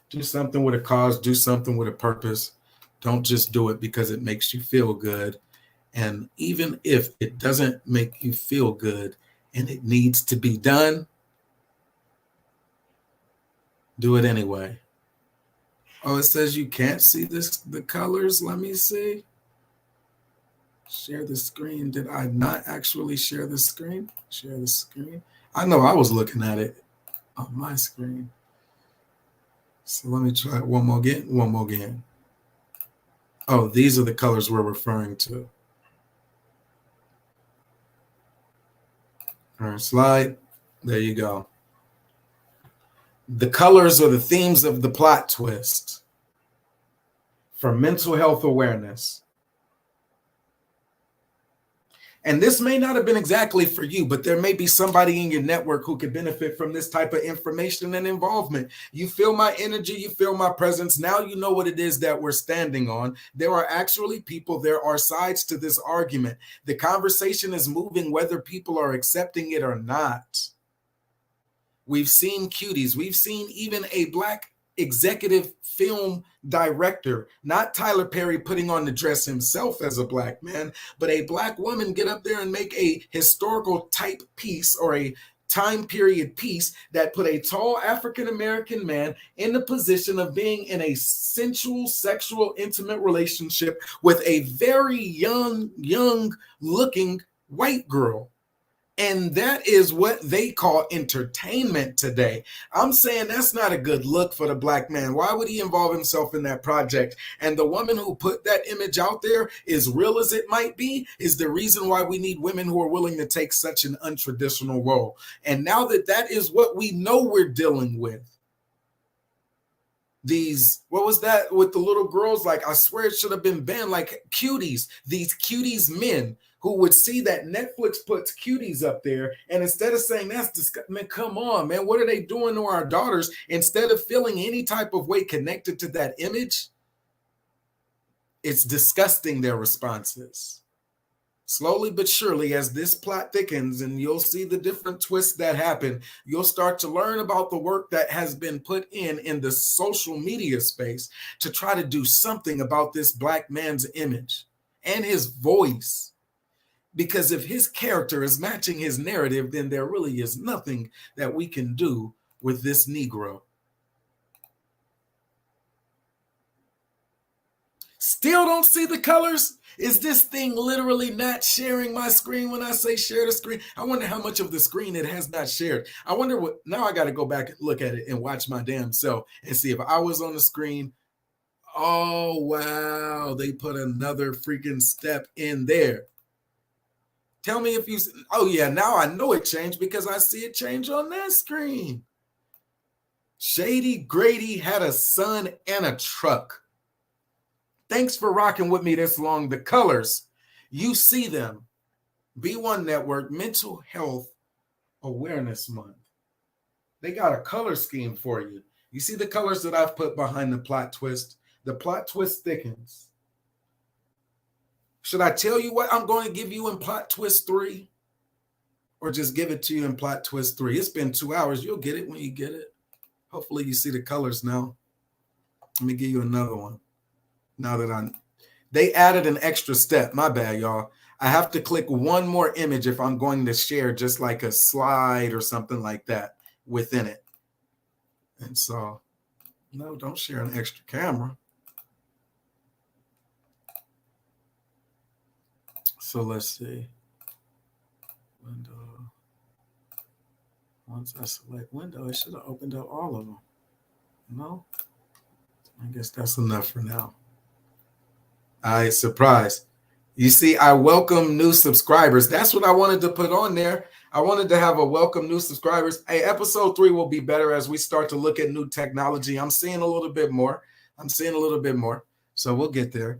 Do something with a cause, do something with a purpose. Don't just do it because it makes you feel good. And even if it doesn't make you feel good and it needs to be done, do it anyway. Oh, it says you can't see the colors. Let me see. Share the screen. Did I not actually share the screen? Share the screen. I know I was looking at it on my screen. So let me try it one more again. Oh, these are the colors we're referring to. All right, slide. There you go. The colors are the themes of the plot twist for mental health awareness. And this may not have been exactly for you, but there may be somebody in your network who could benefit from this type of information and involvement. You feel my energy, you feel my presence. Now you know what it is that we're standing on. There are actually people, there are sides to this argument. The conversation is moving whether people are accepting it or not. We've seen cuties. We've seen even a Black executive film director, not Tyler Perry putting on the dress himself as a Black man, but a Black woman get up there and make a historical type piece or a time period piece that put a tall African-American man in the position of being in a sensual, sexual, intimate relationship with a very young looking white girl. And that is what they call entertainment today. I'm saying that's not a good look for the Black man. Why would he involve himself in that project? And the woman who put that image out there, as real as it might be, is the reason why we need women who are willing to take such an untraditional role. And now that is what we know we're dealing with. These, what was that with the little girls? Like, I swear it should have been banned, like cuties, these cuties men who would see that Netflix puts cuties up there, and instead of saying that's disgusting, man, come on, man, what are they doing to our daughters? Instead of feeling any type of way connected to that image, it's disgusting, their responses. Slowly but surely, as this plot thickens and you'll see the different twists that happen, you'll start to learn about the work that has been put in the social media space to try to do something about this Black man's image and his voice. Because if his character is matching his narrative, then there really is nothing that we can do with this Negro. Still don't see the colors? Is this thing literally not sharing my screen when I say share the screen? I wonder how much of the screen it has not shared. I wonder what, now I got to go back and look at it and watch my damn self and see if I was on the screen. Oh, wow. They put another freaking step in there. Tell me if you, oh yeah, now I know it changed because I see it change on that screen. Shady Grady had a son and a truck. Thanks for rocking with me this long. The colors, you see them. B1 Network, mental health Awareness Month. They got a color scheme for you. You see the colors that I've put behind the plot twist? The plot twist thickens. Should I tell you what I'm going to give you in plot twist 3? Or just give it to you in plot twist 3? It's been 2 hours. You'll get it when you get it. Hopefully you see the colors now. Let me give you another one. Now that they added an extra step. My bad, y'all. I have to click one more image if I'm going to share just like a slide or something like that within it. And so, no, don't share an extra camera. So let's see. Window. Once I select window, it should have opened up all of them. No? I guess that's enough for now. All right, surprise. You see, I welcome new subscribers. That's what I wanted to put on there. I wanted to have a welcome new subscribers. Hey, episode 3 will be better as we start to look at new technology. I'm seeing a little bit more. So we'll get there.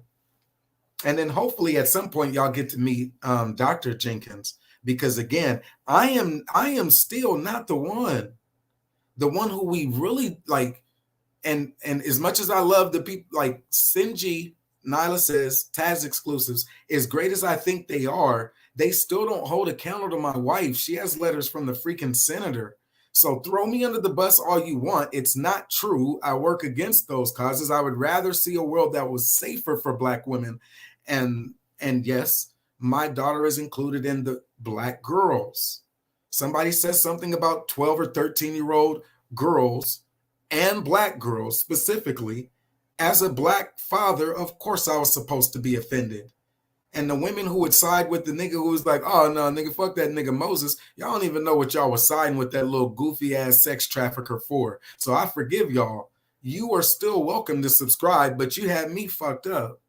And then hopefully at some point y'all get to meet Dr. Jenkins, because again, I am still not the one who we really like. And as much as I love the people like Sinji, Nyla says, Taz Exclusives, as great as I think they are, they still don't hold a candle to my wife. She has letters from the freaking senator. So throw me under the bus all you want. It's not true. I work against those causes. I would rather see a world that was safer for Black women. And yes, my daughter is included in the Black girls. Somebody says something about 12 or 13-year-old girls and Black girls specifically. As a Black father, of course I was supposed to be offended. And the women who would side with the nigga who was like, oh, no, nigga, fuck that nigga Moses. Y'all don't even know what y'all was siding with that little goofy-ass sex trafficker for. So I forgive y'all. You are still welcome to subscribe, but you had me fucked up.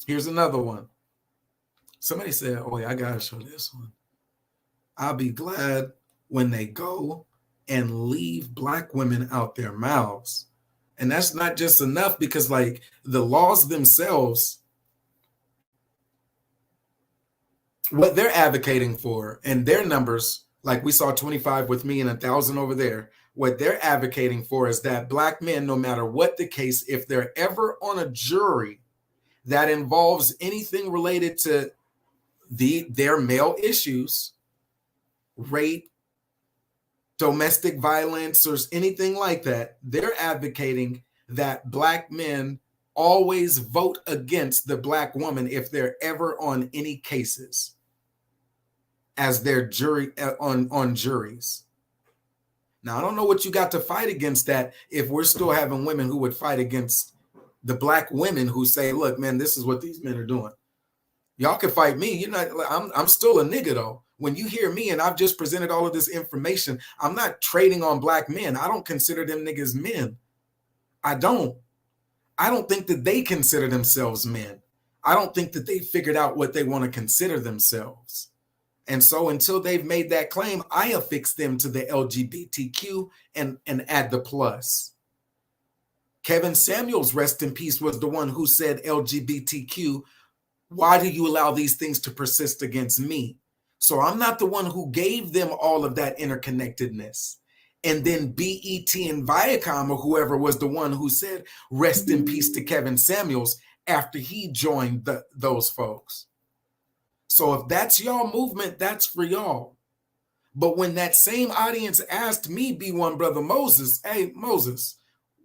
Here's another one. Somebody said, oh, yeah, I got to show this one. I'll be glad when they go and leave Black women out their mouths. And that's not just enough, because like the laws themselves, what they're advocating for, and their numbers, like we saw 25 with me and 1,000 over there, what they're advocating for is that Black men, no matter what the case, if they're ever on a jury that involves anything related to their male issues, rape, domestic violence, or anything like that, they're advocating that Black men always vote against the Black woman if they're ever on any cases as their jury on juries. Now, I don't know what you got to fight against that if we're still having women who would fight against the Black women who say, look, man, this is what these men are doing. Y'all can fight me. You're not. I'm still a nigga though. When you hear me and I've just presented all of this information, I'm not trading on Black men. I don't consider them niggas men. I don't think that they consider themselves men. I don't think that they figured out what they want to consider themselves. And so until they've made that claim, I affix them to the LGBTQ and add the plus. Kevin Samuels, rest in peace, was the one who said LGBTQ. Why do you allow these things to persist against me? So I'm not the one who gave them all of that interconnectedness. And then BET and Viacom or whoever was the one who said, rest in peace to Kevin Samuels after he joined those folks. So if that's y'all movement, that's for y'all. But when that same audience asked me, B1 Brother Moses, hey, Moses,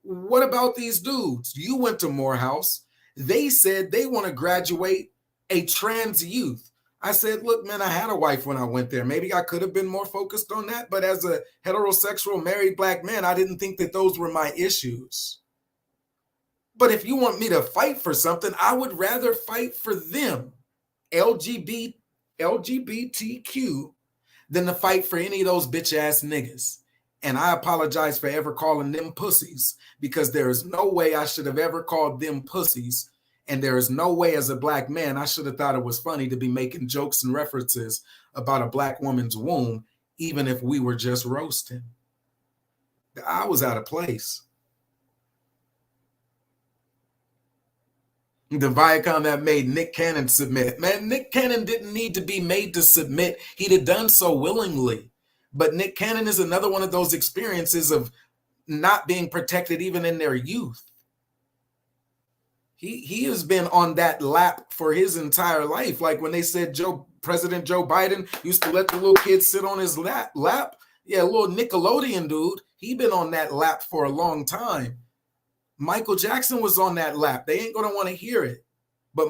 what about these dudes? You went to Morehouse. They said they want to graduate a trans youth. I said, look, man, I had a wife when I went there. Maybe I could have been more focused on that. But as a heterosexual married Black man, I didn't think that those were my issues. But if you want me to fight for something, I would rather fight for them, LGBTQ, than to fight for any of those bitch ass niggas. And I apologize for ever calling them pussies, because there is no way I should have ever called them pussies. And there is no way as a Black man, I should have thought it was funny to be making jokes and references about a Black woman's womb, even if we were just roasting. I was out of place. The Viacom that made Nick Cannon submit. Man, Nick Cannon didn't need to be made to submit. He'd have done so willingly. But Nick Cannon is another one of those experiences of not being protected even in their youth. He has been on that lap for his entire life. Like when they said President Joe Biden used to let the little kids sit on his lap. Yeah, little Nickelodeon dude. He been on that lap for a long time. Michael Jackson was on that lap. They ain't gonna want to hear it. But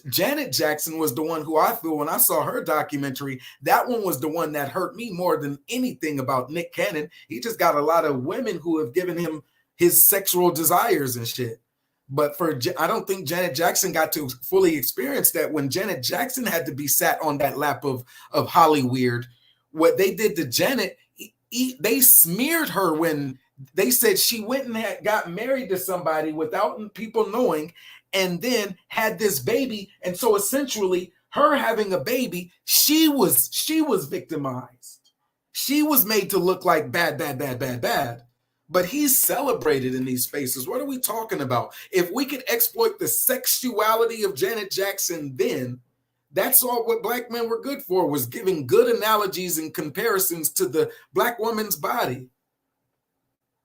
Janet Jackson was the one who I feel when I saw her documentary, that one was the one that hurt me more than anything about Nick Cannon. He just got a lot of women who have given him his sexual desires and shit. But I don't think Janet Jackson got to fully experience that when Janet Jackson had to be sat on that lap of Hollyweird. What they did to Janet, they smeared her when they said she went and got married to somebody without people knowing, and then had this baby. And so essentially her having a baby, she was victimized. She was made to look like bad. But he's celebrated in these spaces. What are we talking about? If we could exploit the sexuality of Janet Jackson, then that's all what black men were good for, was giving good analogies and comparisons to the black woman's body.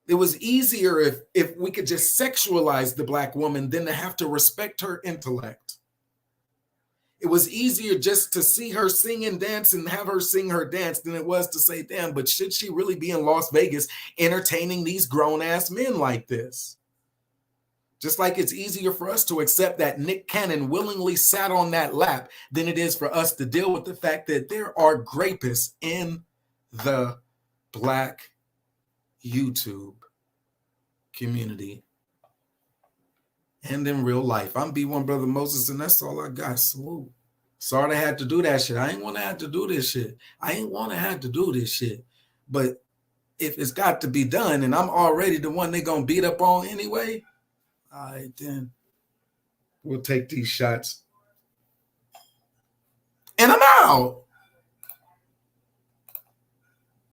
It was easier if we could just sexualize the black woman than to have to respect her intellect. It was easier just to see her sing and dance and have her sing her dance than it was to say, damn, but should she really be in Las Vegas entertaining these grown-ass men like this? Just like it's easier for us to accept that Nick Cannon willingly sat on that lap than it is for us to deal with the fact that there are grapists in the black YouTube community and in real life. I'm B1 Brother Moses, and that's all I got. Salute. Sorry I had to do that shit. I ain't want to have to do this shit. But if it's got to be done and I'm already the one they gonna beat up on anyway, all right, then we'll take these shots. And I'm out.